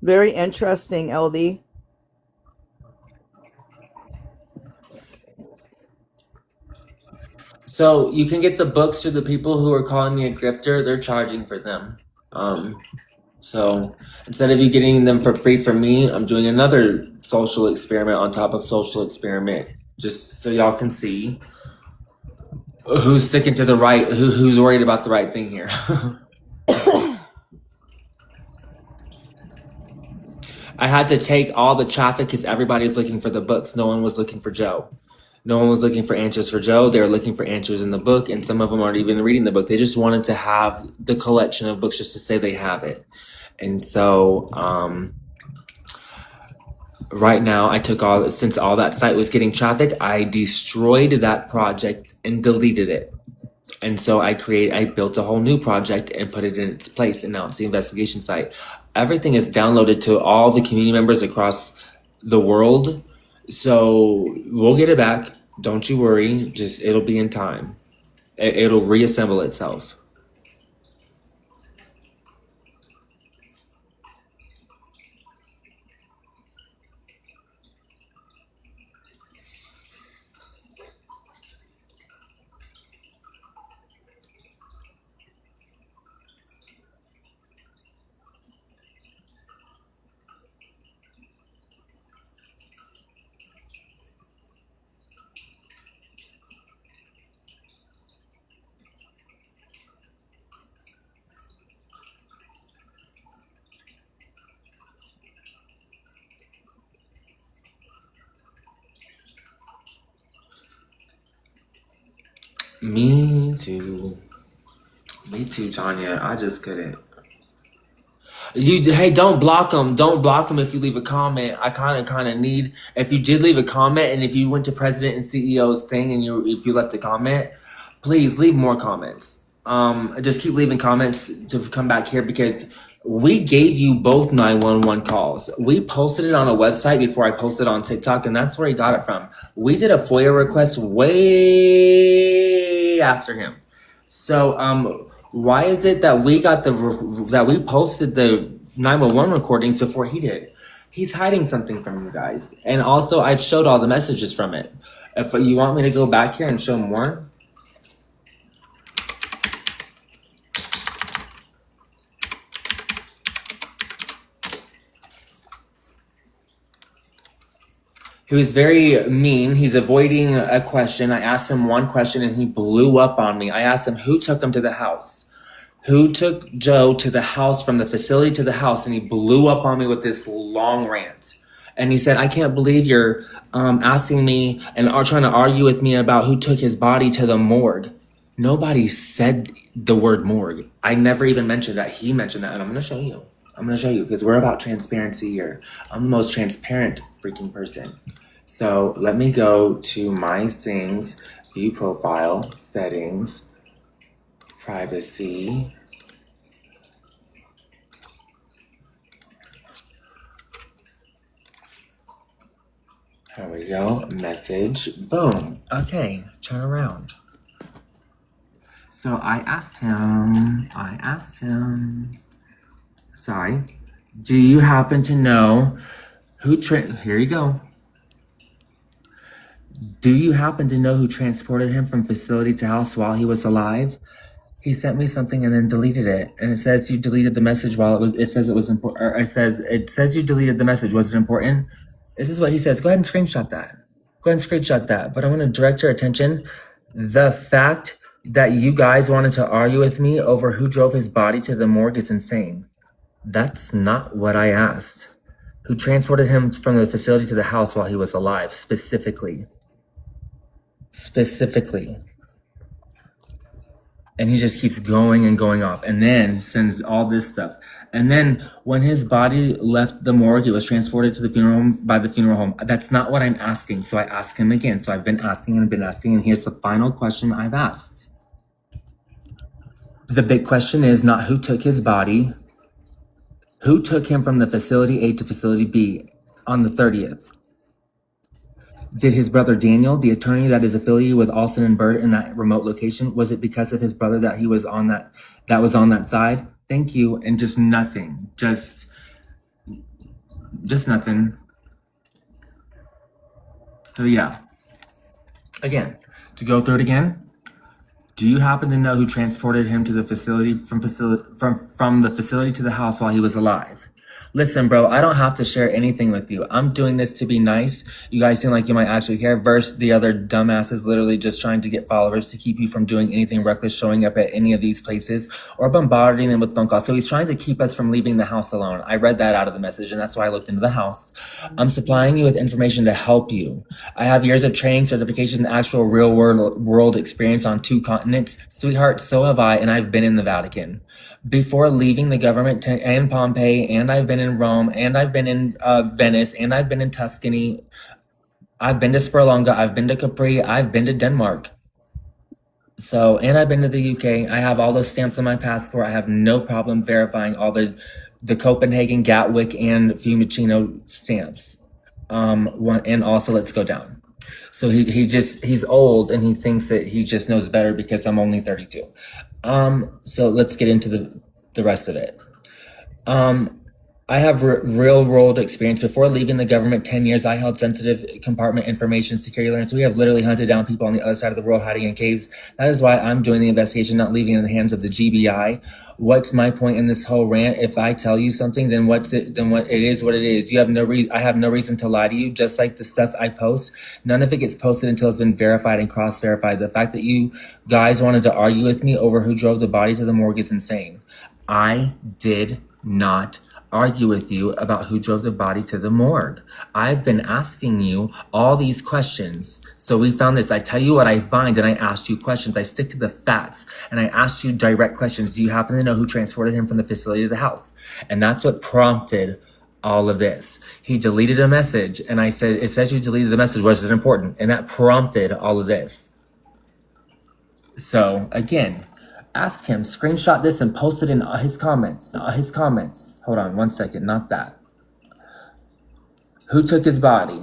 Very interesting, LD. So you can get the books to the people who are calling me a grifter. They're charging for them. So instead of you getting them for free from me, I'm doing another social experiment on top of social experiment, just so y'all can see who's sticking to the right, who's worried about the right thing here. I had to take all the traffic because everybody's looking for the books. No one was looking for Joe. No one was looking for answers for Joe. They were looking for answers in the book, and some of them aren't even reading the book. They just wanted to have the collection of books just to say they have it. And so right now, since all that site was getting traffic, I destroyed that project and deleted it. And so I built a whole new project and put it in its place, and now it's the investigation site. Everything is downloaded to all the community members across the world. So we'll get it back. Don't you worry. Just it'll be in time. It'll reassemble itself. Me too. Me too, Tanya. I just couldn't. Hey, don't block them. Don't block them if you leave a comment. I kind of need, if you did leave a comment, and if you went to President and CEO's thing and if you left a comment, please leave more comments. Just keep leaving comments to come back here, because we gave you both 911 calls. We posted it on a website before I posted on TikTok, and that's where he got it from. We did a FOIA request way after him. So Why is it that we posted the 911 recordings before he did? He's hiding something from you guys. And also, I've showed all the messages from it. If you want me to go back here and show more, he was very mean. He's avoiding a question. I asked him one question and he blew up on me. I asked him who took him to the house. Who took Joe to the house, from the facility to the house, and he blew up on me with this long rant. And he said, I can't believe you're asking me and are trying to argue with me about who took his body to the morgue. Nobody said the word morgue. I never even mentioned that. He mentioned that, and I'm going to show you. I'm going to show you because we're about transparency here. I'm the most transparent freaking person. So let me go to my things, view profile, settings, privacy. There we go. Message. Boom. Okay. Turn around. So I asked him, sorry, do you happen to know who, here you go. Do you happen to know who transported him from facility to house while he was alive? He sent me something and then deleted it. And it says you deleted the message while it says it was important. Or it says you deleted the message. Was it important? This is what he says. Go ahead and screenshot that. Go ahead and screenshot that. But I want to direct your attention. The fact that you guys wanted to argue with me over who drove his body to the morgue is insane. That's not what I asked. Who transported him from the facility to the house while he was alive, specifically. And he just keeps going and going off and then sends all this stuff. And then when his body left the morgue, it was transported to the funeral home by the funeral home. That's not what I'm asking. So I ask him again. So I've been asking. And here's the final question I've asked. The big question is not who took his body. Who took him from the facility A to facility B on the 30th? Did his brother Daniel, the attorney that is affiliated with Alston and Bird in that remote location, was it because of his brother that he was on that side? Thank you. And just nothing. Just nothing. So yeah. Again, to go through it again. Do you happen to know who transported him to the facility from the facility to the house while he was alive? Listen, bro, I don't have to share anything with you. I'm doing this to be nice. You guys seem like you might actually care. Versus the other dumbasses literally just trying to get followers to keep you from doing anything reckless, showing up at any of these places, or bombarding them with phone calls. So he's trying to keep us from leaving the house alone. I read that out of the message, and that's why I looked into the house. I'm supplying you with information to help you. I have years of training, certification, and actual real world experience on 2 continents. Sweetheart, so have I, and I've been in the Vatican. Before leaving the government and Pompeii, and I've been in Rome, and I've been in Venice, and I've been in Tuscany. I've been to Sperlonga, I've been to Capri, I've been to Denmark. So, and I've been to the UK. I have all those stamps on my passport. I have no problem verifying all the Copenhagen, Gatwick, and Fiumicino stamps. And also, let's go down. So he's old and he thinks that he just knows better because I'm only 32. So let's get into the rest of it. I have real world experience. Before leaving the government 10 years, I held sensitive compartment information, security clearance. We have literally hunted down people on the other side of the world hiding in caves. That is why I'm doing the investigation, not leaving it in the hands of the GBI. What's my point in this whole rant? If I tell you something, then it is what it is. I have no reason to lie to you. Just like the stuff I post, none of it gets posted until it's been verified and cross-verified. The fact that you guys wanted to argue with me over who drove the body to the morgue is insane. I did not argue with you about who drove the body to the morgue. I've been asking you all these questions. So we found this. I tell you what I find and I asked you questions. I stick to the facts and I asked you direct questions. Do you happen to know who transported him from the facility to the house? And that's what prompted all of this. He deleted a message and I said, it says you deleted the message. Was it important? And that prompted all of this. So again, ask him, screenshot this and post it in his comments. Hold on 1 second, not that. Who took his body?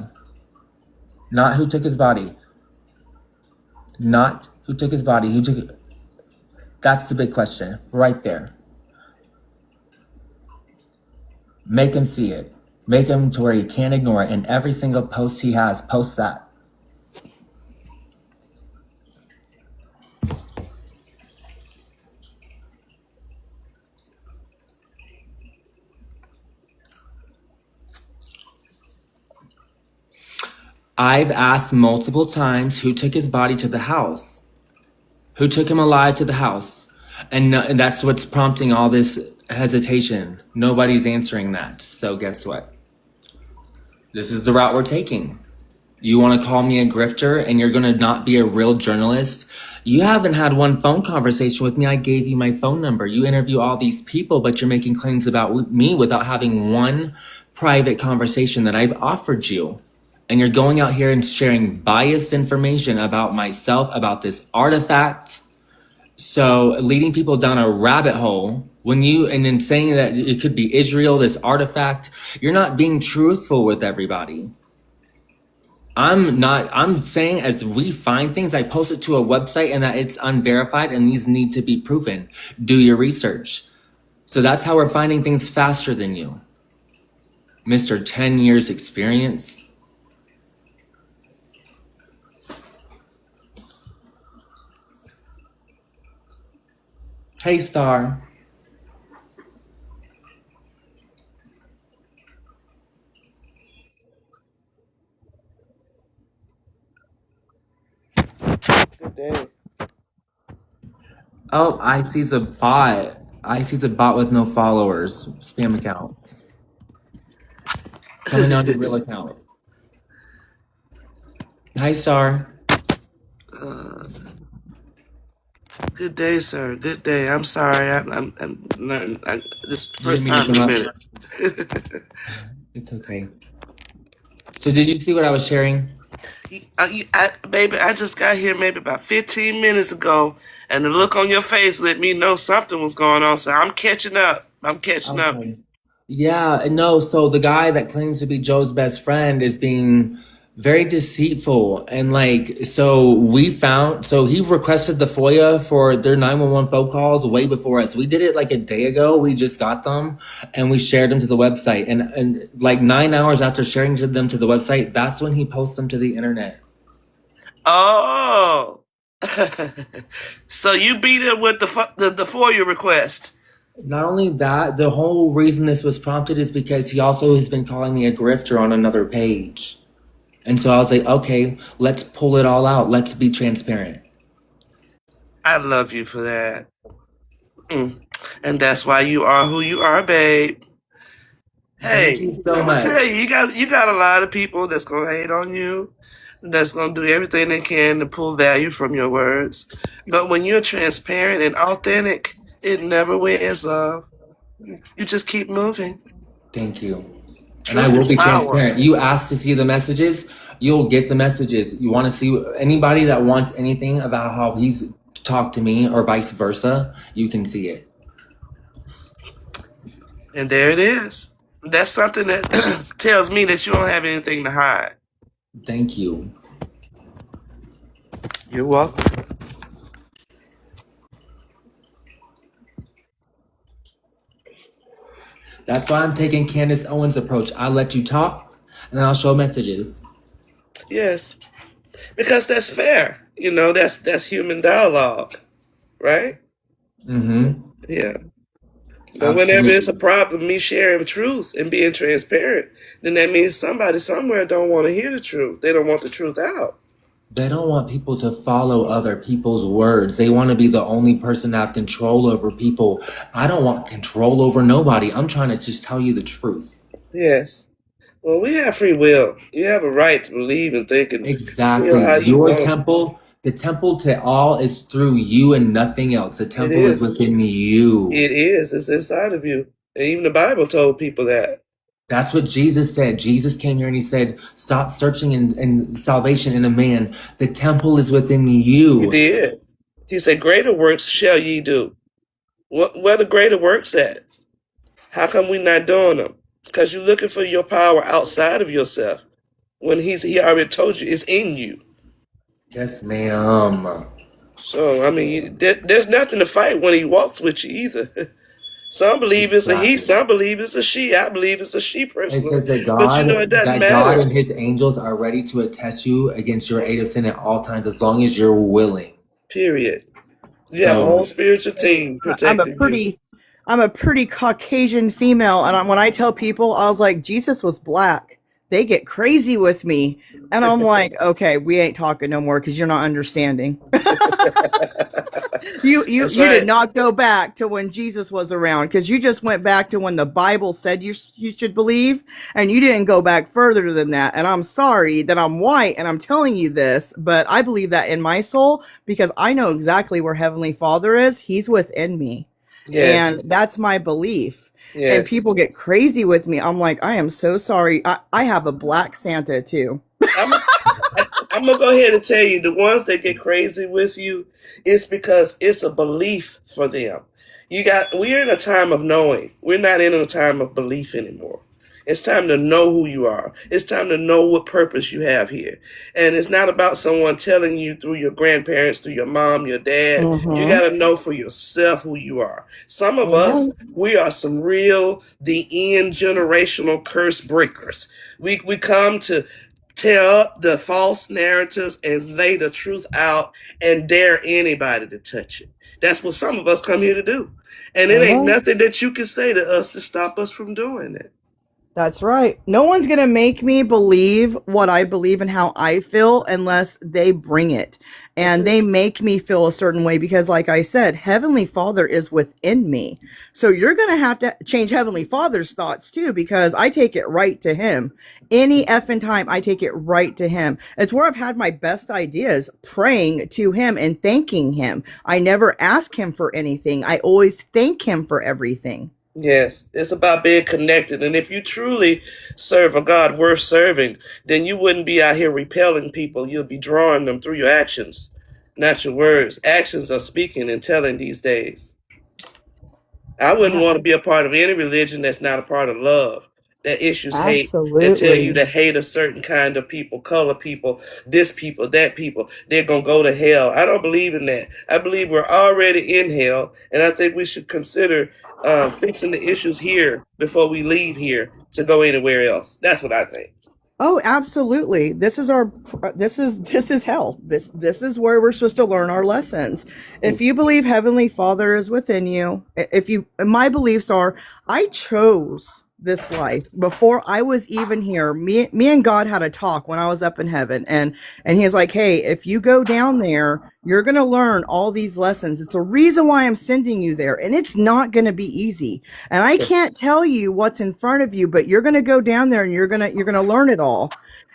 Not who took his body. Not who took his body. Who took it? That's the big question right there. Make him see it. Make him to where he can't ignore it. And every single post he has, post that. I've asked multiple times who took his body to the house. Who took him alive to the house? And that's what's prompting all this hesitation. Nobody's answering that. So guess what? This is the route we're taking. You want to call me a grifter and you're going to not be a real journalist? You haven't had one phone conversation with me. I gave you my phone number. You interview all these people, but you're making claims about me without having one private conversation that I've offered you. And you're going out here and sharing biased information about myself, about this artifact. So leading people down a rabbit hole and then saying that it could be Israel, this artifact, you're not being truthful with everybody. I'm saying as we find things, I post it to a website and that it's unverified and these need to be proven. Do your research. So that's how we're finding things faster than you. Mr. 10 years experience. Hey, Star. Good day. Oh, I see the bot. I see the bot with no followers. Spam account. Coming on your real account. Hi, Star. Good day, sir. Good day. I'm sorry. I'm learning. This is the You didn't first mean to time in come a up. minute. It's okay. So did you see what I was sharing? Baby, I just got here maybe about 15 minutes ago, and the look on your face let me know something was going on. So I'm catching up. I'm catching up. Okay. Yeah, no, so the guy that claims to be Joe's best friend is being very deceitful. And so he requested the FOIA for their 911 phone calls way before us. We did it like a day ago. We just got them and we shared them to the website. And like 9 hours after sharing them to the website, that's when he posts them to the internet. Oh. So you beat it with the FOIA request. Not only that, the whole reason this was prompted is because he also has been calling me a grifter on another page. And so I was like, okay, let's pull it all out. Let's be transparent. I love you for that. And that's why you are who you are, babe. Thank Hey, you so I'm gonna much. tell you, you got a lot of people that's gonna hate on you, that's gonna do everything they can to pull value from your words. But when you're transparent and authentic, it never wins, love. You just keep moving. Thank you. And I Truth will is be power. transparent. You asked to see the messages, you'll get the messages. You want to see anybody that wants anything about how he's talked to me or vice versa, you can see it. And there it is. That's something that tells me that you don't have anything to hide. Thank you. You're welcome. That's why I'm taking Candace Owens' approach. I'll let you talk and then I'll show messages. Yes. Because that's fair. That's human dialogue, right? Mm-hmm. Yeah. But whenever Absolutely. it's a problem, me sharing truth and being transparent, then that means somebody somewhere don't want to hear the truth. They don't want the truth out. They don't want people to follow other people's words. They want to be the only person to have control over people. I don't want control over nobody. I'm trying to just tell you the truth. Yes. Well, we have free will. You have a right to believe and think and feel Exactly. how you Your want. temple, the temple to all is through you and nothing else. The It temple is is. within you. It is. It's inside of you. And even the Bible told people that. That's what Jesus said. Jesus came here and he said, stop searching in salvation in a man. The temple is within He you. did. He said, greater works shall ye do. Where the greater works at? How come we not doing them? It's because you're looking for your power outside of yourself. When he already told you it's in you. Yes, ma'am. So I mean, there's nothing to fight when he walks with you either. Some believe it's a he, Exactly. some believe it's a she. I believe it's a she It personally, says that but you know it doesn't God matter. and his angels are ready to attest you against your aid of sin at all times as long as you're willing. Period. You have a So whole spiritual team I'm a protecting you. pretty I'm a pretty Caucasian female, and when I tell people, I was like, Jesus was black. They get crazy with me, and I'm like, okay, we ain't talking no more because you're not understanding. That's You did right. not go back to when Jesus was around, because you just went back to when the Bible said you should believe, and you didn't go back further than that. And I'm sorry that I'm white and I'm telling you this, but I believe that in my soul because I know exactly where Heavenly Father is. He's within me. Yes. And that's my belief. And Yes. people get crazy with me. I'm like, I am so sorry. I have a black Santa too. I'm I'm gonna go ahead and tell you the ones that get crazy with you, it's because it's a belief for them. We're in a time of knowing. We're not in a time of belief anymore. It's time to know who you are. It's time to know what purpose you have here. And it's not about someone telling you through your grandparents, through your mom, your dad. You Mm-hmm. got to know for yourself who you are. Some of us, Amen. we are some real, the end generational curse breakers. We come to tear up the false narratives and lay the truth out and dare anybody to touch it. That's what some of us come here to do. And it ain't Amen. nothing that you can say to us to stop us from doing it. That's right. No one's going to make me believe what I believe and how I feel unless they bring it. That's And it. they make me feel a certain way because, like I said, Heavenly Father is within me. So you're going to have to change Heavenly Father's thoughts too because I take it right to Him. Any effing time, I take it right to Him. It's where I've had my best ideas praying to Him and thanking Him. I never ask Him for anything, I always thank Him for everything. Yes, it's about being connected. And if you truly serve a God worth serving, then you wouldn't be out here repelling people. You'll be drawing them through your actions, not your words. Actions are speaking and telling these days. I wouldn't want to be a part of any religion that's not a part of love, that issues hate, that tell you Absolutely. to hate a certain kind of people, color people, this people, that people, they're going to go to hell. I don't believe in that. I believe we're already in hell, and I think we should consider fixing the issues here before we leave here to go anywhere else. That's what I think. Oh, absolutely. This is hell. This is where we're supposed to learn our lessons. If you believe Heavenly Father is within you, if you my beliefs are I chose this life before I was even here. Me and God had a talk when I was up in heaven, and He was like, "Hey, if you go down there, you're going to learn all these lessons. It's a reason why I'm sending you there, and it's not going to be easy. And I can't tell you what's in front of you, but you're going to go down there and you're going to learn it all."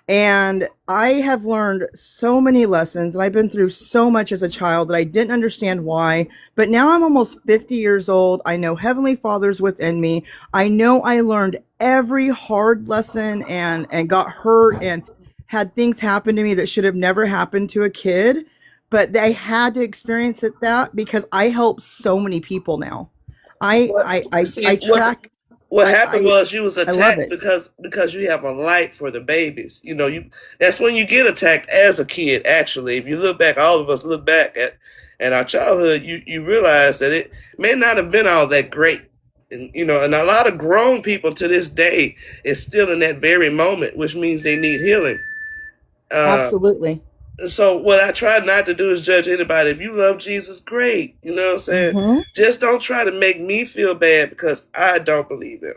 And I have learned so many lessons, and I've been through so much as a child that I didn't understand why. But now I'm almost 50 years old. I know Heavenly Father's within me. I know I learned every hard lesson and got hurt and had things happen to me that should have never happened to a kid. But I had to experience it that because I help so many people now. What I see track. what happened was you was I love attacked it. because you have a light for the babies. You know, you that's when you get attacked as a kid. Actually, if you look back, all of us look back at our childhood, you realize that it may not have been all that great. And you know, and a lot of grown people to this day is still in that very moment, which means they need healing. Uh, Absolutely. so what I try not to do is judge anybody. If you love Jesus, great. You know what I'm saying? Hmm. Just don't try to make me feel bad because I don't believe him.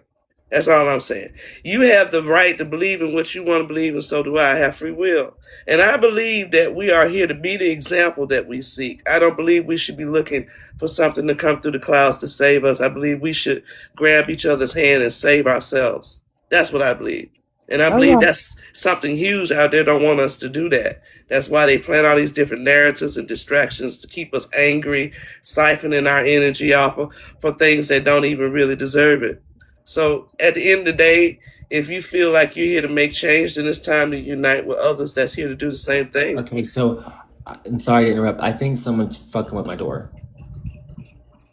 That's all I'm saying. You have the right to believe in what you want to believe, and so do I. I have free will. And I believe that we are here to be the example that we seek. I don't believe we should be looking for something to come through the clouds to save us. I believe we should grab each other's hand and save ourselves. That's what I believe. And I Oh believe yeah. that's something huge out there don't want us to do that. That's why they plant all these different narratives and distractions to keep us angry, siphoning our energy off of for things that don't even really deserve it. So at the end of the day, if you feel like you're here to make change, then it's time to unite with others that's here to do the same thing. okay, so I'm sorry to interrupt. I think someone's fucking with my door.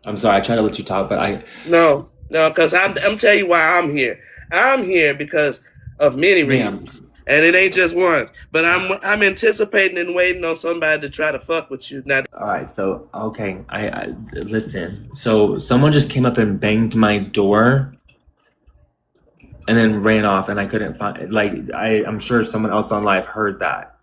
I'm sorry. I try to let you talk, but No, because I'm telling you why I'm here. I'm here because of many ma'am, reasons. And it ain't just one. But I'm anticipating and waiting on somebody to try to fuck with you. Now, All right, so okay, I listen. So someone just came up and banged my door, and then ran off, and I couldn't find. Like I'm sure someone else on live heard that.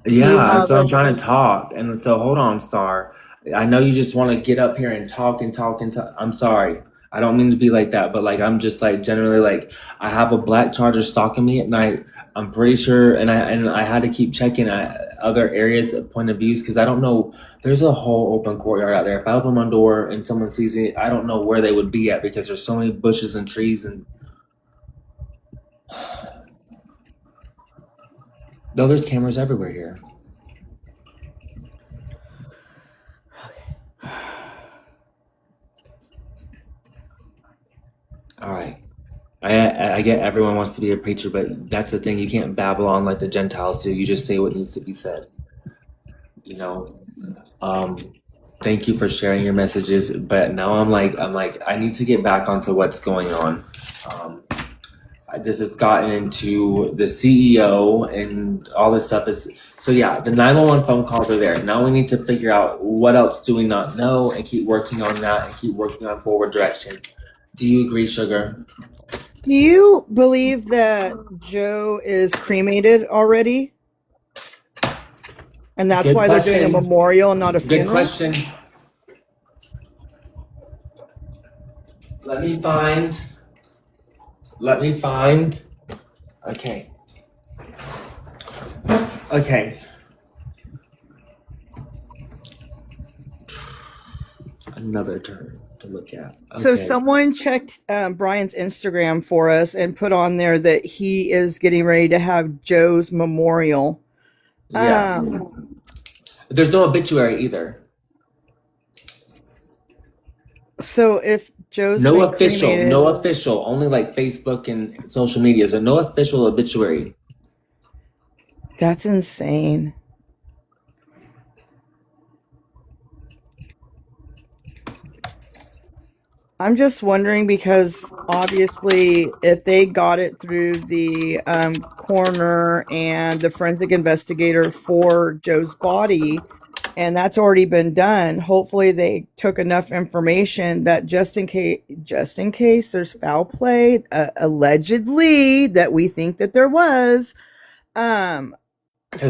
Yeah, so I'm trying to talk, and so hold on, Star. I know you just want to get up here and talk and talk and talk. I'm sorry. I don't mean to be like that, but like I'm just like generally like I have a black charger stalking me at night. I'm pretty sure, and I had to keep checking other areas of point of views because I don't know. There's a whole open courtyard out there. If I open my door and someone sees me, I don't know where they would be at because there's so many bushes and trees and. Though there's cameras everywhere here. All right. I get everyone wants to be a preacher, but that's the thing. You can't babble on like the Gentiles do. You just say what needs to be said. You know. Thank you for sharing your messages, but now I'm like I need to get back onto what's going on. This has gotten into the CEO and all this stuff is so yeah, the 911 phone calls are there. Now we need to figure out what else do we not know and keep working on that and keep working on forward direction. Do you agree, Sugar? Do you believe that Joe is cremated already? And that's why they're doing a memorial and not a funeral? Good question. Let me find. Okay. Another turn to look at. Okay. So someone checked Brian's Instagram for us and put on there that he is getting ready to have Joe's memorial. Yeah. There's no obituary either. So if Joe's no official, only like Facebook and social media, so no official obituary. That's insane. I'm just wondering because obviously if they got it through the coroner and the forensic investigator for Joe's body, and that's already been done, hopefully they took enough information that just in case there's foul play, allegedly that we think that there was, that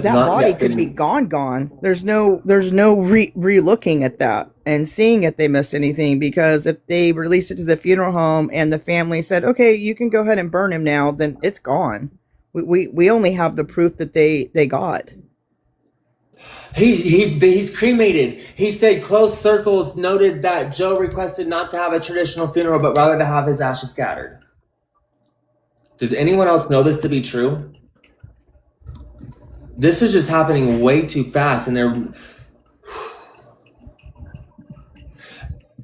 body could be gone. There's no re-looking at that and seeing if they missed anything, because if they released it to the funeral home and the family said, okay, you can go ahead and burn him now, then it's gone. We only have the proof that they got. He's cremated. He said close circles noted that Joe requested not to have a traditional funeral, but rather to have his ashes scattered. Does anyone else know this to be true? This is just happening way too fast, and they're.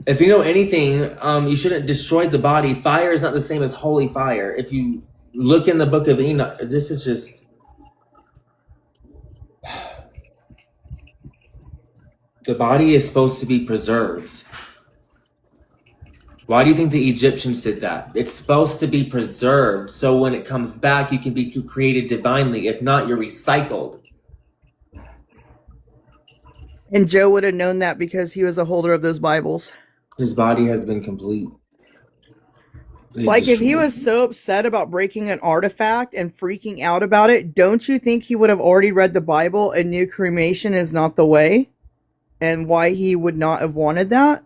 If you know anything, you shouldn't destroy the body. Fire is not the same as holy fire. If you look in the book of Enoch, this is just. The body is supposed to be preserved. Why do you think the Egyptians did that? It's supposed to be preserved, so when it comes back, you can be created divinely. If not, you're recycled. And Joe would have known that because he was a holder of those Bibles. His body has been complete. Like if he was so upset about breaking an artifact and freaking out about it, don't you think he would have already read the Bible and knew cremation is not the way? And why he would not have wanted that?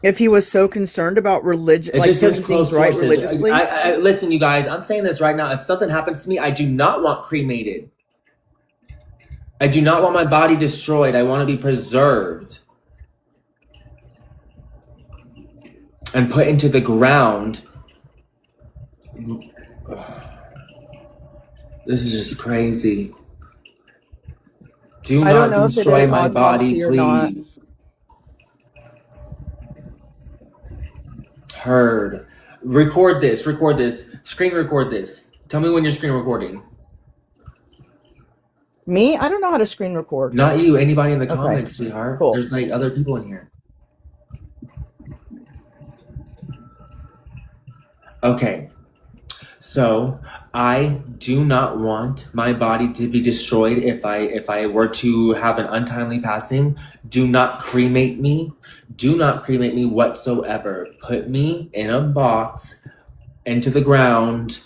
If he was so concerned about religion, it just says close right sources. Religiously. Listen, you guys, I'm saying this right now. If something happens to me, I do not want cremated. I do not want my body destroyed. I want to be preserved and put into the ground. This is just crazy. Do not destroy my body, please. Heard. Record this. Screen record this. Tell me when you're screen recording. Me? I don't know how to screen record. Not you. Anybody in the comments, sweetheart. Cool. There's like other people in here. Okay. So I do not want my body to be destroyed if I were to have an untimely passing. Do not cremate me. Do not cremate me whatsoever. Put me in a box into the ground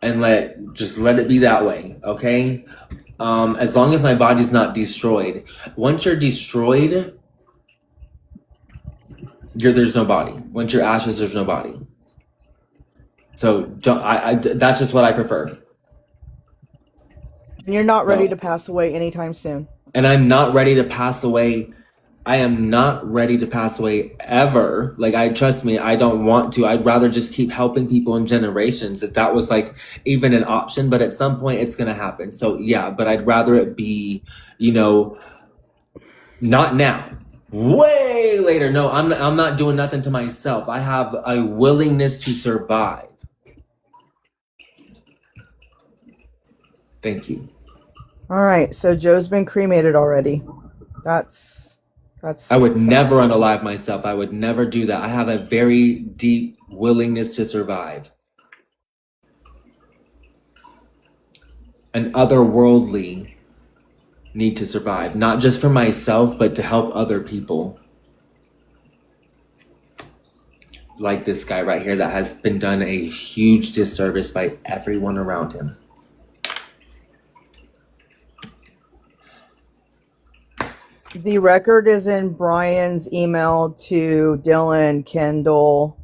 and let it be that way. Okay. As long as my body's not destroyed. Once you're destroyed, there's no body. Once you're ashes, there's no body. So that's just what I prefer. And you're not ready No. to pass away anytime soon. And I'm not ready to pass away. I am not ready to pass away ever. Like, trust me, I don't want to. I'd rather just keep helping people in generations if that was like even an option. But at some point, it's gonna happen. So yeah, but I'd rather it be, not now. Way later. No, I'm not doing nothing to myself. I have a willingness to survive. Thank you. All right, so Joe's been cremated already. That's I would sad. never unalive myself. I would never do that. I have a very deep willingness to survive. An otherworldly need to survive, not just for myself, but to help other people. Like this guy right here that has been done a huge disservice by everyone around him. The record is in Brian's email to Dylan, Kendall.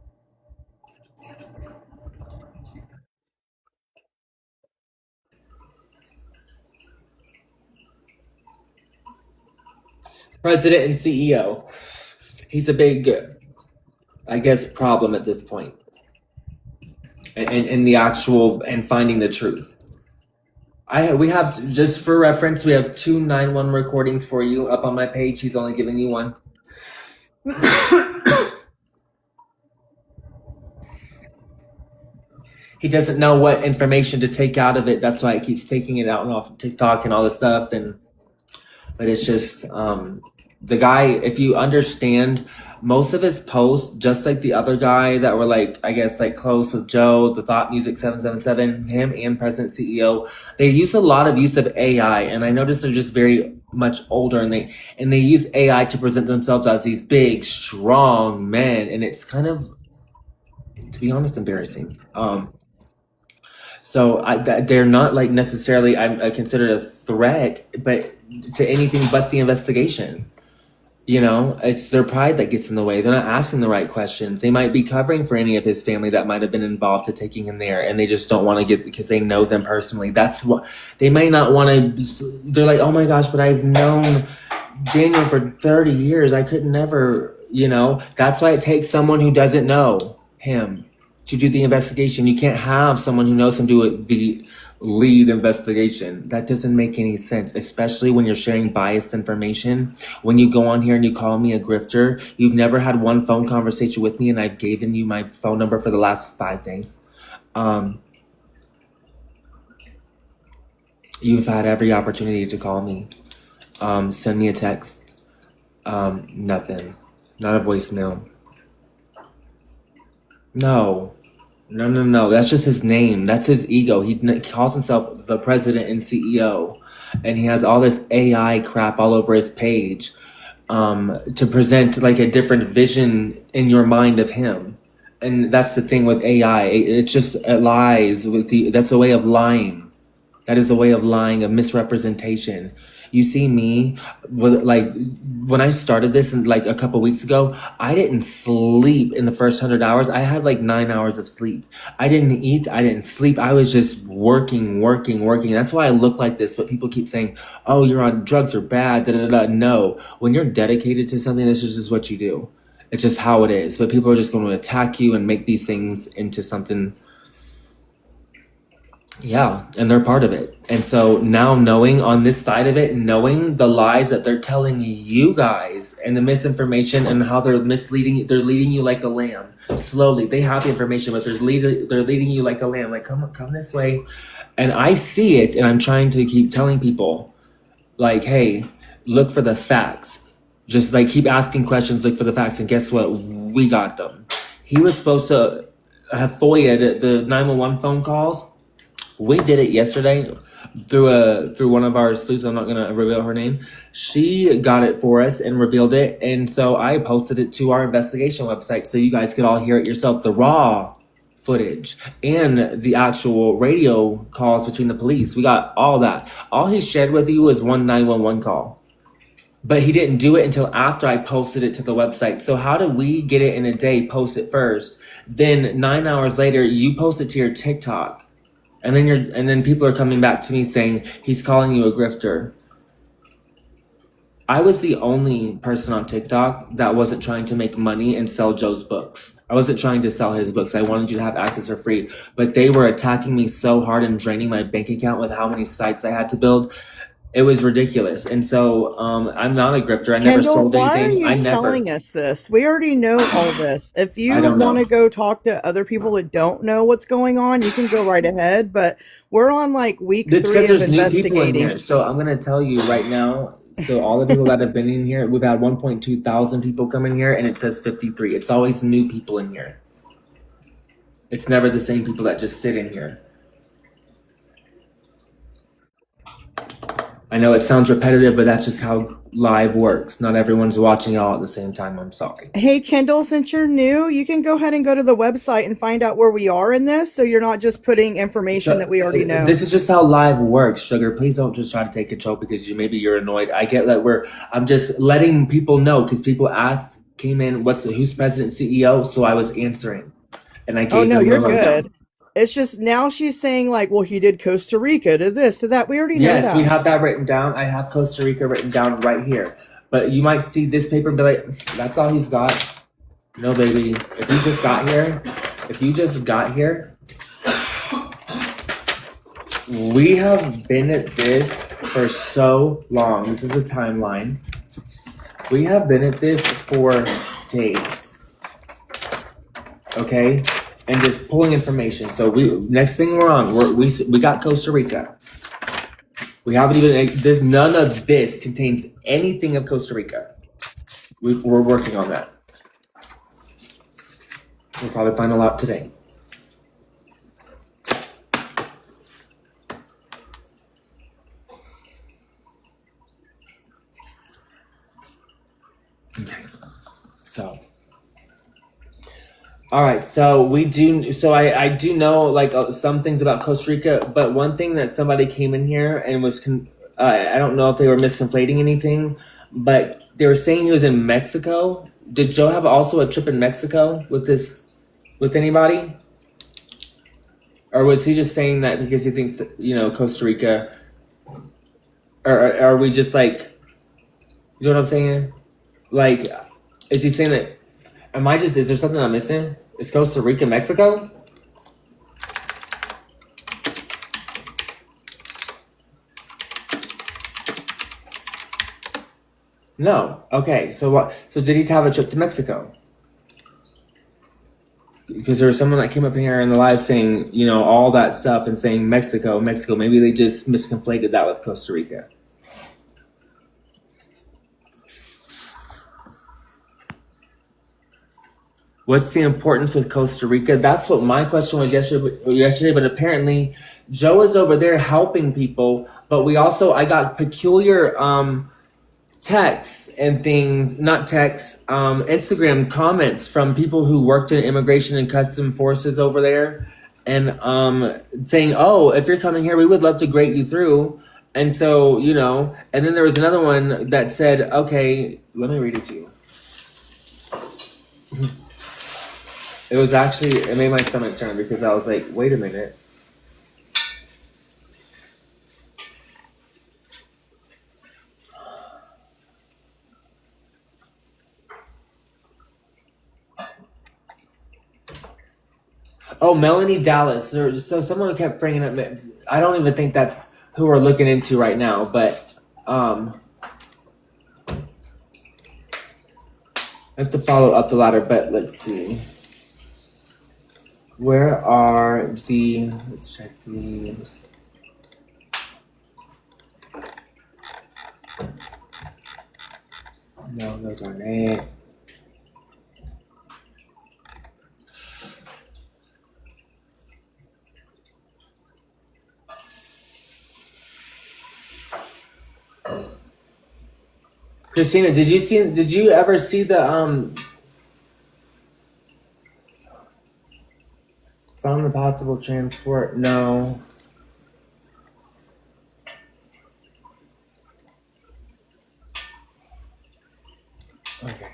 President and CEO. He's a big, I guess, problem at this point. And the actual, and finding the truth. We have, just for reference, we have 2 9-1 recordings for you up on my page. He's only giving you one. He doesn't know what information to take out of it. That's why he keeps taking it out and off of TikTok and all this stuff. But it's just, the guy, if you understand, most of his posts, just like the other guy that were like, I guess, like close with Joe, the Thought Music 777, him and President CEO, they use a lot of use of AI. And I noticed they're just very much older, and they use AI to present themselves as these big, strong men. And it's kind of, to be honest, embarrassing. So they're not like necessarily I consider a threat, but to anything but the investigation. It's their pride that gets in the way. They're not asking the right questions. They might be covering for any of his family that might have been involved to taking him there, and they just don't want to get, because they know them personally. That's what they may not want to. They're like, oh my gosh, but I've known Daniel for 30 years. I could never, That's why it takes someone who doesn't know him to do the investigation. You can't have someone who knows him do the lead investigation. That doesn't make any sense, especially when you're sharing biased information. When you go on here and you call me a grifter, you've never had one phone conversation with me, and I've given you my phone number for the last 5 days. You've had every opportunity to call me. Send me a text. Nothing. Not a voicemail. No. That's just his name. That's his ego. He calls himself the president and CEO, and he has all this AI crap all over his page, to present like a different vision in your mind of him. And that's the thing with AI. It lies that's a way of lying. That is a way of lying, of misrepresentation. You see me, when I started this like a couple weeks ago, I didn't sleep in the first 100 hours. I had like 9 hours of sleep. I didn't eat. I didn't sleep. I was just working. That's why I look like this. But people keep saying, oh, you're on drugs or bad. No, when you're dedicated to something, this is just what you do. It's just how it is. But people are just going to attack you and make these things into something. Yeah, and they're part of it. And so now, knowing on this side of it, knowing the lies that they're telling you guys and the misinformation and how they're leading you like a lamb slowly. They have the information, but they're leading you like a lamb, like come this way. And I see it, and I'm trying to keep telling people, like, hey, look for the facts. Just like keep asking questions, look for the facts, and guess what? We got them. He was supposed to have FOIA'd the 911 phone calls. We did it yesterday through one of our sleuths. I'm not gonna reveal her name. She got it for us and revealed it, and so I posted it to our investigation website so you guys could all hear it yourself. The raw footage and the actual radio calls between the police. We got all that. All he shared with you was one 911 call. But he didn't do it until after I posted it to the website. So how do we get it in a day, post it first, then 9 hours later you post it to your TikTok, and then people are coming back to me saying he's calling you a grifter. I was the only person on TikTok that wasn't trying to make money and sell Joe's books. I wasn't trying to sell his books. I wanted you to have access for free. But they were attacking me so hard and draining my bank account with how many sites I had to build. It was ridiculous. And so I'm not a grifter. I never Kendall, sold why are anything. you I never. telling us this? We already know all this. If you I don't know. want to go talk to other people that don't know what's going on, you can go right ahead. But we're on like week It's 3 because of there's new people in investigating. here. So I'm going to tell you right now. So all the people that have been in here, we've had 1.2 thousand people come in here, and it says 53. It's always new people in here. It's never the same people that just sit in here. I know it sounds repetitive, but that's just how live works. Not everyone's watching all at the same time. I'm sorry. Hey, Kendall, since you're new, you can go ahead and go to the website and find out where we are in this, so you're not just putting information that we already know. This is just how live works, Sugar. Please don't just try to take control because maybe you're annoyed. I get that I'm just letting people know because people came in, who's president CEO? So I was answering, and I gave Oh, no, them you're the lowdown. good. It's just now she's saying like, well, he did Costa Rica to this, to that. We already know that. Yes, we have that written down. I have Costa Rica written down right here. But you might see this paper and be like, that's all he's got. No, baby. If you just got here, we have been at this for so long. This is the timeline. We have been at this for days. Okay? And just pulling information. So next thing we're on, we got Costa Rica. We haven't even none of this contains anything of Costa Rica. We're working on that. We'll probably find a lot today. Okay. So. All right, so I do know like some things about Costa Rica, but one thing that somebody came in here and was I don't know if they were misconflating anything, but they were saying he was in Mexico. Did Joe have also a trip in Mexico with anybody? Or was he just saying that because he thinks, Costa Rica, or are we just like, you know what I'm saying? Like, is he saying that, is there something I'm missing? Is Costa Rica Mexico? No. Okay. So what? So did he have a trip to Mexico? Because there was someone that came up here in the live saying, all that stuff and saying Mexico. Maybe they just misconflated that with Costa Rica. What's the importance with Costa Rica? That's what my question was yesterday, but apparently Joe is over there helping people. But I got peculiar texts and things, not texts, Instagram comments from people who worked in immigration and custom forces over there and saying, oh, if you're coming here, we would love to grade you through. And so, and then there was another one that said, okay, let me read it to you. It made my stomach turn because I was like, wait a minute. Oh, Melanie Dallas. So someone kept bringing up, I don't even think that's who we're looking into right now, but I have to follow up the ladder, but let's see. Let's check these. No, those aren't it. Christina, did you ever see the found the possible transport? No. Okay,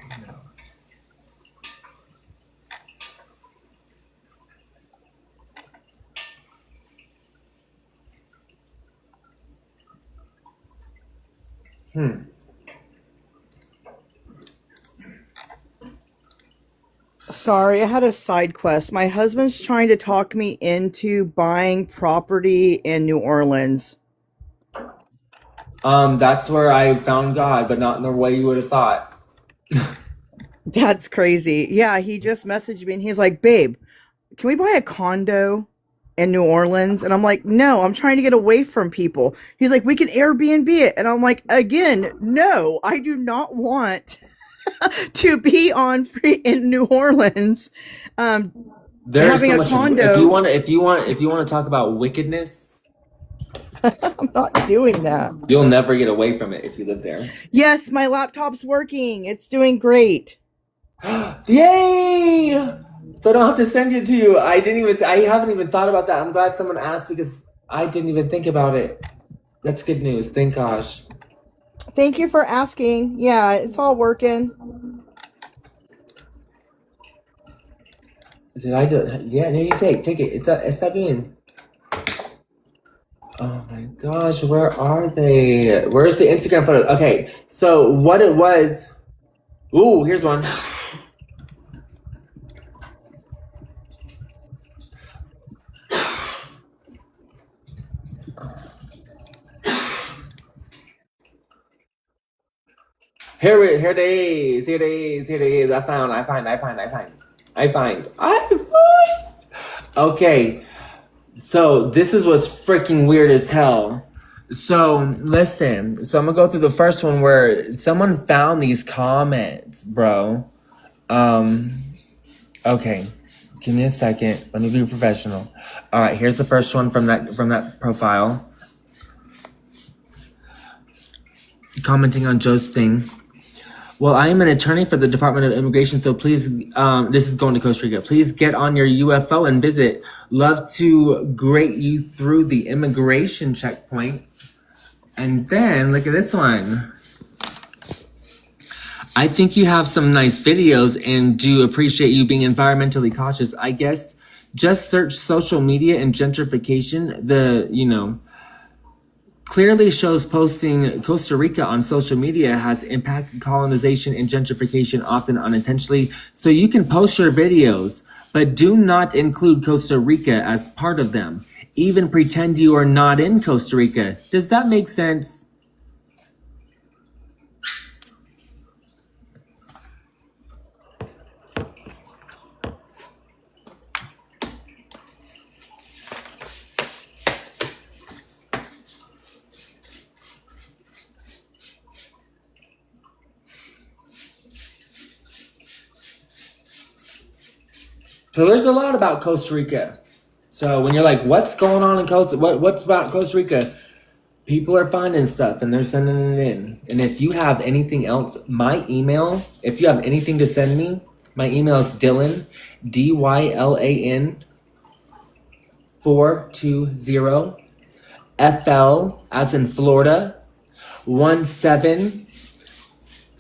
no. Sorry, I had a side quest. My husband's trying to talk me into buying property in New Orleans. That's where I found God, but not in the way you would have thought. That's crazy. Yeah, he just messaged me and he's like, "Babe, can we buy a condo in New Orleans?" And I'm like, "No, I'm trying to get away from people." He's like, "We can Airbnb it." And I'm like, again, no, I do not want to be on free in New Orleans. There's Having so a much. condo, If you want to talk about wickedness, I'm not doing that. you'll never get away from it if you live there. Yes, my laptop's working. It's doing great. Yay! So I don't have to send it to you. I haven't even thought about that. I'm glad someone asked because I didn't even think about it. That's good news. Thank gosh. Thank you for asking. Yeah, it's all working. Did I just? Yeah, no, you take it. It's not being. Oh my gosh, where are they? Where's the Instagram photo? Okay, so what it was. Ooh, here's one. Here it is. Here it is. Here it is. I find. Okay, so this is what's freaking weird as hell. So listen. So I'm gonna go through the first one where someone found these comments, bro. Okay. Give me a second. Let me be professional. All right. Here's the first one from that profile. Commenting on Joe's thing. Well, I am an attorney for the Department of Immigration, so please, this is going to Costa Rica. Please get on your UFO and visit. Love to grade you through the immigration checkpoint. And then, look at this one. I think you have some nice videos and do appreciate you being environmentally cautious. I guess just search social media and gentrification. Clearly shows posting Costa Rica on social media has impacted colonization and gentrification, often unintentionally. So you can post your videos, but do not include Costa Rica as part of them. Even pretend you are not in Costa Rica. Does that make sense? So there's a lot about Costa Rica. So when you're like, what's going on in what's about Costa Rica? People are finding stuff and they're sending it in. And if you have anything else, my email, if you have anything to send me, my email is Dylan, DYLAN 420 FL as in Florida 17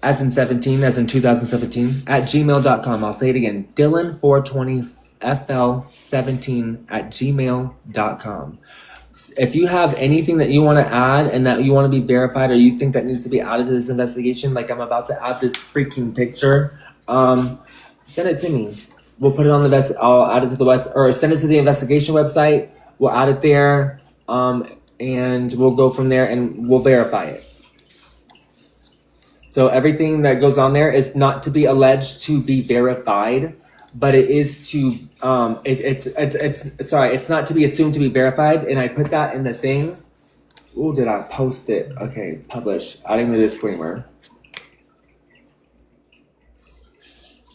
as in 17 as in 2017 at gmail.com. I'll say it again. Dylan 420 FL 17 at gmail.com. If you have anything that you want to add and that you want to be verified or you think that needs to be added to this investigation, like I'm about to add this freaking picture, send it to me. We'll put it on I'll add it to the or send it to the investigation website. We'll add it there, and we'll go from there and we'll verify it. So everything that goes on there is not to be alleged to be verified, but it is to it's not to be assumed to be verified. And I put that in the thing. Oh, did I post it? Okay, publish. Adding the disclaimer.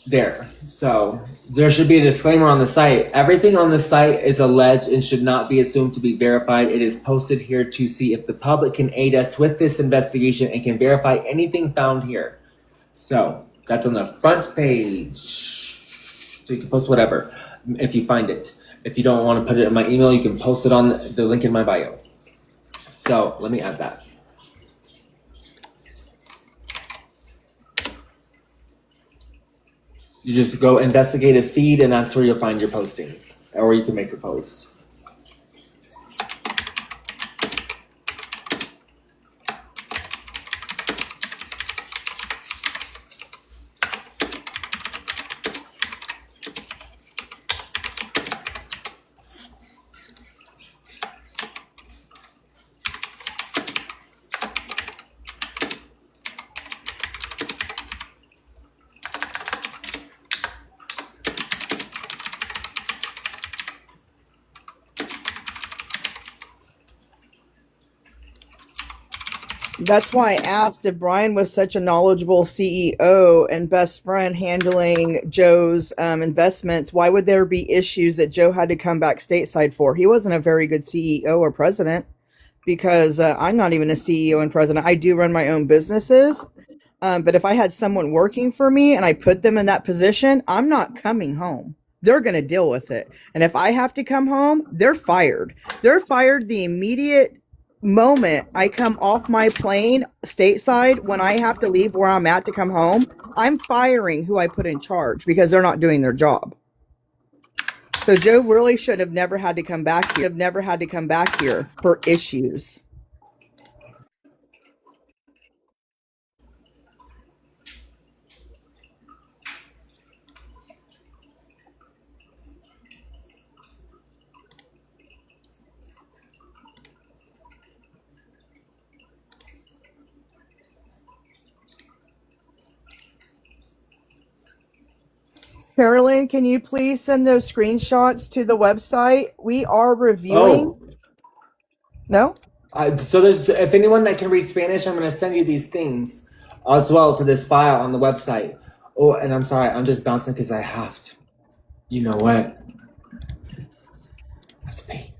There. So there should be a disclaimer on the site. Everything on the site is alleged and should not be assumed to be verified. It is posted here to see if the public can aid us with this investigation and can verify anything found here. So that's on the front page. So you can post whatever if you find it. If you don't want to put it in my email, you can post it on the link in my bio. So let me add that. You just go investigate a feed, and that's where you'll find your postings, or you can make your posts. That's why I asked if Brian was such a knowledgeable CEO and best friend handling Joe's investments. Why would there be issues that Joe had to come back stateside for? He wasn't a very good CEO or president because I'm not even a CEO and president. I do run my own businesses. But if I had someone working for me and I put them in that position, I'm not coming home. They're going to deal with it. And if I have to come home, they're fired. They're fired the immediate moment I come off my plane stateside. When I have to leave where I'm at to come home, I'm firing who I put in charge because they're not doing their job. So Joe really should have never had to come back here. Have never had to come back here for issues. Carolyn, can you please send those screenshots to the website? We are reviewing. Oh, No? so there's if anyone that can read Spanish, I'm going to send you these things as well to this file on the website. Oh, and I'm sorry, I'm just bouncing because I have to. You know what? I have to pay.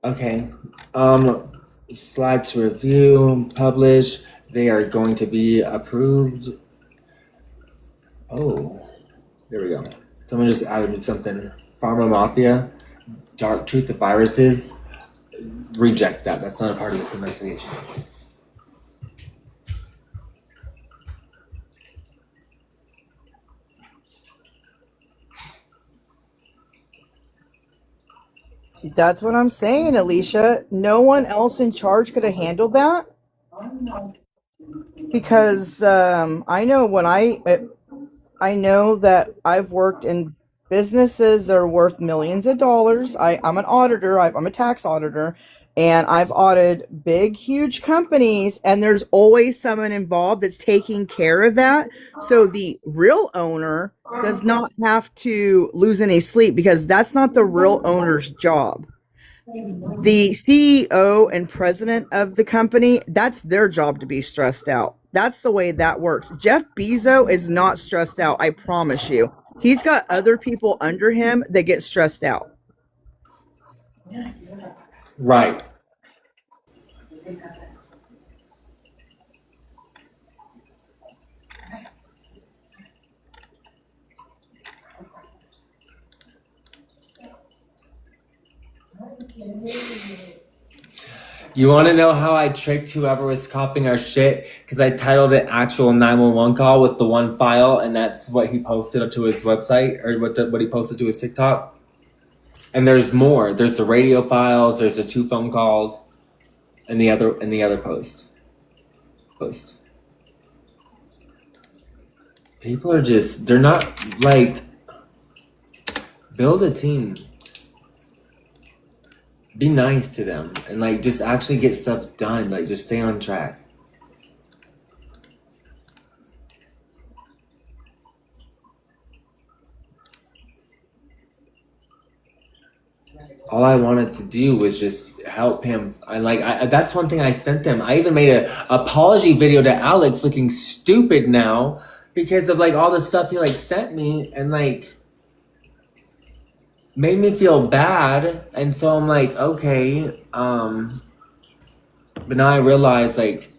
Okay. Slide to review, publish. They are going to be approved. Oh, there we go. Someone just added something. Pharma Mafia, Dark Truth of Viruses. Reject that. That's not a part of this investigation. That's what I'm saying, Alicia. No one else in charge could have handled that because I know that I've worked in businesses that are worth millions of dollars. I'm an auditor. I'm a tax auditor, and I've audited big, huge companies, and there's always someone involved that's taking care of that. So the real owner does not have to lose any sleep because that's not the real owner's job. The CEO and president of the company, that's their job to be stressed out. That's the way that works. Jeff Bezos is not stressed out, I promise you. He's got other people under him that get stressed out. Right. You want to know how I tricked whoever was copying our shit? Because I titled it "Actual 911 Call" with the one file, and that's what he posted to his website, or what he posted to his TikTok. And there's more. There's the radio files. There's the 2 phone calls, and the other post. People are they're not like, build a team. Be nice to them and like just actually get stuff done. Like just stay on track. all I wanted to do was just help him. That's one thing I sent them. I even made a apology video to Alex looking stupid now because of like all the stuff he like sent me and like made me feel bad. And so I'm like, okay. But now I realize like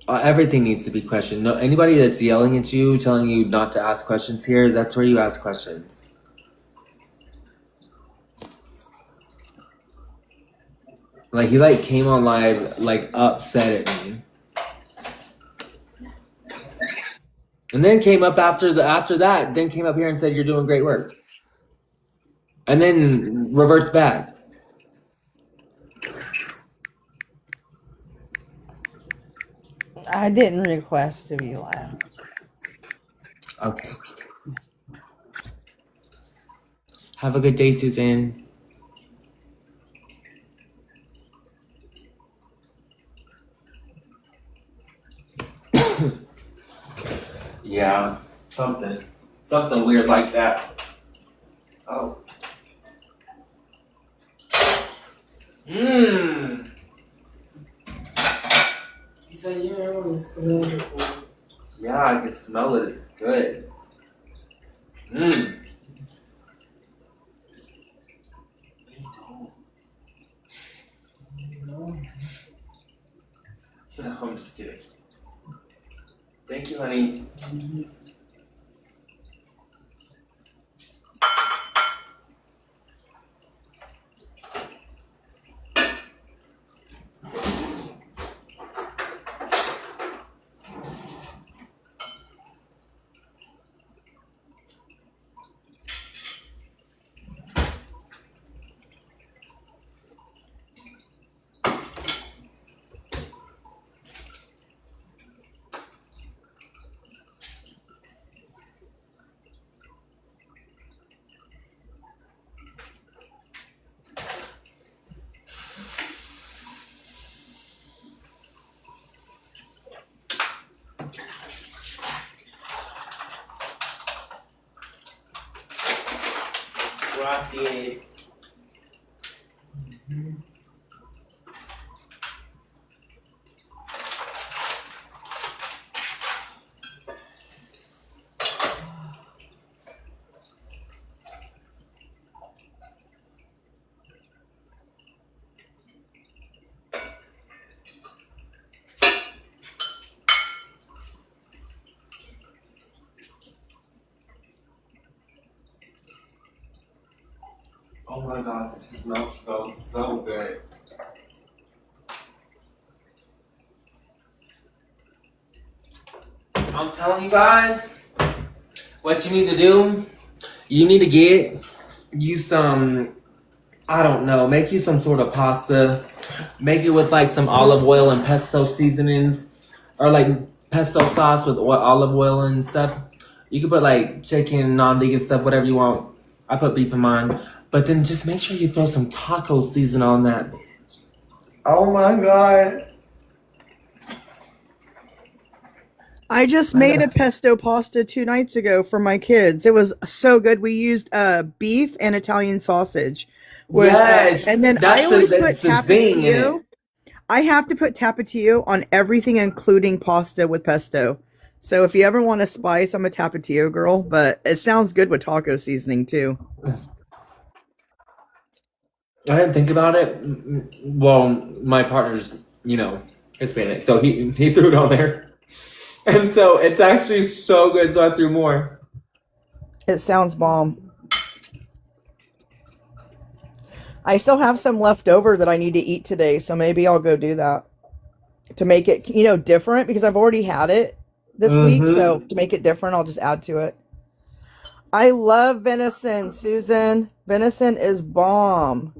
everything needs to be questioned. No, anybody that's yelling at you, telling you not to ask questions here, that's where you ask questions. Like he like came on live like upset at me. And then came up after that, then came up here and said you're doing great work. And then reversed back. I didn't request to be loud. Okay. Have a good day, Susan. Yeah, something weird like that. Oh. Mmm. He said, yeah, it was good. Yeah, I can smell it. It's good. Mmm. No, I'm just kidding. Thank you, honey. Rocky. Oh my god, this smells so good. I'm telling you guys, what you need to do, you need to get you some, I don't know, make you some sort of pasta. Make it with like some olive oil and pesto seasonings, or like pesto sauce with olive oil and stuff. You can put like chicken, non-vegan stuff, whatever you want. I put beef in mine. But then just make sure you throw some taco season on that. Oh my god. I just made a pesto pasta 2 nights ago for my kids. It was so good. We used beef and Italian sausage. Yes. And then That's I always put the zing in tapatio. it. I have to put tapatio on everything, including pasta with pesto. So if you ever want a spice, I'm a tapatio girl. But it sounds good with taco seasoning too. I didn't think about it. Well, my partner's, Hispanic, so he threw it on there. And so it's actually so good, so I threw more. It sounds bomb. I still have some left over that I need to eat today, so maybe I'll go do that. To make it, different, because I've already had it this week, so to make it different, I'll just add to it. I love venison, Susan. Venison is bomb.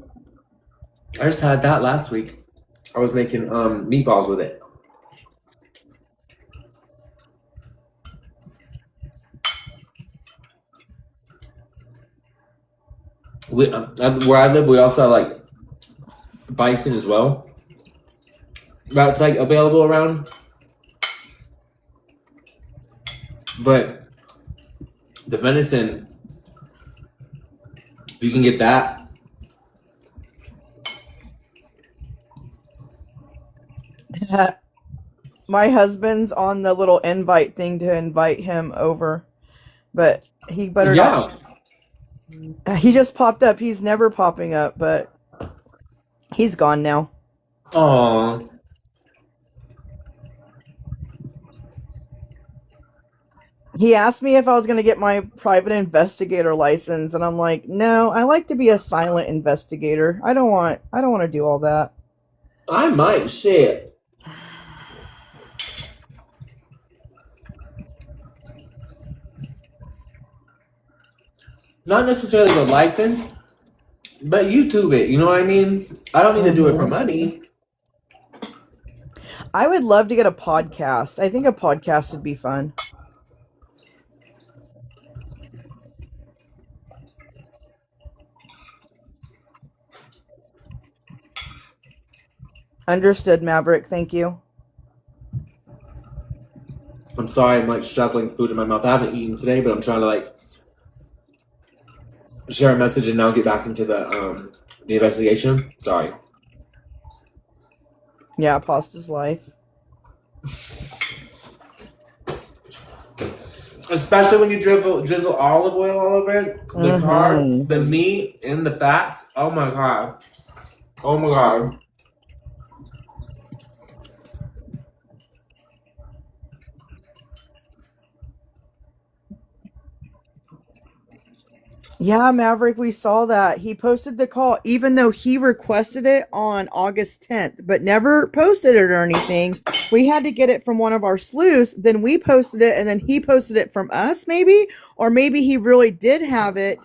I just had that last week. I was making meatballs with it. Where I live, we also have like bison as well. That's like available around. But the venison You can get that. My husband's on the little invite thing to invite him over, but he better not. Yeah. He just popped up. He's never popping up, but he's gone now. Oh. He asked me if I was going to get my private investigator license, and I'm like, no, I like to be a silent investigator. I don't want to do all that. I might. Shit. Not necessarily the license, but YouTube it. You know what I mean? I don't need to do it for money. I would love to get a podcast. I think a podcast would be fun. Understood, Maverick. Thank you. I'm sorry, I'm like shoveling food in my mouth. I haven't eaten today, but I'm trying to like share a message and now get back into the investigation. Sorry. Yeah, pasta's life. Especially when you drizzle olive oil all over it, the carbs, the meat, and the fats. Oh my god. Oh my god. Yeah, Maverick, we saw that. He posted the call, even though he requested it on August 10th, but never posted it or anything. We had to get it from one of our sleuths. Then we posted it, and then he posted it from us, maybe? Or maybe he really did have it,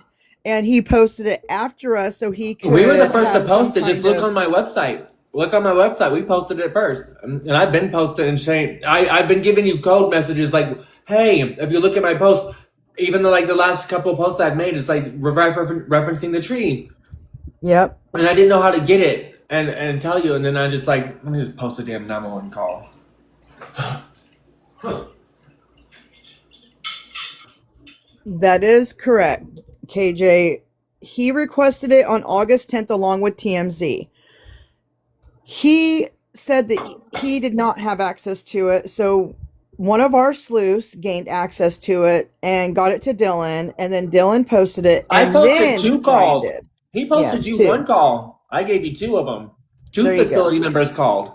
and he posted it after us so he could. We were the first to have post some it. Just kind look on my website. Look on my website. We posted it first. And I've been posting and saying, I've been giving you code messages like, hey, if you look at my post, even the last couple of posts I've made, it's like referencing the tree. Yep. And I didn't know how to get it and tell you. And then I just like, let me just post a damn 911 call. That is correct, KJ. He requested it on August 10th along with TMZ. He said that he did not have access to it, so one of our sleuths gained access to it and got it to Dylan, and then Dylan posted it. I And posted then 2 calls. did. He posted Yes, you 2. 1 call. I gave you 2 of them. 2 There you facility go. members called.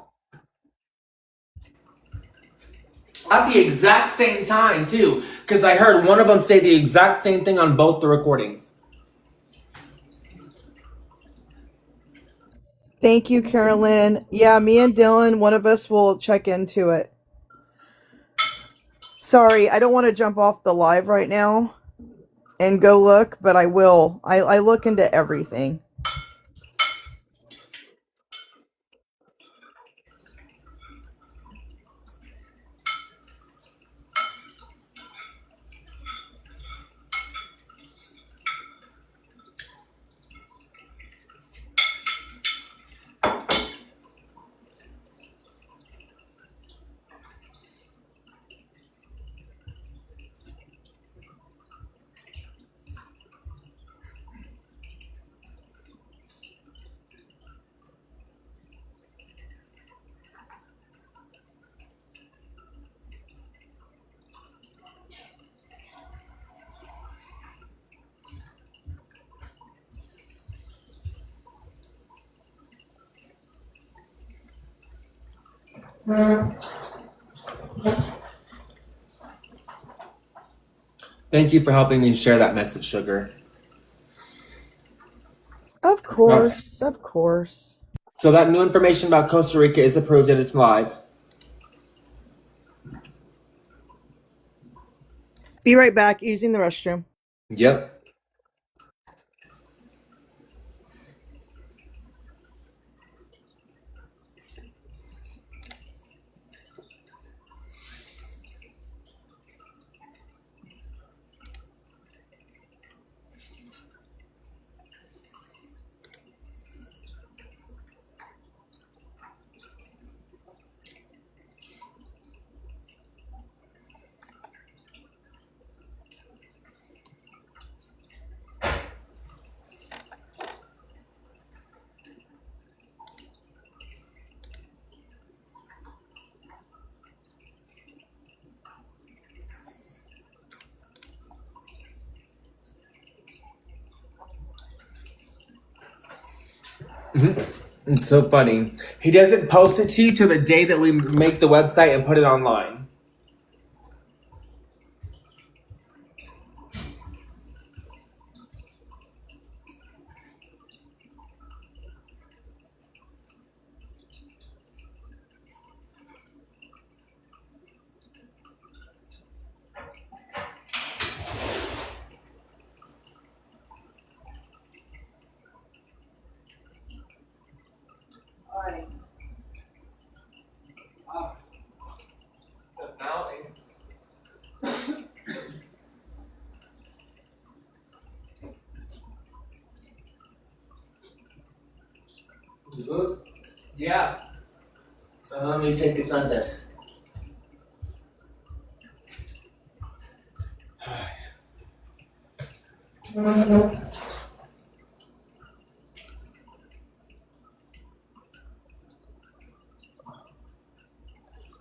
At the exact same time, too. Because I heard one of them say the exact same thing on both the recordings. Thank you, Carolyn. Yeah, me and Dylan, one of us will check into it. Sorry, I don't want to jump off the live right now and go look, but I will. I look into everything. Thank you for helping me share that message, Sugar. Of course, of course. So that new information about Costa Rica is approved and it's live. Be right back, using the restroom. Yep. It's so funny. He doesn't post it to you till the day that we make the website and put it online. Yeah. Let me take it on this.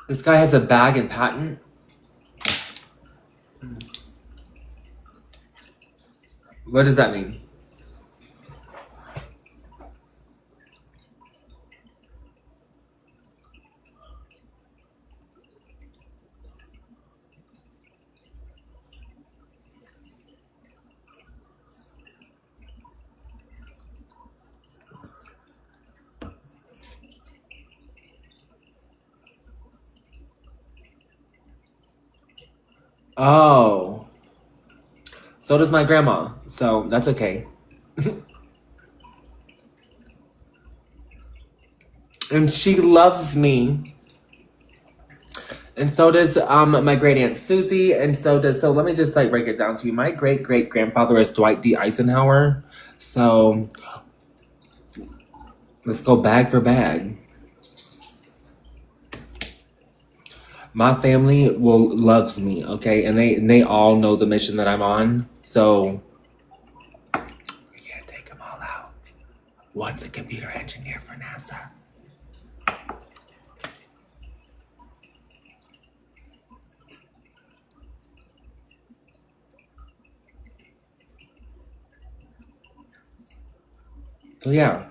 This guy has a bag and patent. What does that mean? Oh. So does my grandma. So that's okay. And she loves me. And so does my great aunt Susie, and so let me just like break it down to you. My great great grandfather is Dwight D. Eisenhower. So let's go bag for bag. My family loves me, okay, and they all know the mission that I'm on. So we can't take them all out. One's a computer engineer for NASA. So yeah,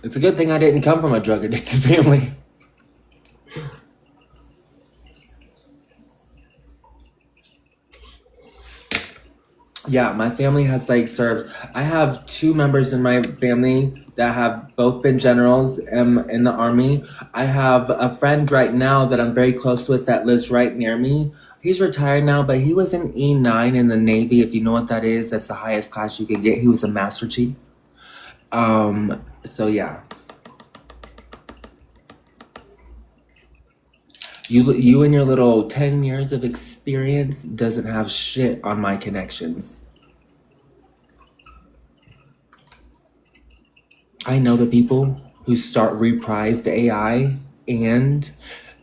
it's a good thing I didn't come from a drug addicted family. Yeah, my family has like served. I have 2 members in my family that have both been generals in the army. I have a friend right now that I'm very close with that lives right near me. He's retired now, but he was in E9 in the Navy. If you know what that is, that's the highest class you can get. He was a Master Chief. So yeah. You and your little 10 years of experience doesn't have shit on my connections. I know the people who start reprised AI and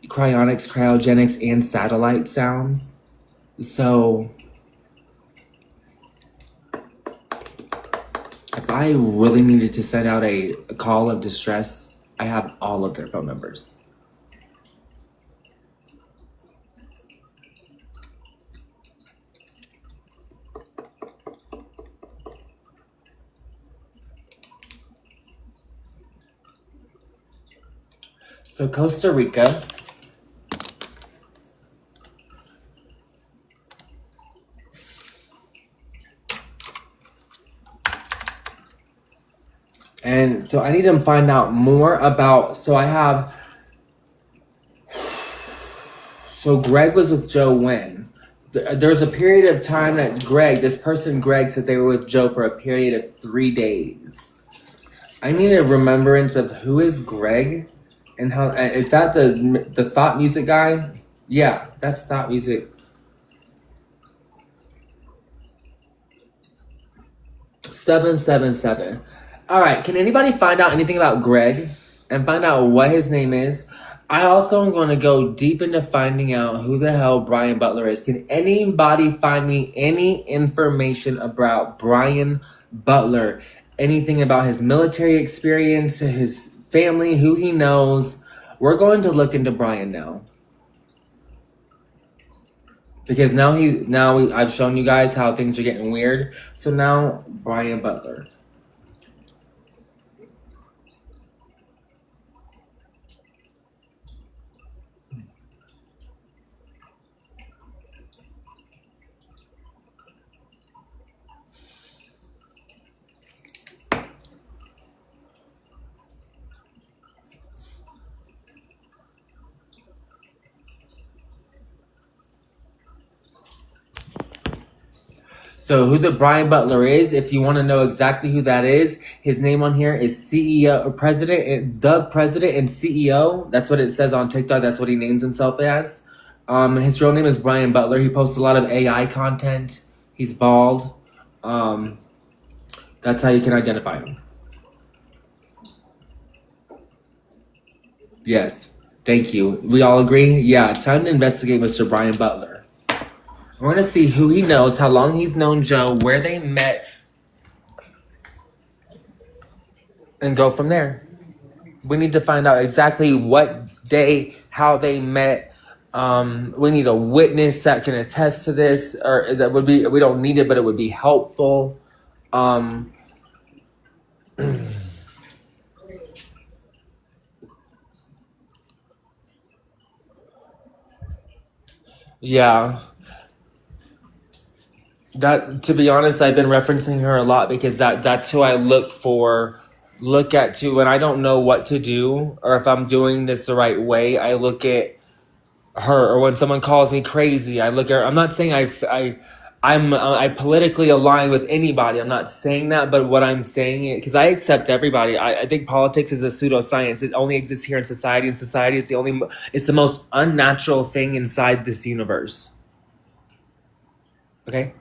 cryonics, cryogenics, and satellite sounds. So if I really needed to send out a call of distress, I have all of their phone numbers. So Costa Rica. And so I need to find out more about, so Greg was with Joe when? There's a period of time that Greg said they were with Joe for a period of 3 days. I need a remembrance of who is Greg and how, is that the Thought Music guy? Yeah, that's Thought Music. 777. All right, can anybody find out anything about Greg and find out what his name is? I also am going to go deep into finding out who the hell Brian Butler is. Can anybody find me any information about Brian Butler? Anything about his military experience, his family, who he knows? We're going to look into Brian now. Because I've shown you guys how things are getting weird. So now Brian Butler. So who the Brian Butler is, if you want to know exactly who that is, his name on here is CEO or president, the president and CEO. That's what it says on TikTok. That's what he names himself as. His real name is Brian Butler. He posts a lot of AI content. He's bald. That's how you can identify him. Yes. Thank you. We all agree? Yeah, it's time to investigate Mr. Brian Butler. We're going to see who he knows, how long he's known Joe, where they met, and go from there. We need to find out exactly what day, how they met. We need a witness that can attest to this, or that would be, we don't need it, but it would be helpful. Yeah. That, to be honest, I've been referencing her a lot because that's who I look at too when I don't know what to do or if I'm doing this the right way. I look at her, or when someone calls me crazy, I look at her. I'm not saying I politically align with anybody. I'm not saying that, but what I'm saying is because I accept everybody. I think politics is a pseudoscience. It only exists here in society, and society is it's the most unnatural thing inside this universe. Okay.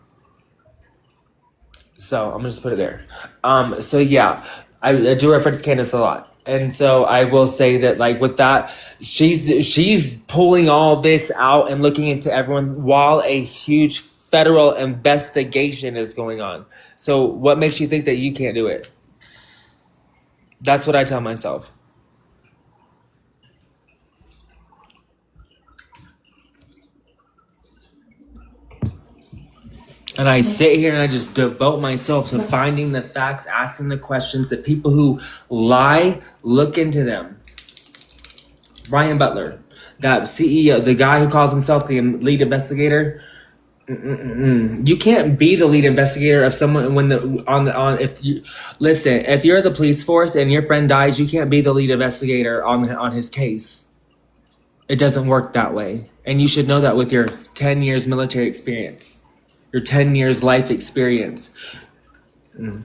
So I'm gonna just put it there. So yeah, I do reference Candace a lot. And so I will say that like with that, she's pulling all this out and looking into everyone while a huge federal investigation is going on. So what makes you think that you can't do it? That's what I tell myself. And I sit here and I just devote myself to finding the facts, asking the questions. The people who lie, look into them. Brian Butler, that CEO, the guy who calls himself the lead investigator. You can't be the lead investigator of someone when if you listen. If you're the police force and your friend dies, you can't be the lead investigator on his case. It doesn't work that way, and you should know that with your 10 years military experience. Your 10 years life experience. And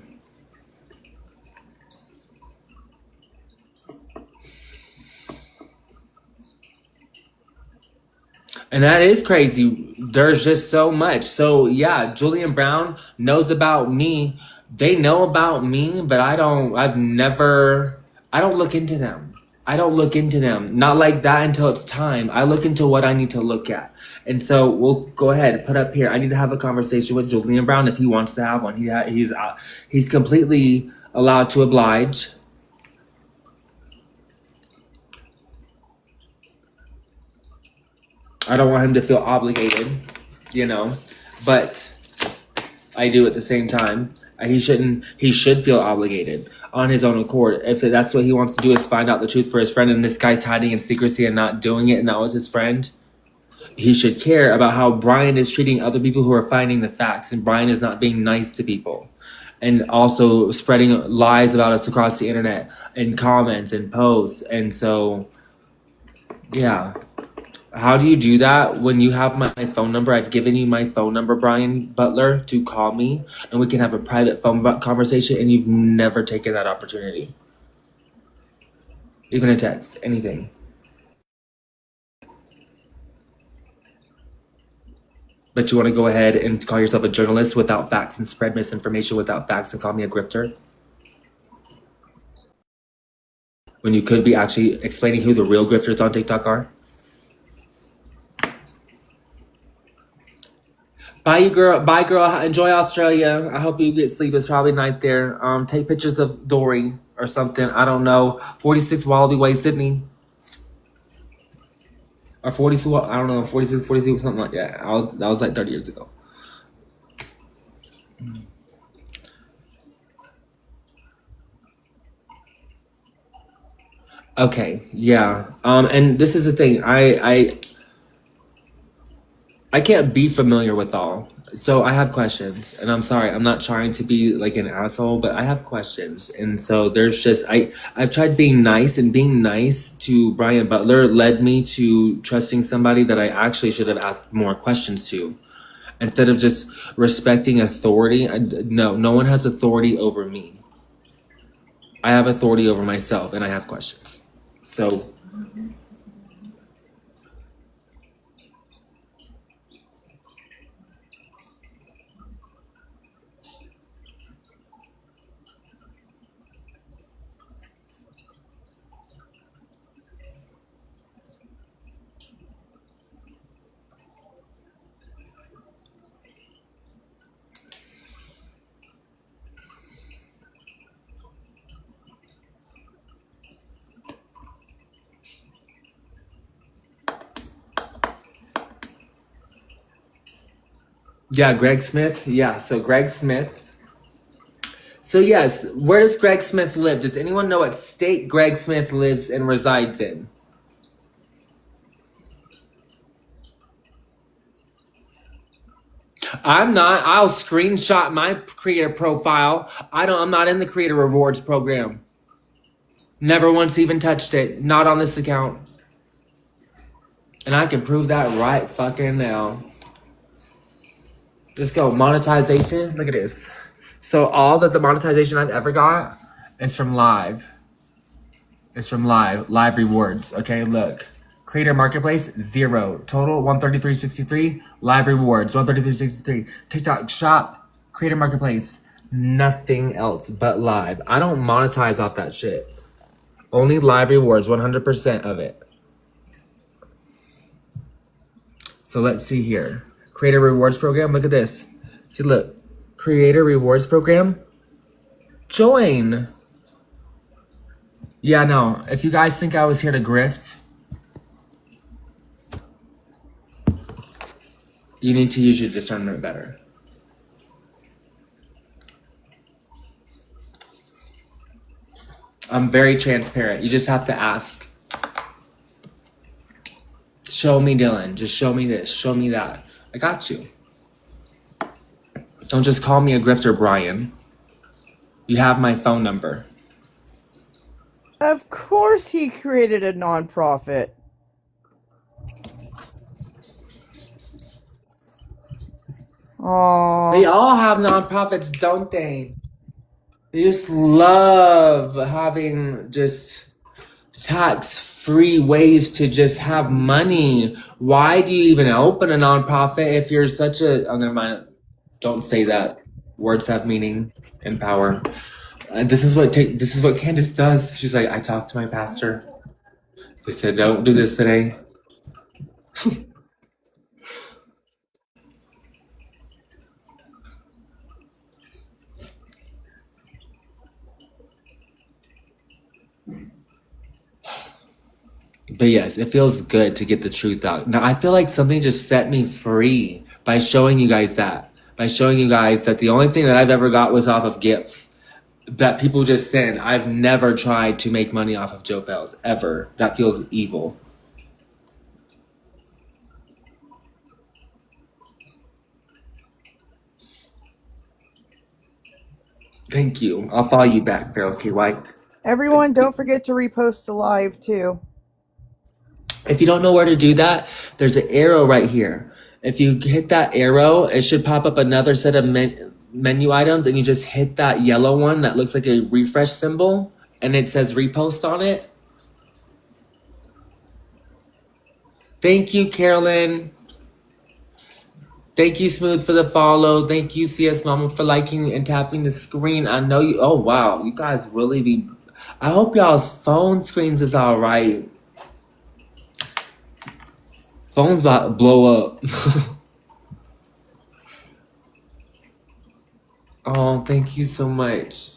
that is crazy. There's just so much. So yeah, Julian Brown knows about me. They know about me, but I don't look into them. I don't look into them. Not like that until it's time. I look into what I need to look at. And so we'll go ahead, put up here. I need to have a conversation with Julian Brown if he wants to have one. He's completely allowed to oblige. I don't want him to feel obligated, but I do at the same time. He should feel obligated on his own accord. If that's what he wants to do is find out the truth for his friend, and this guy's hiding in secrecy and not doing it, and that was his friend, he should care about how Brian is treating other people who are finding the facts, and Brian is not being nice to people. And also spreading lies about us across the internet and comments and posts. And so, yeah. How do you do that when you have my phone number? I've given you my phone number, Brian Butler, to call me and we can have a private phone conversation, and you've never taken that opportunity. Even a text, anything. But you want to go ahead and call yourself a journalist without facts and spread misinformation without facts and call me a grifter? When you could be actually explaining who the real grifters on TikTok are? Bye, you girl. Bye, girl. Enjoy Australia. I hope you get sleep. It's probably night there. Take pictures of Dory or something. I don't know. 46 Wallaby Way, Sydney. Or 42, I don't know, 46, 42, something like that. That was like 30 years ago. Okay, yeah. And this is the thing. I can't be familiar with all. So I have questions, and I'm sorry, I'm not trying to be like an asshole, but I have questions. And so there's just, I've tried being nice, and being nice to Brian Butler led me to trusting somebody that I actually should have asked more questions to. instead of just respecting authority. No one has authority over me. I have authority over myself, and I have questions. So yeah, Greg Smith. Yeah, so Greg Smith. So yes, where does Greg Smith live? Does anyone know what state Greg Smith lives and resides in? I'm not. I'll screenshot my creator profile. I'm not in the creator rewards program. Never once even touched it. Not on this account. And I can prove that right fucking now. Let's go. Monetization. Look at this. So all that the monetization I've ever got is from live. It's from live rewards. Okay, look. Creator marketplace 0. Total 133.63. Live rewards 133.63. TikTok shop. Creator marketplace. Nothing else but live. I don't monetize off that shit. Only live rewards. 100% of it. So let's see here. Creator rewards program. Look at this. See, look. Creator rewards program. Join. Yeah, no. If you guys think I was here to grift, you need to use your discernment better. I'm very transparent. You just have to ask. Show me, Dylan. Just show me this. Show me that. I got you. Don't just call me a grifter, Brian. You have my phone number. Of course he created a nonprofit. Aww. They all have nonprofits, don't they? They just love having just tax-free ways to just have money. Why do you even open a nonprofit if you're such a... Oh, never mind. Don't say that. Words have meaning and power. This is what Candace does. She's like, I talked to my pastor. They said, don't do this today. But yes, it feels good to get the truth out. Now, I feel like something just set me free by showing you guys that. By showing you guys that the only thing that I've ever got was off of gifts that people just send. I've never tried to make money off of Joe Fekz, ever. That feels evil. Thank you. I'll follow you back, Feral KY. Everyone, don't forget to repost the live too. If you don't know where to do that, there's an arrow right here. If you hit that arrow, it should pop up another set of menu items, and you just hit that yellow one that looks like a refresh symbol, and it says repost on it. Thank you, Carolyn. Thank you, Smooth, for the follow. Thank you, CS Mama, for liking and tapping the screen. I know you... Oh, wow. You guys really be... I hope y'all's phone screens is all right. Phone's about to blow up. Oh, thank you so much.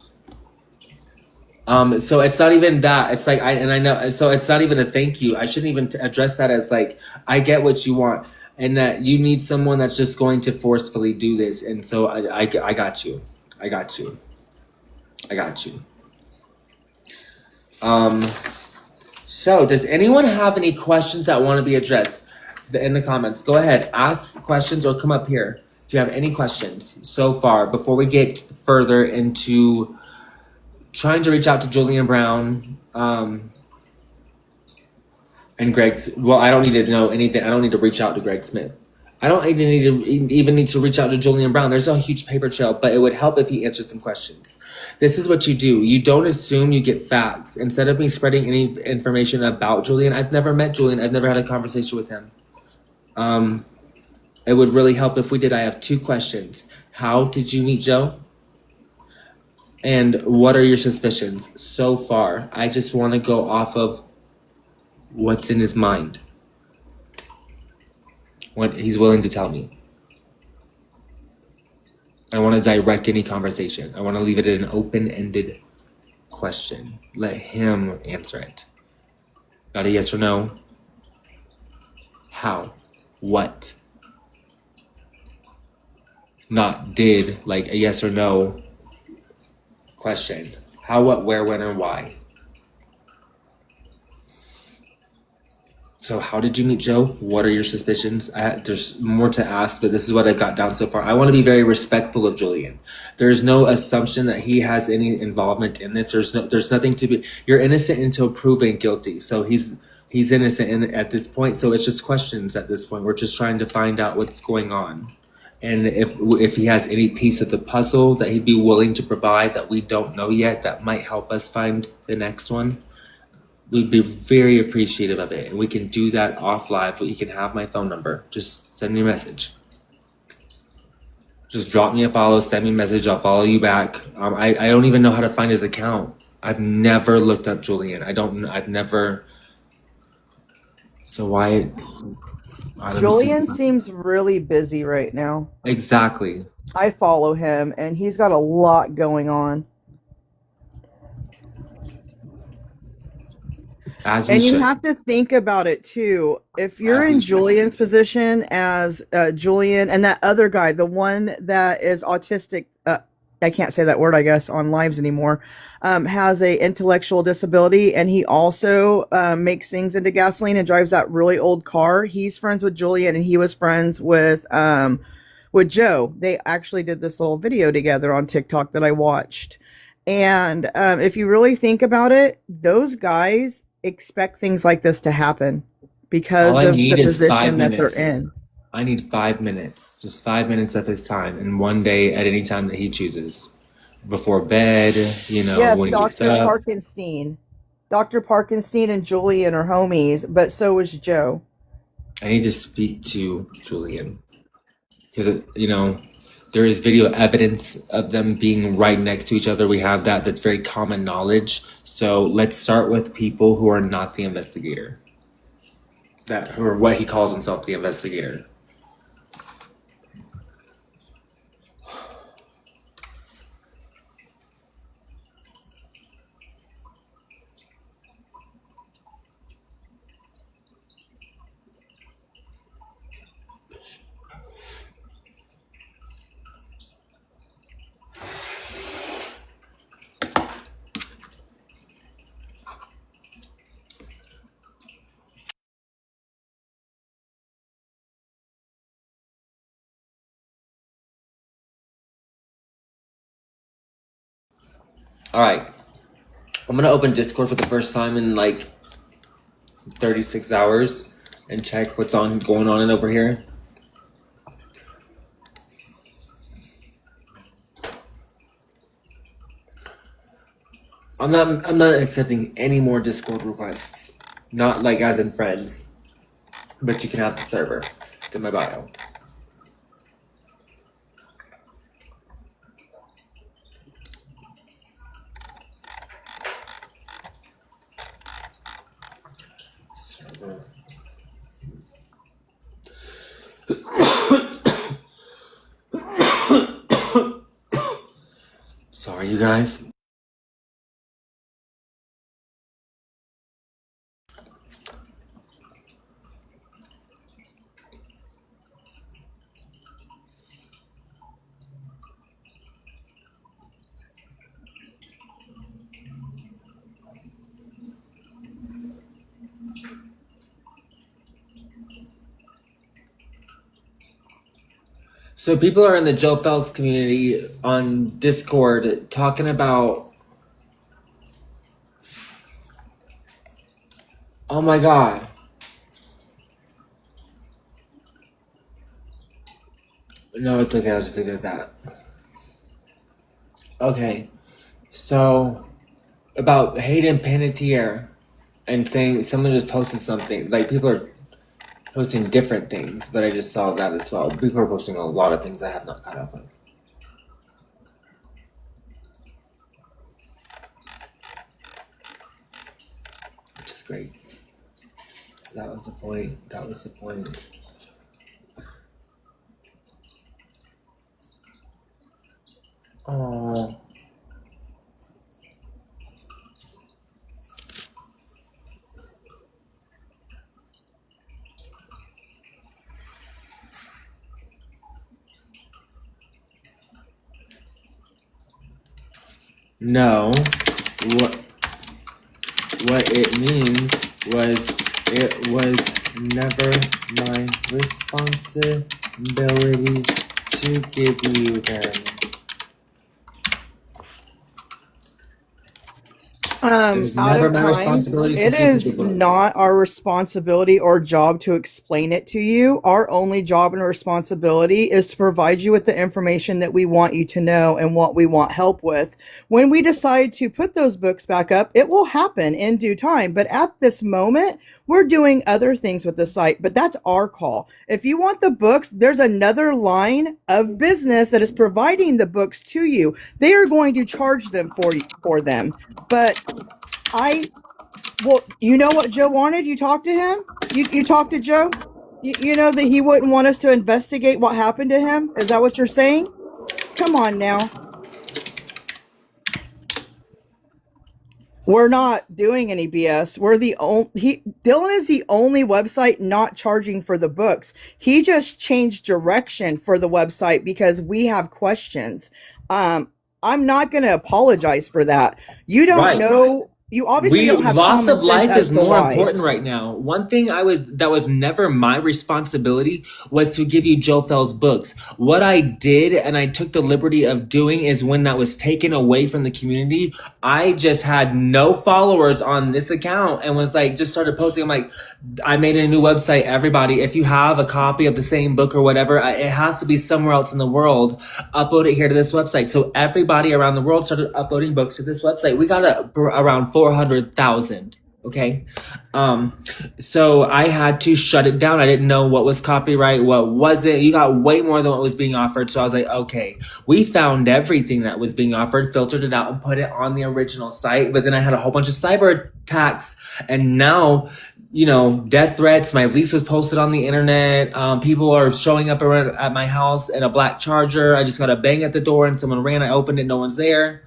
So it's not even that. It's like I know. So it's not even a thank you. I shouldn't even address that as like I get what you want, and that you need someone that's just going to forcefully do this. And so I got you. I got you. I got you. So does anyone have any questions that want to be addressed in the comments? Go ahead, ask questions or come up here if you have any questions so far before we get further into trying to reach out to Julian Brown and Greg's. Well, I don't need to know anything. I don't need to reach out to Greg Smith. I don't even need to reach out to Julian Brown. There's a huge paper trail, but it would help if he answered some questions. This is what you do. You don't assume, you get facts. Instead of me spreading any information about Julian, I've never met Julian. I've never had a conversation with him. It would really help if we did. I have 2 questions. How did you meet Joe? And what are your suspicions so far? I just want to go off of what's in his mind. What he's willing to tell me. I want to direct any conversation. I want to leave it an open-ended question. Let him answer it. Not a yes or no. How? What? Not did, like a yes or no question. How, what, where, when, or why? So how did you meet Joe? What are your suspicions? There's more to ask, but this is what I've got down so far. I want to be very respectful of Julian. There's no assumption that he has any involvement in this. There's nothing to be. You're innocent until proven guilty. So he's innocent at this point. So it's just questions at this point. We're just trying to find out what's going on, and if he has any piece of the puzzle that he'd be willing to provide that we don't know yet, that might help us find the next one. We'd be very appreciative of it, and we can do that off live. But you can have my phone number. Just send me a message. Just drop me a follow, send me a message. I'll follow you back. I don't even know how to find his account. I've never looked up Julian. I've never. So why? Julian seems really busy right now. Exactly. I follow him, and he's got a lot going on. And you have to think about it too. If you're in Julian's position as Julian and that other guy, the one that is autistic, I can't say that word, I guess, on lives anymore, has a intellectual disability, and he also makes things into gasoline and drives that really old car. He's friends with Julian, and he was friends with Joe. They actually did this little video together on TikTok that I watched. And if you really think about it, those guys expect things like this to happen because of the position that they're in. I need 5 minutes, just 5 minutes of his time, and one day at any time that he chooses, before bed, Yes, when he gets Dr. up. Parkenstein. Dr. Parkenstein and Julian are homies, but so is Joe. I need to speak to Julian because there is video evidence of them being right next to each other. We have that's very common knowledge. So let's start with people who are not the investigator. Who are what he calls himself, the investigator. All right, I'm gonna open Discord for the first time in like 36 hours and check what's going on over here. I'm not accepting any more Discord requests. Not like as in friends, but you can have the server. It's in my bio. Sorry, you guys. So people are in the Joe Fekz community on Discord talking about, oh my God. No, it's okay. I'll just leave it at that. Okay. So, about Hayden Panettiere and saying someone just posted something. Like, people are posting different things, but I just saw that as well. People are posting a lot of things I have not caught up with. Which is great. That was the point. That was the point. Oh. No. What it means was it was never my responsibility to give you them. It was Out never of my time, responsibility to it give you is the books. not our responsibility or job to explain it to you. Our only job and responsibility is to provide you with the information that we want you to know and what we want help with. When we decide to put those books back up, it will happen in due time. But at this moment, we're doing other things with the site, but that's our call. If you want the books, there's another line of business that is providing the books to you. They are going to charge them for them. But you know what Joe wanted? You talked to him? You talked to Joe? You know that he wouldn't want us to investigate what happened to him? Is that what you're saying? Come on now. We're not doing any BS. Dylan is the only website not charging for the books. He just changed direction for the website because we have questions. I'm not going to apologize for that. You don't know. You obviously don't have Loss of common sense life as is to more why. important right now. One thing that was never my responsibility was to give you Joe Fekz books. What I did and I took the liberty of doing is when that was taken away from the community, I just had no followers on this account and was like, just started posting. I'm like, I made a new website. Everybody, if you have a copy of the same book or whatever, it has to be somewhere else in the world. Upload it here to this website. So everybody around the world started uploading books to this website. We got around 400,000. Okay. So I had to shut it down. I didn't know what was copyright, what wasn't. You got way more than what was being offered. So I was like, okay, we found everything that was being offered, filtered it out and put it on the original site. But then I had a whole bunch of cyber attacks and now, death threats. My lease was posted on the internet. People are showing up around at my house in a black Charger. I just got a bang at the door and someone ran. I opened it. No one's there.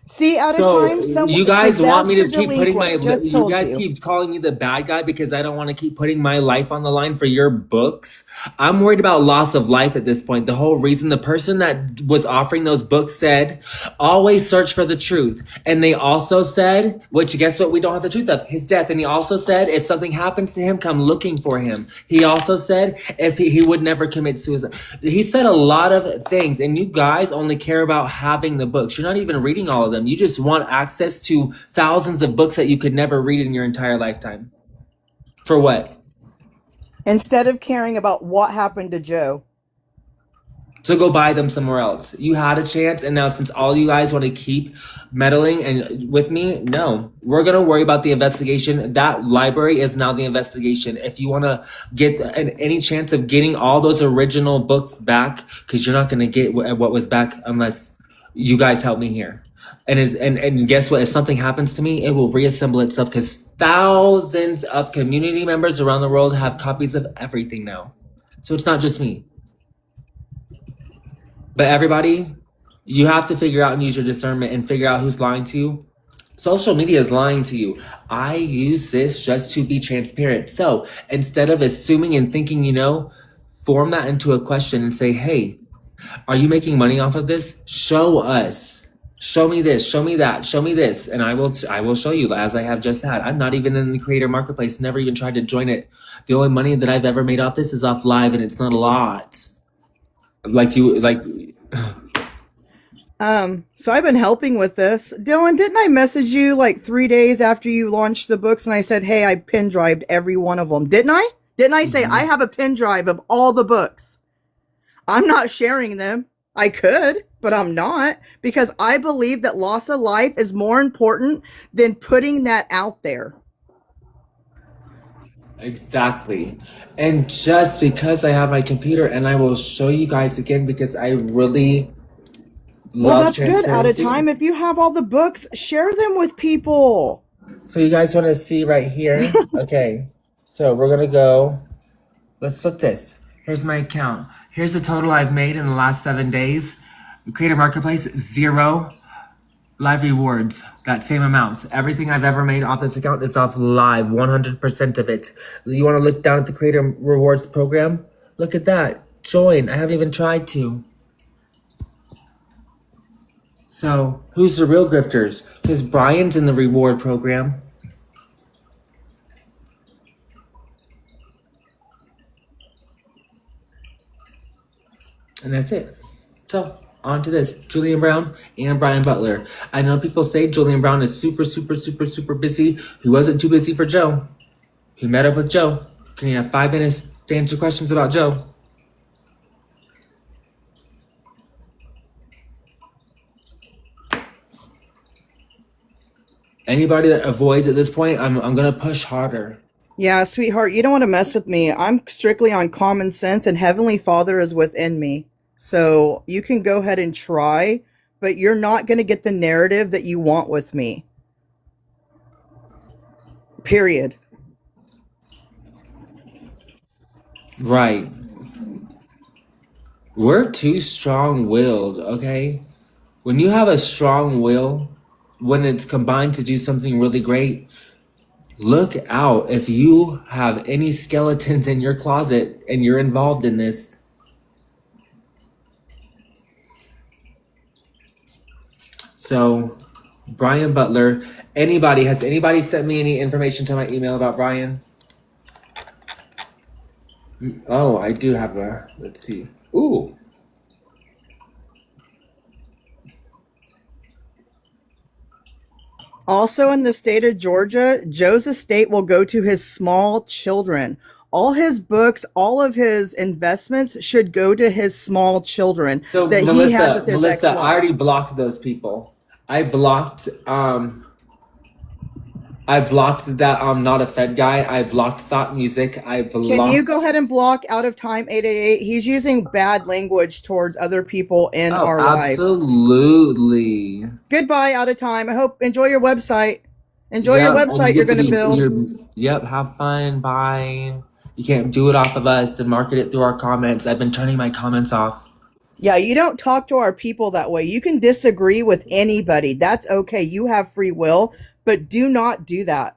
See, at a So time, you guys want me to keep putting you guys you. keep calling me the bad guy because I don't want to keep putting my life on the line for your books. I'm worried about loss of life at this point. The whole reason the person that was offering those books said, always search for the truth. And they also said, which guess what we don't have the truth of? His death. And he also said, if something happens to him, come looking for him. He also said, if he would never commit suicide. He said a lot of things and you guys only care about having the books. You're not even reading all of them. You just want access to thousands of books that you could never read in your entire lifetime. For what? Instead of caring about what happened to Joe. So go buy them somewhere else. You had a chance, and now since all you guys want to keep meddling and with me, no. We're going to worry about the investigation. That library is now the investigation. If you want to get any chance of getting all those original books back, because you're not going to get what was back unless you guys help me here. And guess what? If something happens to me, it will reassemble itself because thousands of community members around the world have copies of everything now. So it's not just me. But everybody, you have to figure out and use your discernment and figure out who's lying to you. Social media is lying to you. I use this just to be transparent. So instead of assuming and thinking, form that into a question and say, hey, are you making money off of this? Show us. Show me this, show me that, show me this. And I will show you as I have just had. I'm not even in the creator marketplace, never even tried to join it. The only money that I've ever made off this is off live and it's not a lot. So I've been helping with this. Dylan, didn't I message you like 3 days after you launched the books and I said, hey, I pin drived every one of them. Didn't I? Didn't I say I have a pin drive of all the books? I'm not sharing them. I could, but I'm not, because I believe that loss of life is more important than putting that out there. Exactly. And just because I have my computer, and I will show you guys again because I really Well, love that's good. Out of transparency. time, if you have all the books, share them with people. So you guys want to see right here? Okay. So we're gonna go. Let's flip this. Here's my account. Here's the total I've made in the last 7 days. Creator Marketplace, 0. Live rewards, that same amount. Everything I've ever made off this account is off live, 100% of it. You want to look down at the Creator Rewards program? Look at that. Join. I haven't even tried to. So, who's the real grifters? Because Brian's in the reward program. And that's it. So, on to this. Julian Brown and Brian Butler. I know people say Julian Brown is super, super, super, super busy. He wasn't too busy for Joe. He met up with Joe. Can you have 5 minutes to answer questions about Joe? Anybody that avoids at this point, I'm gonna push harder. Yeah, sweetheart, you don't want to mess with me. I'm strictly on common sense, and Heavenly Father is within me. So you can go ahead and try, but you're not going to get the narrative that you want with me. Period. Right. We're too strong-willed, okay? When you have a strong will, when it's combined to do something really great, look out if you have any skeletons in your closet and you're involved in this. So, Brian Butler, has anybody sent me any information to my email about Brian? Oh, I do have let's see. Ooh. Also, in the state of Georgia, Joe's estate will go to his small children. All his books, all of his investments should go to his small children So that he had with his Melissa, ex-wife. I already blocked those people. I blocked that I'm not a Fed guy. I blocked Thought Music. Can you go ahead and block Out of Time 888? He's using bad language towards other people in our life. Absolutely. Goodbye, Out of Time. I hope enjoy your website. Enjoy your website you're going to build. Yep, have fun. Bye. You can't do it off of us and market it through our comments. I've been turning my comments off. Yeah, you don't talk to our people that way. You can disagree with anybody. That's okay. You have free will, but do not do that.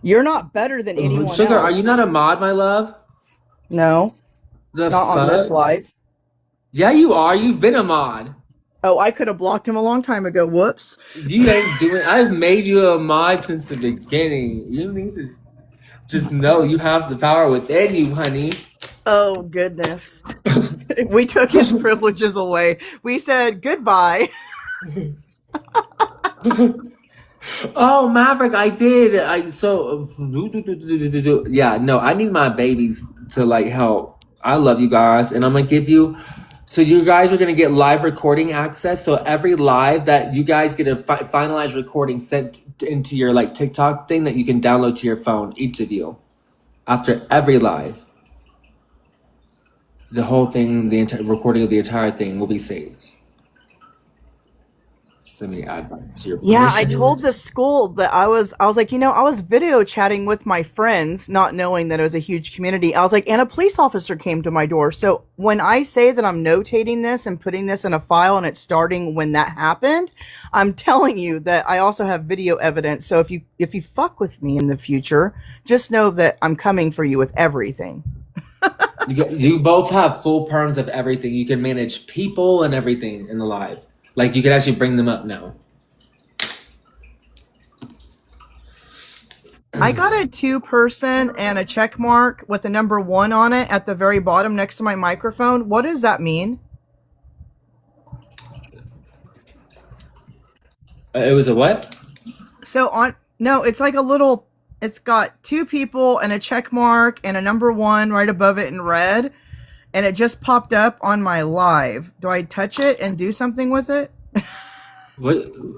You're not better than anyone Sugar, else. are you not a mod, my love? No, The not on this live. Yeah, you are. You've been a mod. Oh, I could have blocked him a long time ago. Whoops. You ain't doing. I've made you a mod since the beginning. You need to just know you have the power within you, honey. Oh, goodness. We took his privileges away. We said goodbye. Oh, Maverick, I did. Yeah, no, I need my babies to like help. I love you guys, and I'm gonna give you. So you guys are gonna get live recording access. So every live that you guys get a finalized recording sent into your like TikTok thing that you can download to your phone, each of you, after every live. The whole thing, the entire recording of the entire thing will be saved. Let me add back to your Yeah, I permission. told the school that I was like, I was video chatting with my friends, not knowing that it was a huge community. I was like, and a police officer came to my door. So when I say that I'm notating this and putting this in a file and it's starting when that happened, I'm telling you that I also have video evidence. So if you fuck with me in the future, just know that I'm coming for you with everything. You both have full perms of everything. You can manage people and everything in the live. Like, you can actually bring them up now. I got a 2-person and a check mark with a number 1 on it at the very bottom next to my microphone. What does that mean? It was a what? So no, it's like a little, it's got 2 people and a check mark and a number 1 right above it in red. and it just popped up on my live. Do I touch it and do something with it? What?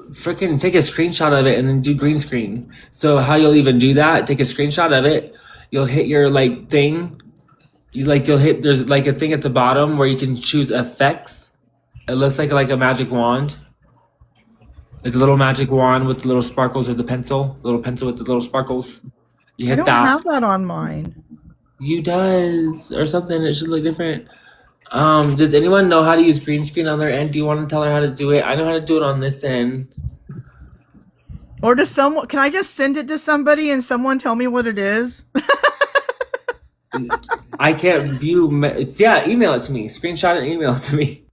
Freaking take a screenshot of it and then do green screen. So how you'll even do that? Take a screenshot of it. You'll hit your like thing. You'll hit. There's like a thing at the bottom where you can choose effects. It looks like a magic wand. Like a little magic wand with the little sparkles or the pencil. The little pencil with the little sparkles. You I hit don't that. have that on mine. You does or something. It should look different. Does anyone know how to use green screen on their end? Do you want to tell her how to do it? I know how to do it on this end. Or does someone? Can I just send it to somebody and someone tell me what it is? I can't view. Yeah, email it to me. Screenshot and email it to me.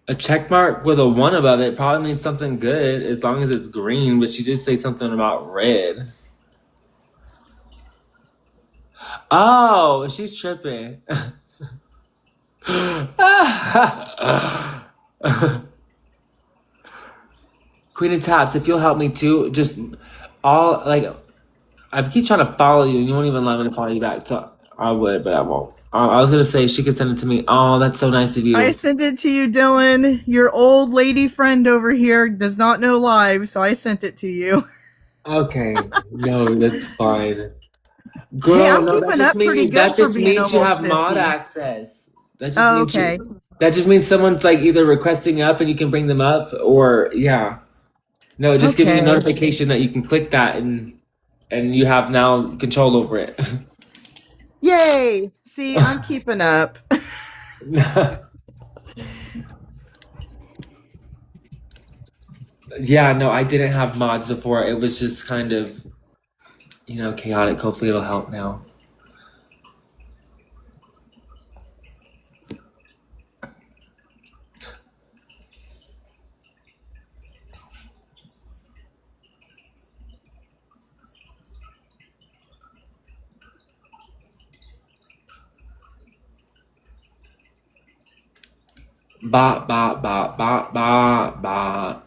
A check mark with a 1 above it probably means something good as long as it's green, but she did say something about red. Oh, she's tripping. Queen of Taps, if you'll help me too, just all like I keep trying to follow you and you won't even let me to follow you back. So I would, but I won't. I was gonna say she could send it to me. Oh, that's so nice of you. I sent it to you, Dylan. Your old lady friend over here does not know live, so I sent it to you. Okay, no, that's fine. Girl, Hey, I'm no, keeping that up pretty good for being means you almost have mod 50. access. That just Oh, means okay. that just means someone's like either requesting up and you can bring them up, or yeah. No, it just gives you a Okay. notification that you can click that and you have now control over it. Yay! See, I'm keeping up. Yeah, no, I didn't have mods before. It was just kind of, chaotic. Hopefully it'll help now. Bop, bop, bop, bop, bop, bop.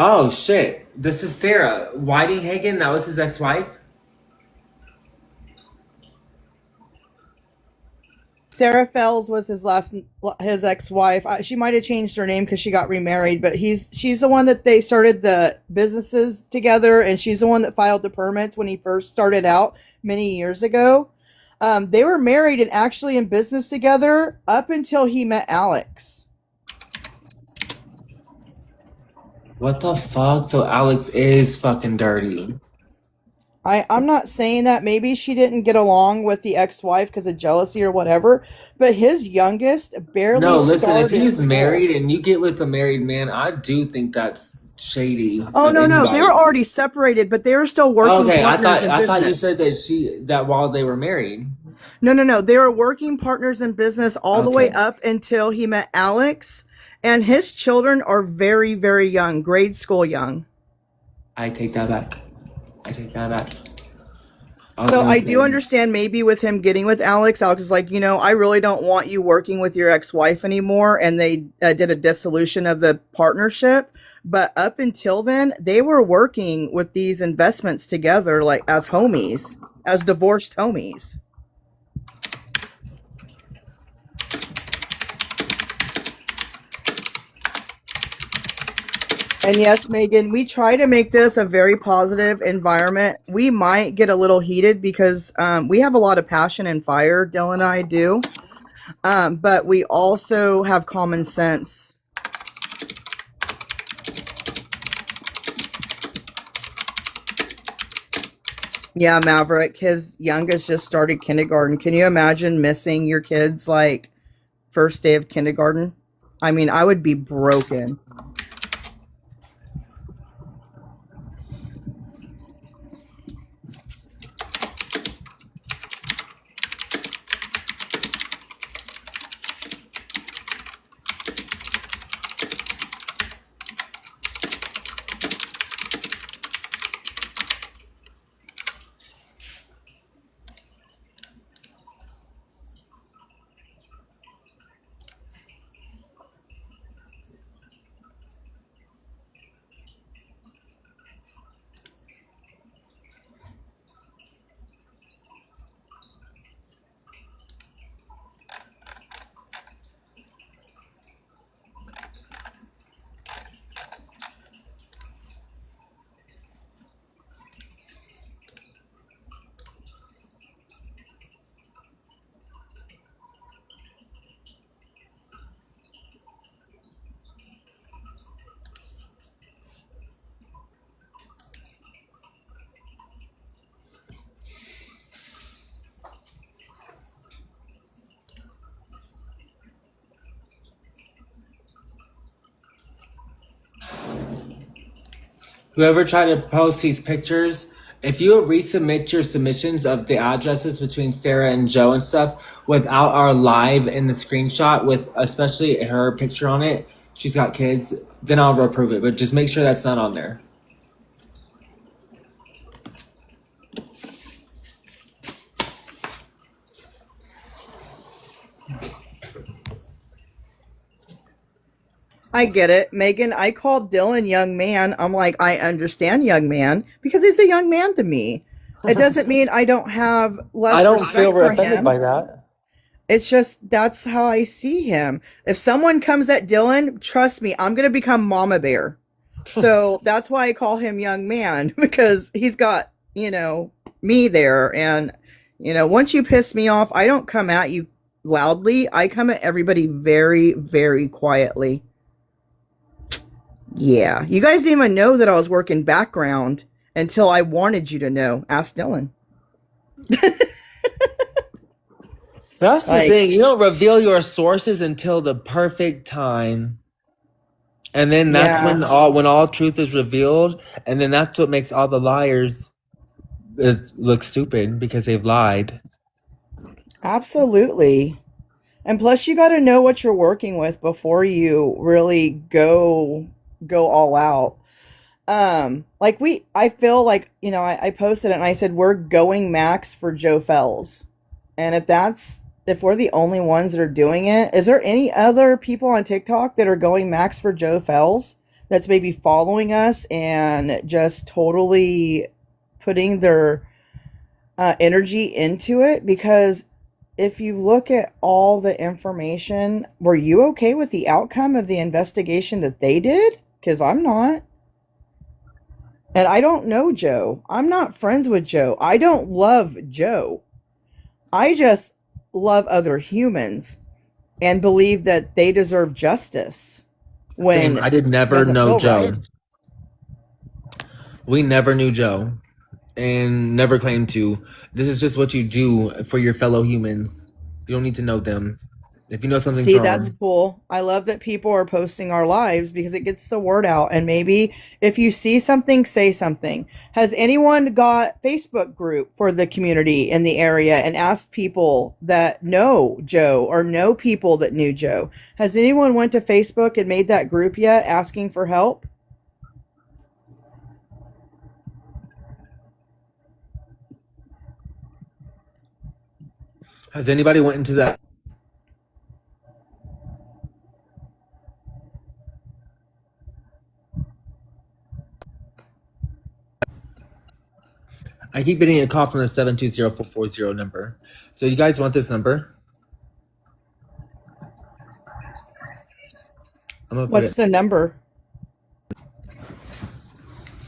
Oh shit! This is Sarah Whiting Hagen. That was his ex-wife. Sarah Fells was his ex-wife. She might have changed her name because she got remarried, but she's the one that they started the businesses together, and she's the one that filed the permits when he first started out many years ago. They were married and actually in business together up until he met Alex. What the fuck? So Alex is fucking dirty. I'm not saying that maybe she didn't get along with the ex-wife because of jealousy or whatever, but his youngest barely No, listen, if started he's school. married and you get with a married man, I do think that's shady. Oh of no, anybody. they were already separated, but they were still working Okay, partners in I thought you business. said that while they were married. No. They were working partners in business all the way Okay. up until he met Alex, and his children are very, very young, grade school young. I take that back. So I Okay. do understand maybe with him getting with Alex is like, I really don't want you working with your ex-wife anymore, and they did a dissolution of the partnership. But up until then, they were working with these investments together, like as homies, as divorced homies. And yes, Megan, we try to make this a very positive environment. We might get a little heated because we have a lot of passion and fire, Dylan and I do. But we also have common sense. Yeah, Maverick, his youngest just started kindergarten. Can you imagine missing your kids like first day of kindergarten? I mean, I would be broken. Whoever tried to post these pictures, if you resubmit your submissions of the addresses between Sarah and Joe and stuff without our live in the screenshot with especially her picture on it, she's got kids, then I'll approve it. But just make sure that's not on there. I get it. Megan, I called Dylan young man. I'm like, I understand young man because he's a young man to me. It doesn't mean I don't have less I don't respect feel for offended him. by that. It's just that's how I see him. If someone comes at Dylan, trust me, I'm gonna become Mama Bear. So that's why I call him young man because he's got, me there. And, once you piss me off, I don't come at you loudly. I come at everybody very, very quietly. Yeah. You guys didn't even know that I was working background until I wanted you to know. Ask Dylan. That's the Like, thing. You don't reveal your sources until the perfect time. And then that's yeah, when all truth is revealed, and then that's what makes all the liars look stupid because they've lied. absolutely. And plus you got to know what you're working with before you really go all out. I feel like, I posted it and I said we're going max for Joe Fekz. And if we're the only ones that are doing it, is there any other people on TikTok that are going max for Joe Fekz that's maybe following us and just totally putting their energy into it? Because if you look at all the information, were you okay with the outcome of the investigation that they did? Because I'm not. And I don't know Joe. I'm not friends with Joe. I don't love Joe. I just love other humans and believe that they deserve justice when Same. I did it never doesn't know feel Joe. right. We never knew Joe and never claimed to. This is just what you do for your fellow humans. You don't need to know them. If you know something's See, that's wrong, cool. I love that people are posting our lives because it gets the word out. And maybe if you see something, say something. Has anyone got Facebook group for the community in the area and asked people that know Joe or know people that knew Joe? Has anyone went to Facebook and made that group yet asking for help? has anybody went into that? I keep getting a call from the 720-440 number. So you guys want this number? I'm gonna put What's it. the number?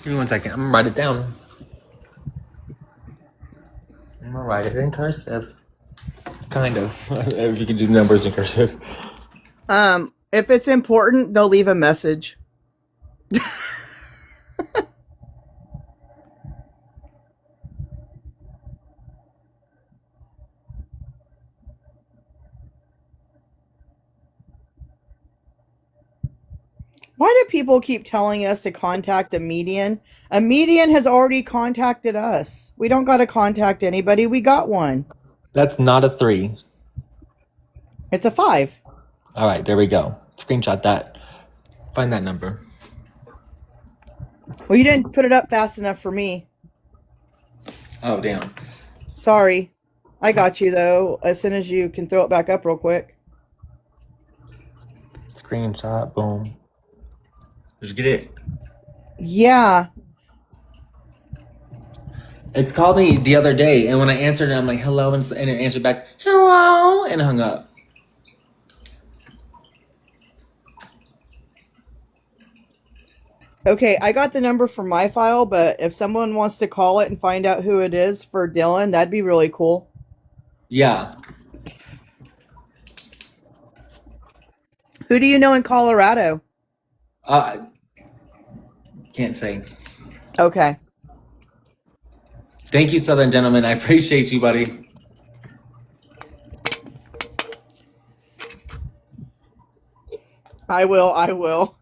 Give me 1 second. I'm gonna write it down. I'm gonna write it in cursive. Kind of. If you can do numbers in cursive. If it's important, they'll leave a message. Why do people keep telling us to contact a median? A median has already contacted us. We don't got to contact anybody. We got one. That's not a 3. It's a 5. All right, there we go. Screenshot that. Find that number. Well, you didn't put it up fast enough for me. Oh, damn. Sorry. I got you, though, as soon as you can throw it back up real quick. Screenshot, boom. Did you get it? Yeah. It's called me the other day, and when I answered it, I'm like, hello, and it answered back, hello, and hung up. Okay, I got the number from my file, but if someone wants to call it and find out who it is for Dylan, that'd be really cool. Yeah. Who do you know in Colorado? Can't say. Okay. Thank you, Southern gentleman. I appreciate you, buddy. I will.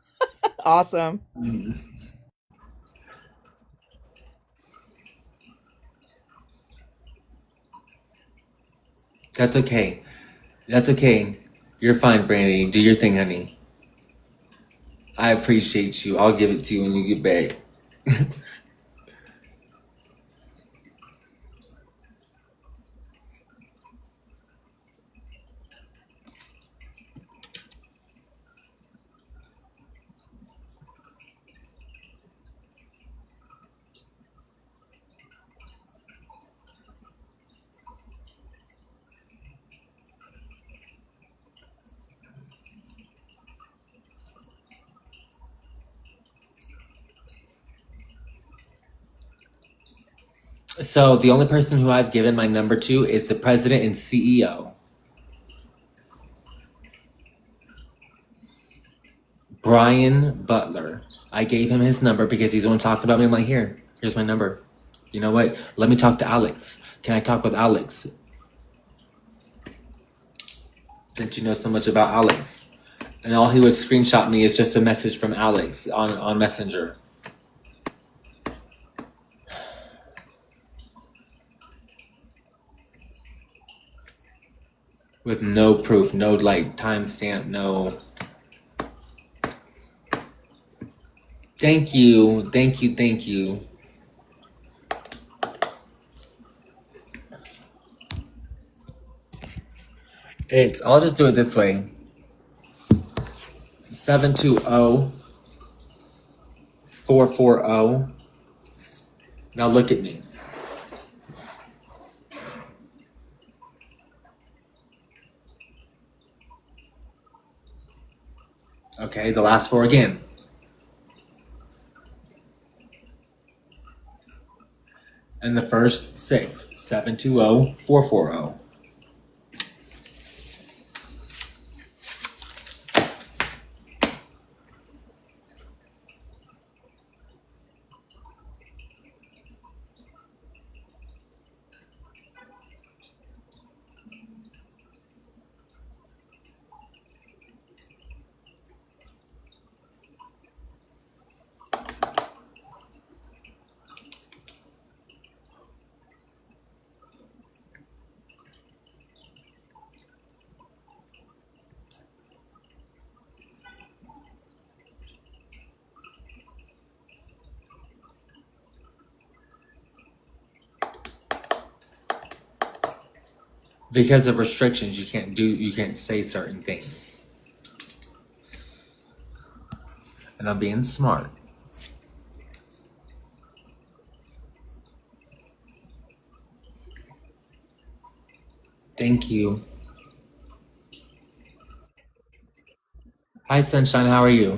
Awesome. That's okay. That's okay. You're fine, Brandy. Do your thing, honey. I appreciate you. I'll give it to you when you get back. So the only person who I've given my number to is the president and CEO. Brian Butler. I gave him his number because he's the one talking about me. I'm like, here's my number. You know what? Let me talk to Alex. Can I talk with Alex? Since you know so much about Alex. And all he would screenshot me is just a message from Alex on Messenger. With no proof, no like timestamp, no. Thank you. I'll just do it this way. 720-440. Now look at me. Okay, the last 4 again. And the first 6, 720-440. Because of restrictions, you can't say certain things. And I'm being smart. Thank you. Hi, Sunshine. How are you?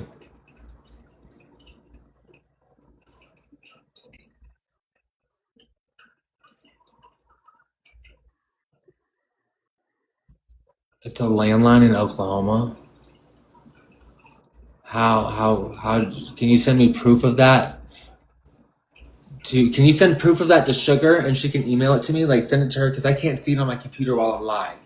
It's a landline in Oklahoma. How can you send me proof of that? Can you send proof of that to Sugar and she can email it to me? Like send it to her because I can't see it on my computer while I'm live.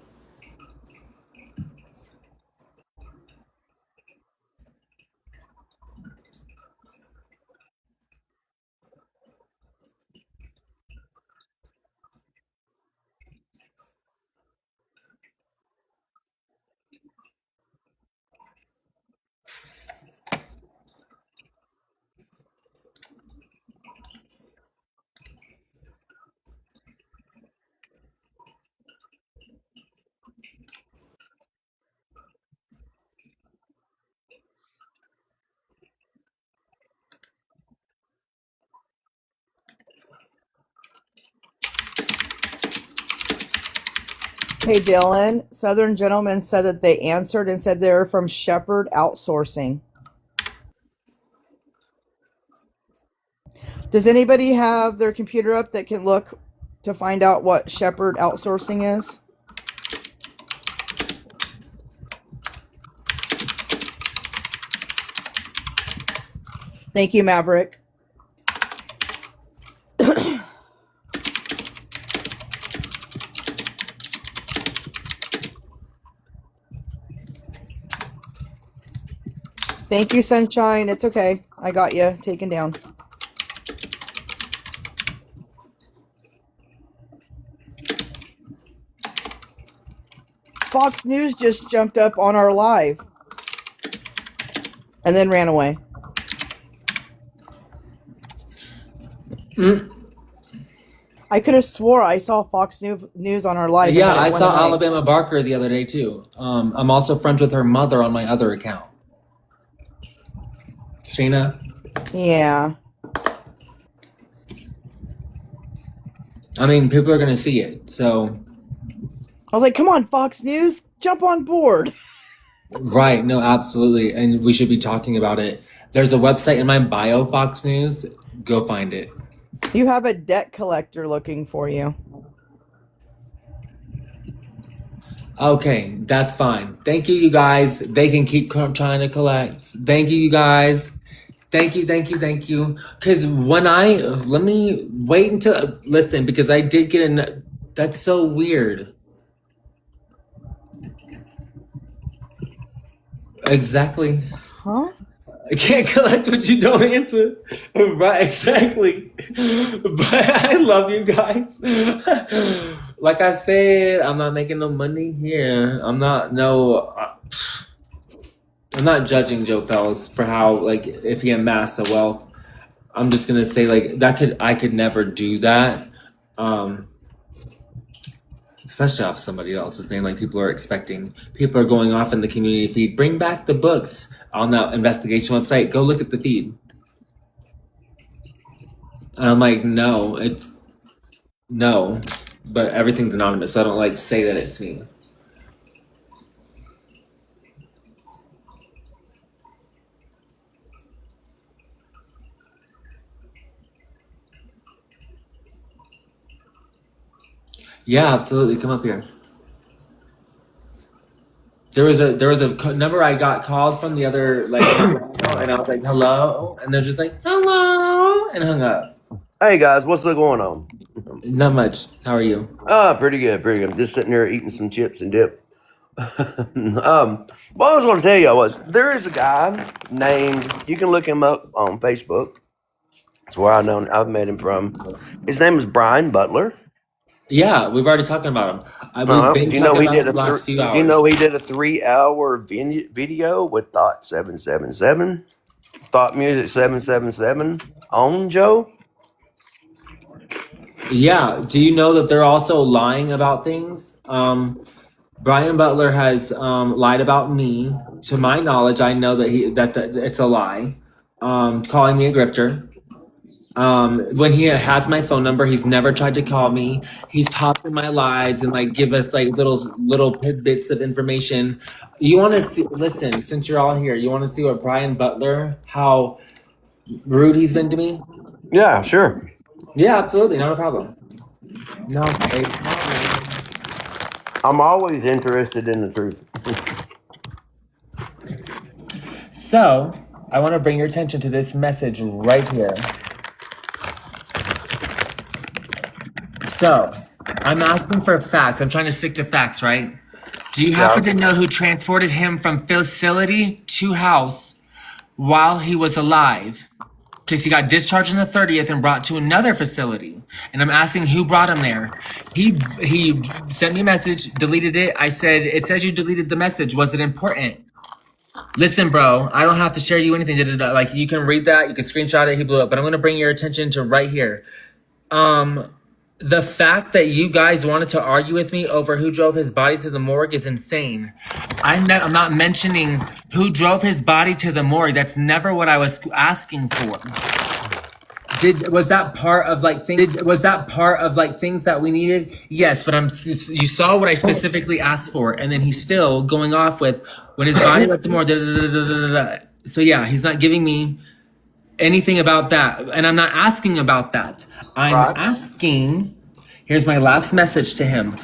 Hey, Dylan. Southern gentleman said that they answered and said they're from Shepherd Outsourcing. Does anybody have their computer up that can look to find out what Shepherd Outsourcing is? Thank you, Maverick. Thank you, Sunshine. It's okay. I got you taken down. Fox News just jumped up on our live and then ran away. I could have swore I saw Fox News on our live. Yeah, I saw Alabama Barker the other day too. I'm also friends with her mother on my other account. Shayna? Yeah. I mean, people are going to see it, so... I was like, come on, Fox News, jump on board. Right, no, absolutely, and we should be talking about it. There's a website in my bio, Fox News. Go find it. You have a debt collector looking for you. Okay, that's fine. Thank you, you guys. They can keep trying to collect. Thank you, you guys. Thank you. Because let me wait until, listen, because I did get that's so weird. Exactly. Huh? I can't collect what you don't answer. Right, exactly. But I love you guys. Like I said, I'm not making no money here. I'm not judging Joe Fekz for how, like, if he amassed a wealth. I'm just gonna say, like, I could never do that. Especially off somebody else's name, like people are expecting. People are going off in the community feed. Bring back the books on that investigation website. Go look at the feed. And I'm like, no, but everything's anonymous, so I don't like say that it's me. Yeah, absolutely. Come up here. There was a number I got called from the other, like, and I was like, hello, and they're just like, hello, and hung up. Hey guys, what's going on? Not much. How are you? Pretty good. Just sitting there eating some chips and dip. What I was going to tell you was there is a guy named. You can look him up on Facebook. That's where I've met him from. His name is Brian Butler. Yeah, we've already talked about him. We've been talking about it the last few hours. You know he did a 3-hour video with Thought 777, Thought Music 777 on Joe. Yeah. Do you know that they're also lying about things? Brian Butler has lied about me. To my knowledge, I know that it's a lie. Calling me a grifter. When he has my phone number, he's never tried to call me. He's popped in my lives and like give us like little tidbits of information. You want to see? Listen, since you're all here, you want to see what Brian Butler, how rude he's been to me? Yeah, sure. Yeah, absolutely, not a problem. No, I'm always interested in the truth. So, I want to bring your attention to this message right here. So, I'm asking for facts. I'm trying to stick to facts, right? Do you happen to know who transported him from facility to house while he was alive? Because he got discharged on the 30th and brought to another facility. And I'm asking who brought him there. He sent me a message, deleted it. I said, it says you deleted the message. Was it important? Listen, bro, I don't have to share you anything. Like, you can read that. You can screenshot it. He blew up. But I'm going to bring your attention to right here. The fact that you guys wanted to argue with me over who drove his body to the morgue is insane. I'm not mentioning who drove his body to the morgue. That's never what I was asking for. Was that part of like things that we needed? Yes, but you saw what I specifically asked for, and then he's still going off with when his body left more. Da, da, da, da, da, da. So yeah, he's not giving me anything about that, and I'm not asking about that. I'm Right. asking. Here's my last message to him.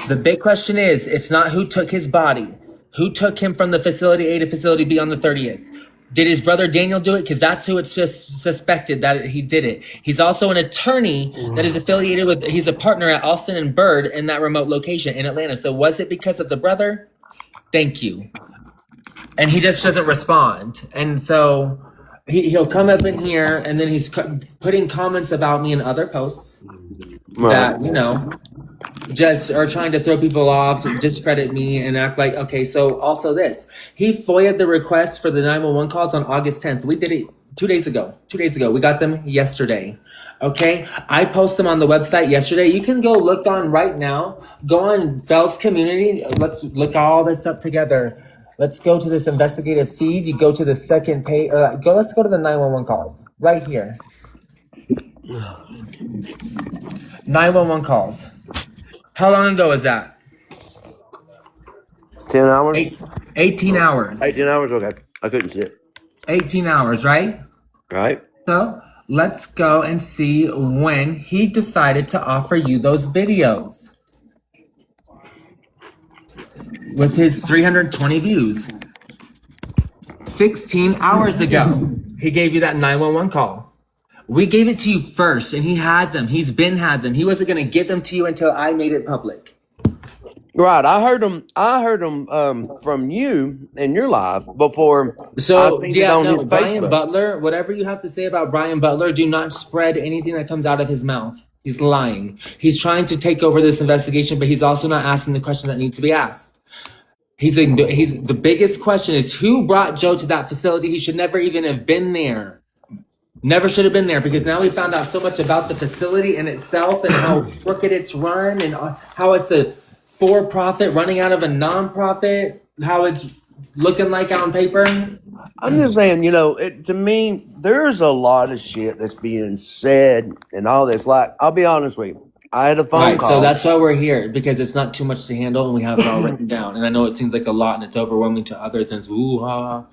The big question is, it's not who took his body. Who took him from the facility A to facility B on the 30th? Did his brother Daniel do it? Because that's who it's just suspected that he did it. He's also an attorney that is affiliated with, he's a partner at Austin and Bird in that remote location in Atlanta. So was it because of the brother? Thank you. And he just doesn't respond. And so he'll come up in here and then he's putting comments about me in other posts that, you know, just are trying to throw people off, discredit me, and act like, okay, so also this. He FOIA'd the request for the 911 calls on August 10th. We did it 2 days ago. 2 days ago. We got them yesterday. Okay? I post them on the website yesterday. You can go look on right now. Go on Fell's community. Let's look all this up together. Let's go to this investigative feed. You go to the second page, or let's go to the 911 calls. Right here. 911 calls. How long ago was that? 10 hours? 18 hours. 18 hours? Okay. I couldn't see it. 18 hours, right? Right. So let's go and see when he decided to offer you those videos. With his 320 views. 16 hours ago, he gave you that 911 call. We gave it to you first, and he had them. He's been had them. He wasn't going to get them to you until I made it public. Right. I heard them from you in your live before. So, I yeah, on no, his Brian Facebook. Butler, whatever you have to say about Brian Butler, do not spread anything that comes out of his mouth. He's lying. He's trying to take over this investigation, but he's also not asking the question that needs to be asked. He's the biggest question is who brought Joe to that facility? He should never even have been there. Never should have been there, because now we found out so much about the facility in itself and how crooked it's run and how it's a for-profit running out of a non-profit, how it's looking like on paper. I'm just saying, you know, to me, there's a lot of shit that's being said and all this. Like, I'll be honest with you. I had a phone call. So that's why we're here, because it's not too much to handle and we have it all written down. And I know it seems like a lot and it's overwhelming to others and it's ooh-ha.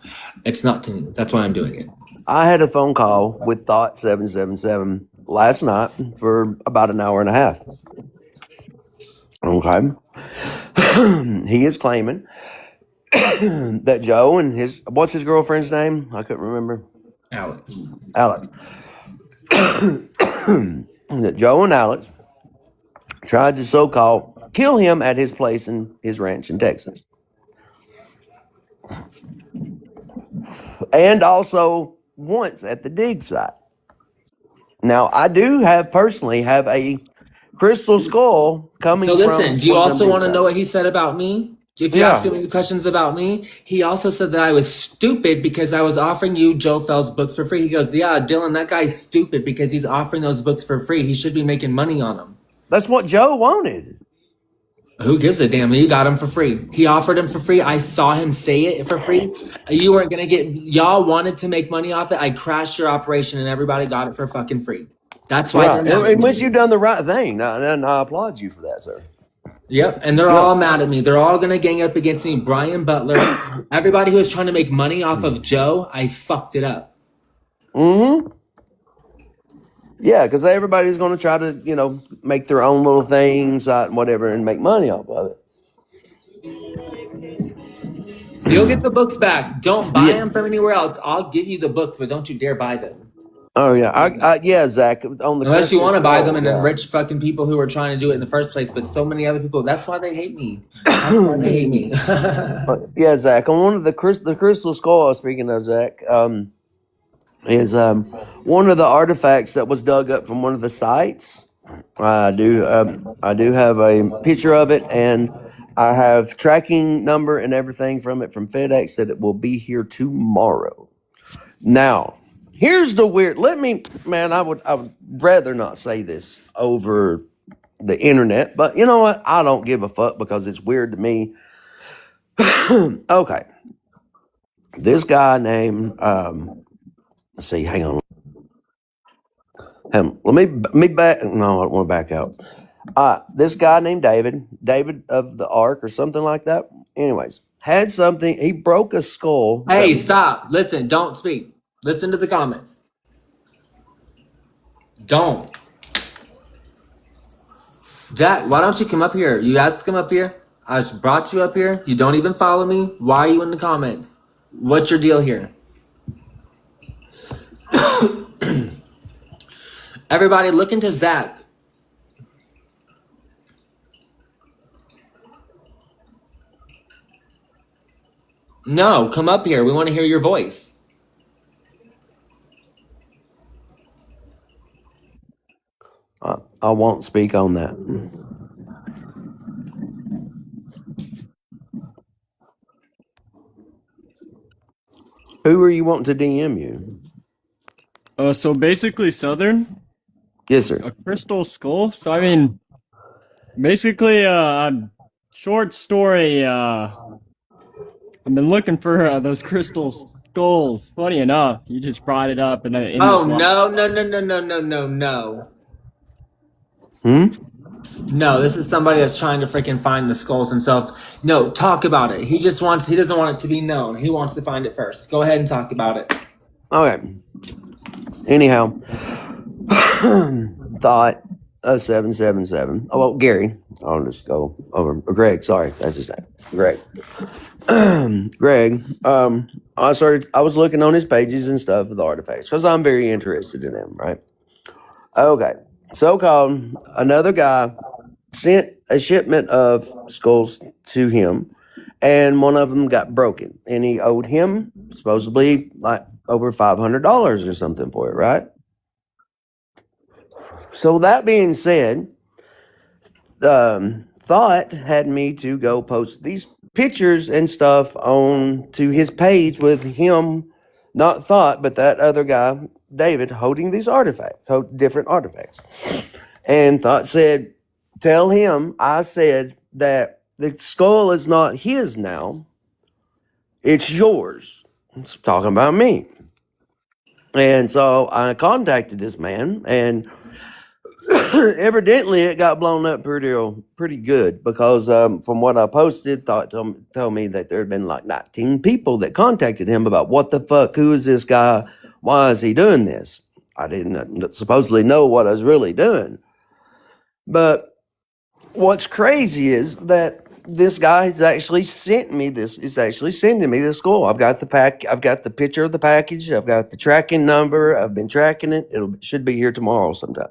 It's not to me. That's why I'm doing it. I had a phone call with Thought 777 last night for about an hour and a half. Okay. He is claiming that Joe and what's his girlfriend's name? I couldn't remember. Alex. That Joe and Alex tried to so-called kill him at his place in his ranch in Texas. And also once at the dig site. Now, I do personally have a crystal skull coming from... So listen, do you also want to know what he said about me? If you ask him any questions about me, he also said that I was stupid because I was offering you Joe Fell's books for free. He goes, yeah, Dylan, that guy's stupid because he's offering those books for free. He should be making money on them. That's what Joe wanted. Who gives a damn? You got him for free. He offered him for free. I saw him say it for free. You weren't going to get... Y'all wanted to make money off it. I crashed your operation and everybody got it for fucking free. That's why... Right. And once you've done the right thing, and I applaud you for that, sir. Yep, and they're all mad at me. They're all going to gang up against me. Brian Butler. Everybody who was trying to make money off of Joe, I fucked it up. Mm-hmm. Yeah, because everybody's going to try to, you know, make their own little things, whatever, and make money off of it. You'll get the books back. Don't buy them from anywhere else. I'll give you the books, but don't you dare buy them. Oh, yeah. Yeah, Zach. Unless you want to buy them and then rich fucking people who are trying to do it in the first place. But so many other people, that's why they hate me. That's why they hate me. Yeah, Zach. On one of the crystal skull, speaking of Zach, is one of the artifacts that was dug up from one of the sites. I do have a picture of it, and I have tracking number and everything from it from FedEx that it will be here tomorrow. Now, here's the weird. I would rather not say this over the internet, but you know what? I don't give a fuck because it's weird to me. Okay, this guy named let's see, hang on. Let me back. No, I don't want to back out. This guy named David of the Ark or something like that. Anyways, had something. He broke a skull. Hey, stop. Listen, don't speak. Listen to the comments. Don't. Jack, why don't you come up here? You asked to come up here. I just brought you up here. You don't even follow me. Why are you in the comments? What's your deal here? Everybody, look into Zach. No, come up here. We want to hear your voice. I won't speak on that. Who are you wanting to DM you? So basically Southern, Yes, sir. a crystal skull. So I mean, basically, short story, I've been looking for those crystal skulls. Funny enough, you just brought it up in Oh, this no. No, this is somebody that's trying to freaking find the skulls himself. No, talk about it. He doesn't want it to be known. He wants to find it first. Go ahead and talk about it. Okay. Anyhow, thought 777. Oh, well, Gary. I'll just go over. Greg, sorry, that's his name. Greg. Greg. I was looking on his pages and stuff of the artifacts because I'm very interested in them, right? Okay. So-called another guy sent a shipment of skulls to him, and one of them got broken, and he owed him supposedly like over $500 or something for it, right? So that being said, Thought had me to go post these pictures and stuff on to his page with him, not Thought, but that other guy, David, holding these artifacts, different artifacts. And Thought said, tell him I said that the skull is not his now, it's yours. It's talking about me. And so I contacted this man, and evidently it got blown up pretty good because from what I posted, Thought told me that there had been like 19 people that contacted him about what the fuck, who is this guy, why is he doing this? I didn't supposedly know what I was really doing. But what's crazy is that this guy has actually sent me this. Is actually sending me this skull. I've got the picture of the package. I've got the tracking number. I've been tracking it. Should be here tomorrow sometime.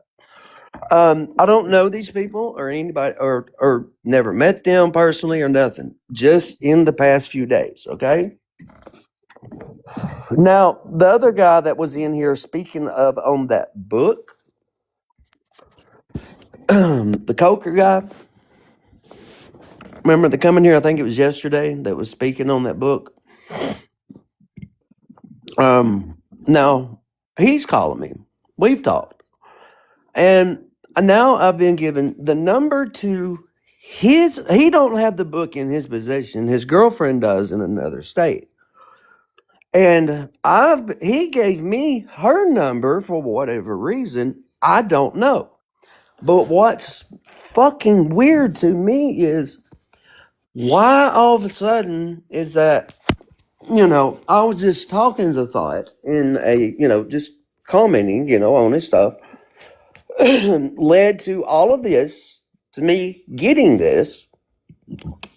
I don't know these people or anybody or never met them personally or nothing. Just in the past few days. Okay. Now the other guy that was in here speaking of on that book, the Coker guy. Remember the coming here? I think it was yesterday that was speaking on that book. Now he's calling me. We've talked, and now I've been given the number to his. He don't have the book in his possession. His girlfriend does in another state, and he gave me her number for whatever reason. I don't know, but what's fucking weird to me is why all of a sudden is that, I was just talking to Thought in just commenting, on his stuff, led to all of this, to me getting this.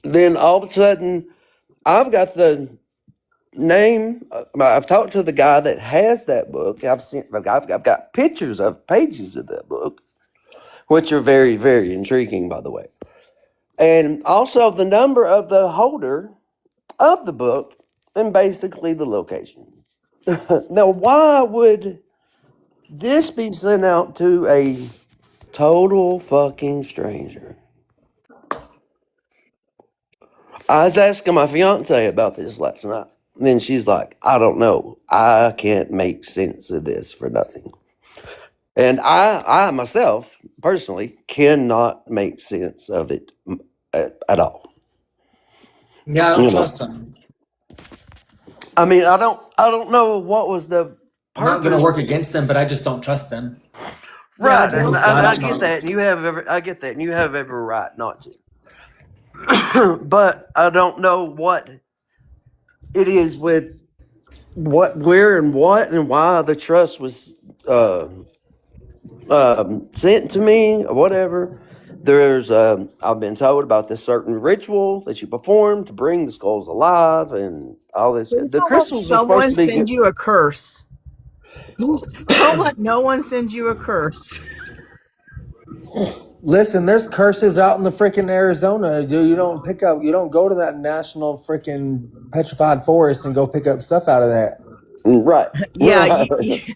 Then all of a sudden, I've got the name. I've talked to the guy that has that book. I've got pictures of pages of that book, which are very, very intriguing, by the way. And also the number of the holder of the book and basically the location. Now, why would this be sent out to a total fucking stranger? I was asking my fiance about this last night. And then she's like, I don't know. I can't make sense of this for nothing. And I myself, personally, cannot make sense of it at all. Yeah, I don't trust him. I mean, I don't know what was the I'm not going to purpose. work against him, but I just don't trust him. Yeah, Right, and Dylan. I That's get that, and nice. I get that, and you have every right not to. But I don't know what it is with where, and what, and why the trust was sent to me or whatever. There's I've been told about this certain ritual that you perform to bring the skulls alive and all this. Please The don't let crystals are supposed someone to be send good. you a curse. Don't let no one send you a curse. Listen, there's curses out in the freaking Arizona. Dude, you don't go to that national freaking petrified forest and go pick up stuff out of that. Right, Yeah, right.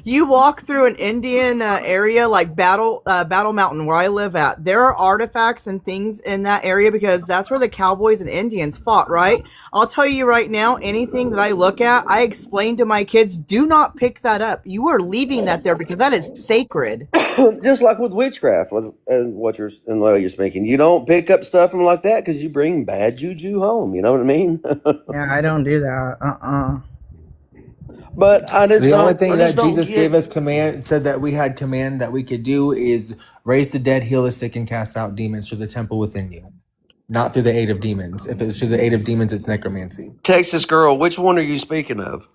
you walk through an Indian area like Battle Mountain, where I live at. There are artifacts and things in that area because that's where the cowboys and Indians fought, right? I'll tell you right now, anything that I look at, I explain to my kids, do not pick that up. You are leaving that there because that is sacred. Just like with witchcraft, and what you're and what you're speaking, you don't pick up stuff and like that because you bring bad juju home. You know what I mean? Yeah, I don't do that. But I The only I thing just that don't Jesus gave us get. command, said that we had command that we could do, is raise the dead, heal the sick, and cast out demons through the temple within you. Not through the aid of demons. If it's through the aid of demons, it's necromancy. Texas girl, which one are you speaking of?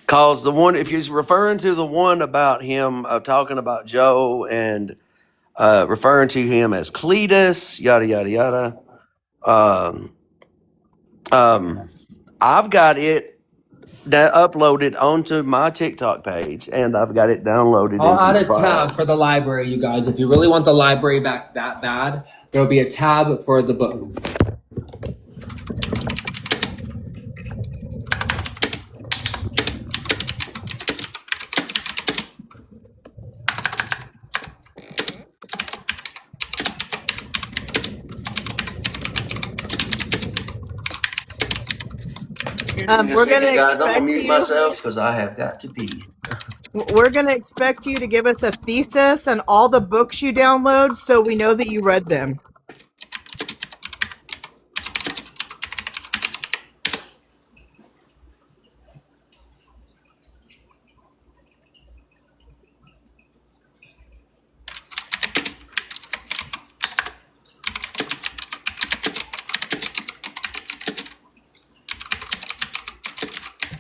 Cause the one, if you're referring to the one about him talking about Joe and referring to him as Cletus, yada yada yada. Um, I've got it that uploaded onto my TikTok page, and I've got it downloaded I'll into add my a tab file. for the library, you guys. If you really want the library back that bad, there'll be a tab for the books. Excuse me a We're gonna second, guys. I'm gonna expect mute you. myself because I have got to pee. We're gonna expect you to give us a thesis and all the books you download, so we know that you read them.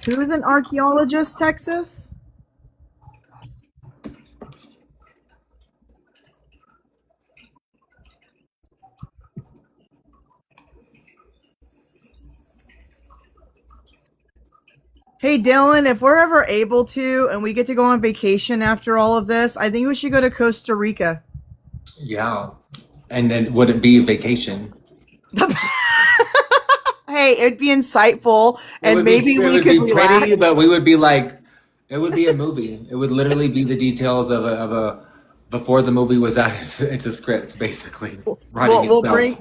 Who's an archaeologist, Texas? Hey Dylan, if we're ever able to and we get to go on vacation after all of this, I think we should go to Costa Rica. Yeah. And then would it be a vacation? Hey, it'd be insightful and It maybe we would could be relax. pretty, but we would be like, it would be a movie. It would literally be the details of a before the movie was out. It's a script, basically, writing We'll itself.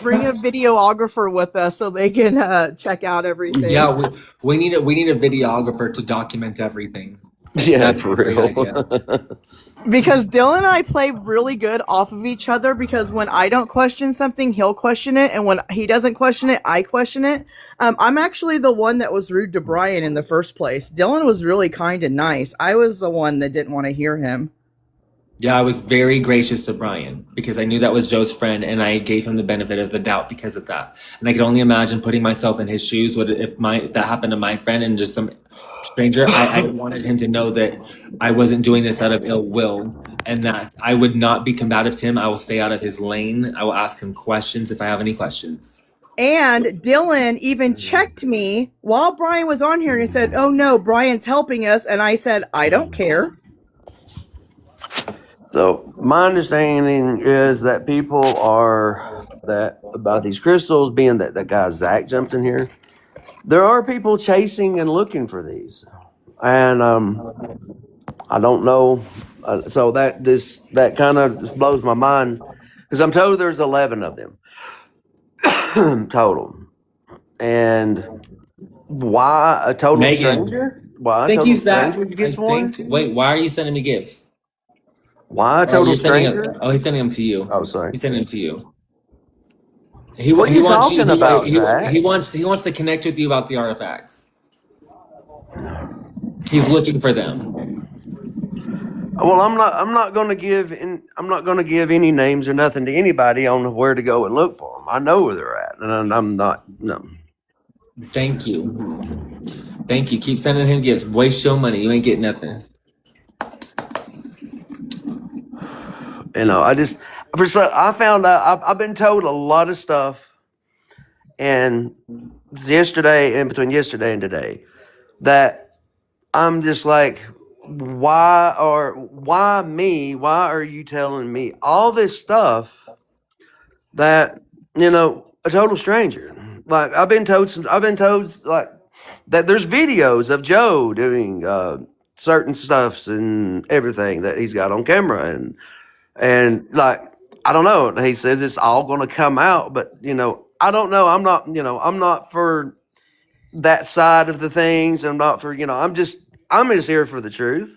bring a videographer with us so they can check out everything. Yeah, we need a videographer to document everything. Yeah, That's for a great real. idea. Because Dylan and I play really good off of each other, because when I don't question something, he'll question it, and when he doesn't question it, I question it. I'm actually the one that was rude to Brian in the first place. Dylan was really kind and nice. I was the one that didn't want to hear him. Yeah, I was very gracious to Brian because I knew that was Joe's friend, and I gave him the benefit of the doubt because of that. And I could only imagine putting myself in his shoes. What if that happened to my friend and just some stranger? I wanted him to know that I wasn't doing this out of ill will, and that I would not be combative to him. I will stay out of his lane. I will ask him questions if I have any questions. And Dylan even checked me while Brian was on here and he said, "Oh no, Brian's helping us." And I said, "I don't care." So my understanding is that people are that about these crystals, being that that guy Zach jumped in here. There are people chasing and looking for these, and I don't know. So that kind of blows my mind because I'm told there's 11 of them total, and why a total Megan, stranger? Why a thank you, total Zach. stranger I gets one? think. Wait, why are you sending me gifts? Why a Or total you're sending it? stranger? Oh, he's sending them to you. Oh, sorry. He's sending them to you. What are He you wants you. talking about, Zach? He wants to connect with you about the artifacts. He's looking for them. Well, I'm not going to give any names or nothing to anybody on where to go and look for them. I know where they're at, and I'm not. No. Thank you. Thank you. Keep sending him gifts. Waste your money. You ain't getting nothing. You know, I found out. I've been told a lot of stuff, and between yesterday and today, that I'm just like, why me? Why are you telling me all this stuff that, a total stranger? Like I've been told like that there's videos of Joe doing certain stuffs and everything that he's got on camera, and like I don't know. He says it's all going to come out, but I don't know. I'm not for that side of the things. I'm not for I'm just here for the truth,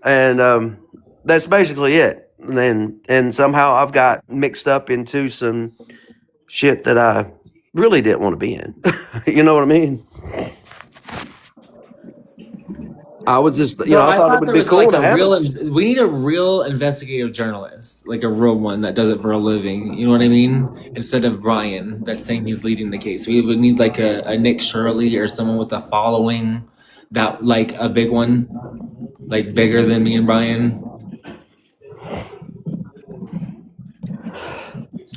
and that's basically it. And somehow I've got mixed up into some shit that I really didn't want to be in. You know what I mean? I was just, Bro, I I thought it thought would there be was cool like to a have real. it. We need a real investigative journalist, like a real one that does it for a living. You know what I mean? Instead of Brian, that's saying he's leading the case. We would need like a Nick Shirley or someone with a following, that like a big one, like bigger than me and Brian.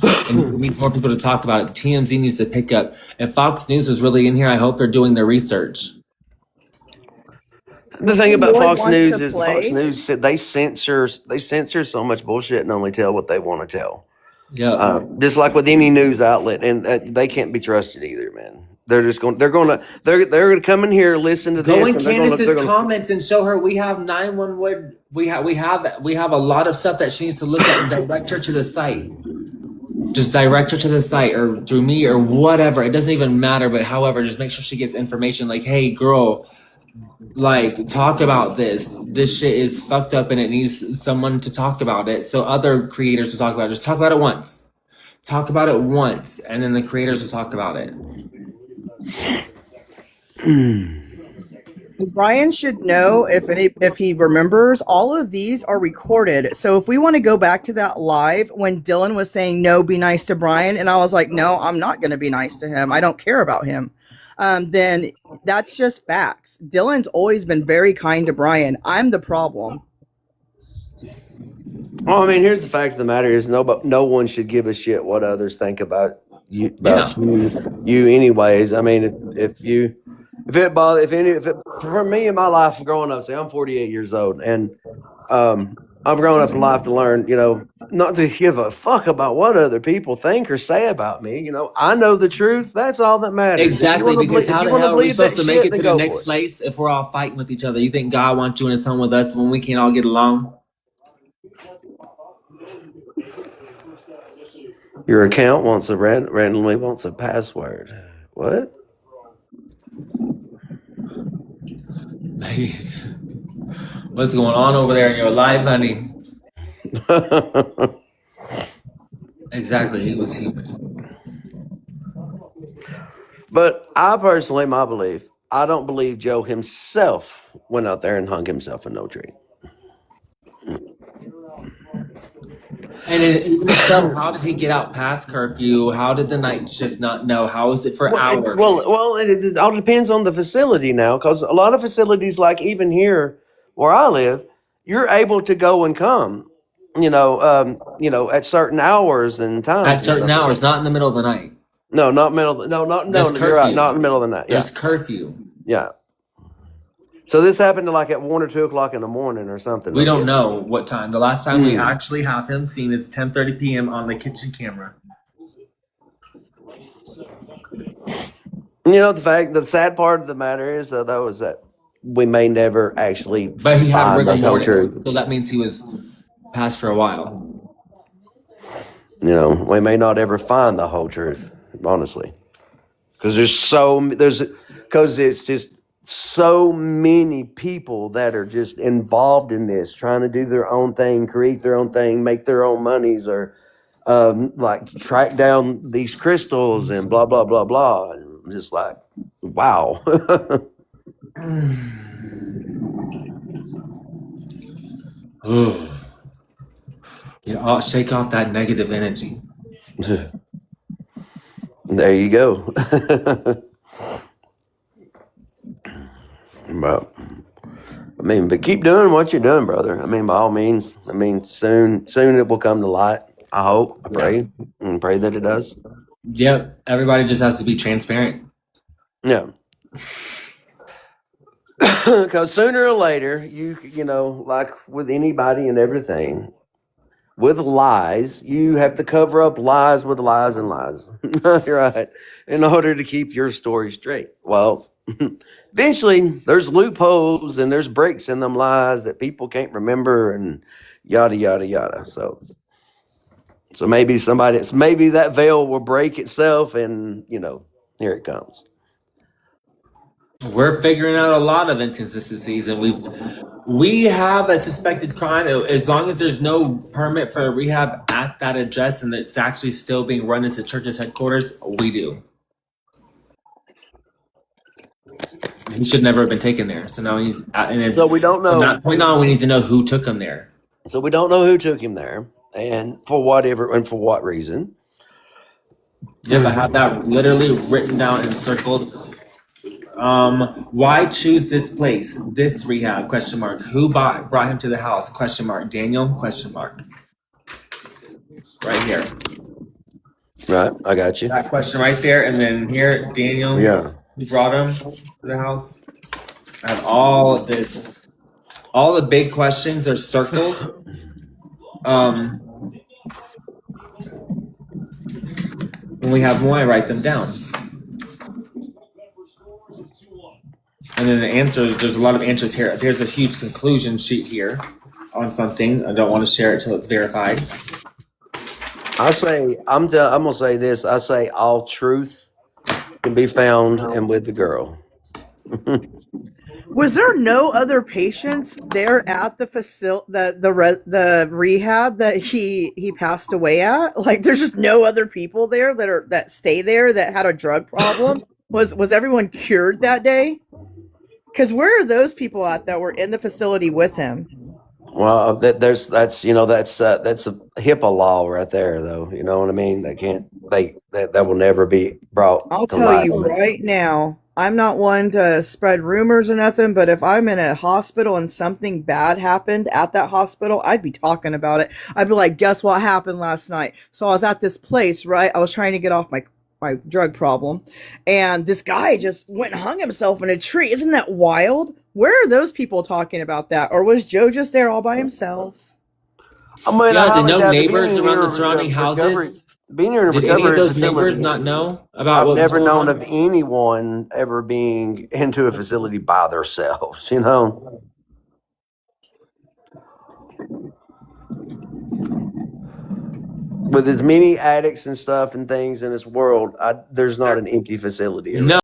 And it needs more people to talk about it. TMZ needs to pick up. If Fox News is really in here, I hope they're doing their research. The thing about Lloyd Fox wants News to is Fox play. News they censor so much bullshit and only tell what they want to tell. Yeah. Just like with any news outlet, and they can't be trusted either, man. They're gonna come in here, listen to Go this, in and Candace's comments and show her we have 911. We have a lot of stuff that she needs to look at and direct her to the site. Just direct her to the site or through me or whatever. It doesn't even matter. But however, just make sure she gets information. Like, hey, girl, like talk about this. This shit is fucked up and it needs someone to talk about it. So other creators will talk about it. Just talk about it once. Talk about it once, and then the creators will talk about it. Brian should know if he remembers, all of these are recorded. So if we want to go back to that live when Dylan was saying no, be nice to Brian, and I was like, no, I'm not going to be nice to him. I don't care about him. Then that's just facts. Dylan's always been very kind to Brian. I'm the problem. Well, I mean, here's the fact of the matter: is no one should give a shit what others think about you. You, anyways. I mean, for me in my life growing up, say I'm 48 years old, and I've grown up in life to learn, not to give a fuck about what other people think or say about me. I know the truth. That's all that matters. Exactly, because how the hell are we supposed to make it to the next place if we're all fighting with each other? You think God wants you in his home with us when we can't all get along? Your account randomly wants a password. What? What's going on over there in your life, honey? Exactly, he was human. But I personally, my belief, I don't believe Joe himself went out there and hung himself in no tree. And even so, how did he get out past curfew? How did the night shift not know? How was it for hours? It all depends on the facility now, because a lot of facilities, like even here where I live, you're able to go and come, at certain hours and times. At certain hours, not in the middle of the night. No, not middle. No, you're right. Not in the middle of the night. There's curfew. Yeah. So this happened to like at 1 or 2 o'clock in the morning or something. We don't know what time. The last time we actually have him seen is 10:30 p.m. on the kitchen camera. The sad part of the matter is, though, is that we may never actually. But he had rigor mortis, truth. so that means he was passed for a while. We may not ever find the whole truth, honestly, because it's just so many people that are just involved in this, trying to do their own thing, create their own thing, make their own monies, or like track down these crystals and blah blah blah blah. And I'm just like, wow. Shake off that negative energy. There you go. But but keep doing what you're doing, brother. I mean, by all means. I mean, soon it will come to light. I hope. I pray. And pray that it does. Yep. Everybody just has to be transparent. Yeah. Because sooner or later, you know, like with anybody and everything, with lies, you have to cover up lies with lies and lies. Right. In order to keep your story straight. Well, eventually there's loopholes and there's breaks in them lies that people can't remember and yada yada yada. So maybe maybe that veil will break itself and, you know, here it comes. We're figuring out a lot of inconsistencies, and we have a suspected crime. As long as there's no permit for a rehab at that address and it's actually still being run as the church's headquarters, we do. He should never have been taken there. So now so we don't know. From that point on, we need to know who took him there. So we don't know who took him there and for whatever and for what reason. Yep, I have that literally written down and circled. Why choose this place, this rehab? Question mark. Who brought him to the house? Question mark. Daniel? Question mark. Right here. Right, I got you. That question right there, and then here, Daniel. Yeah. Who brought him to the house? I have all of this. All the big questions are circled. When we have more, I write them down. And then the answers, there's a lot of answers here. There's a huge conclusion sheet here on something. I don't want to share it till it's verified. I'm gonna say this. I say all truth can be found and with the girl. Was there no other patients there at the the rehab that he passed away at? Like, there's just no other people there that stay there that had a drug problem. Was everyone cured that day? Because where are those people at that were in the facility with him? Well, that's a HIPAA law right there, though. You know what I mean? That will never be brought. I'll tell you right now, I'm not one to spread rumors or nothing, but if I'm in a hospital and something bad happened at that hospital, I'd be talking about it. I'd be like, guess what happened last night? So I was at this place, right? I was trying to get off my drug problem, and this guy just went and hung himself in a tree. Isn't that wild? Where are those people talking about that? Or was Joe just there all by himself? I mean, yeah, did no neighbors around the surrounding houses? Did any of those neighbors not know about what was going on? I've never known of anyone ever being into a facility by themselves, you know? With as many addicts and stuff and things in this world, there's not an empty facility around. No.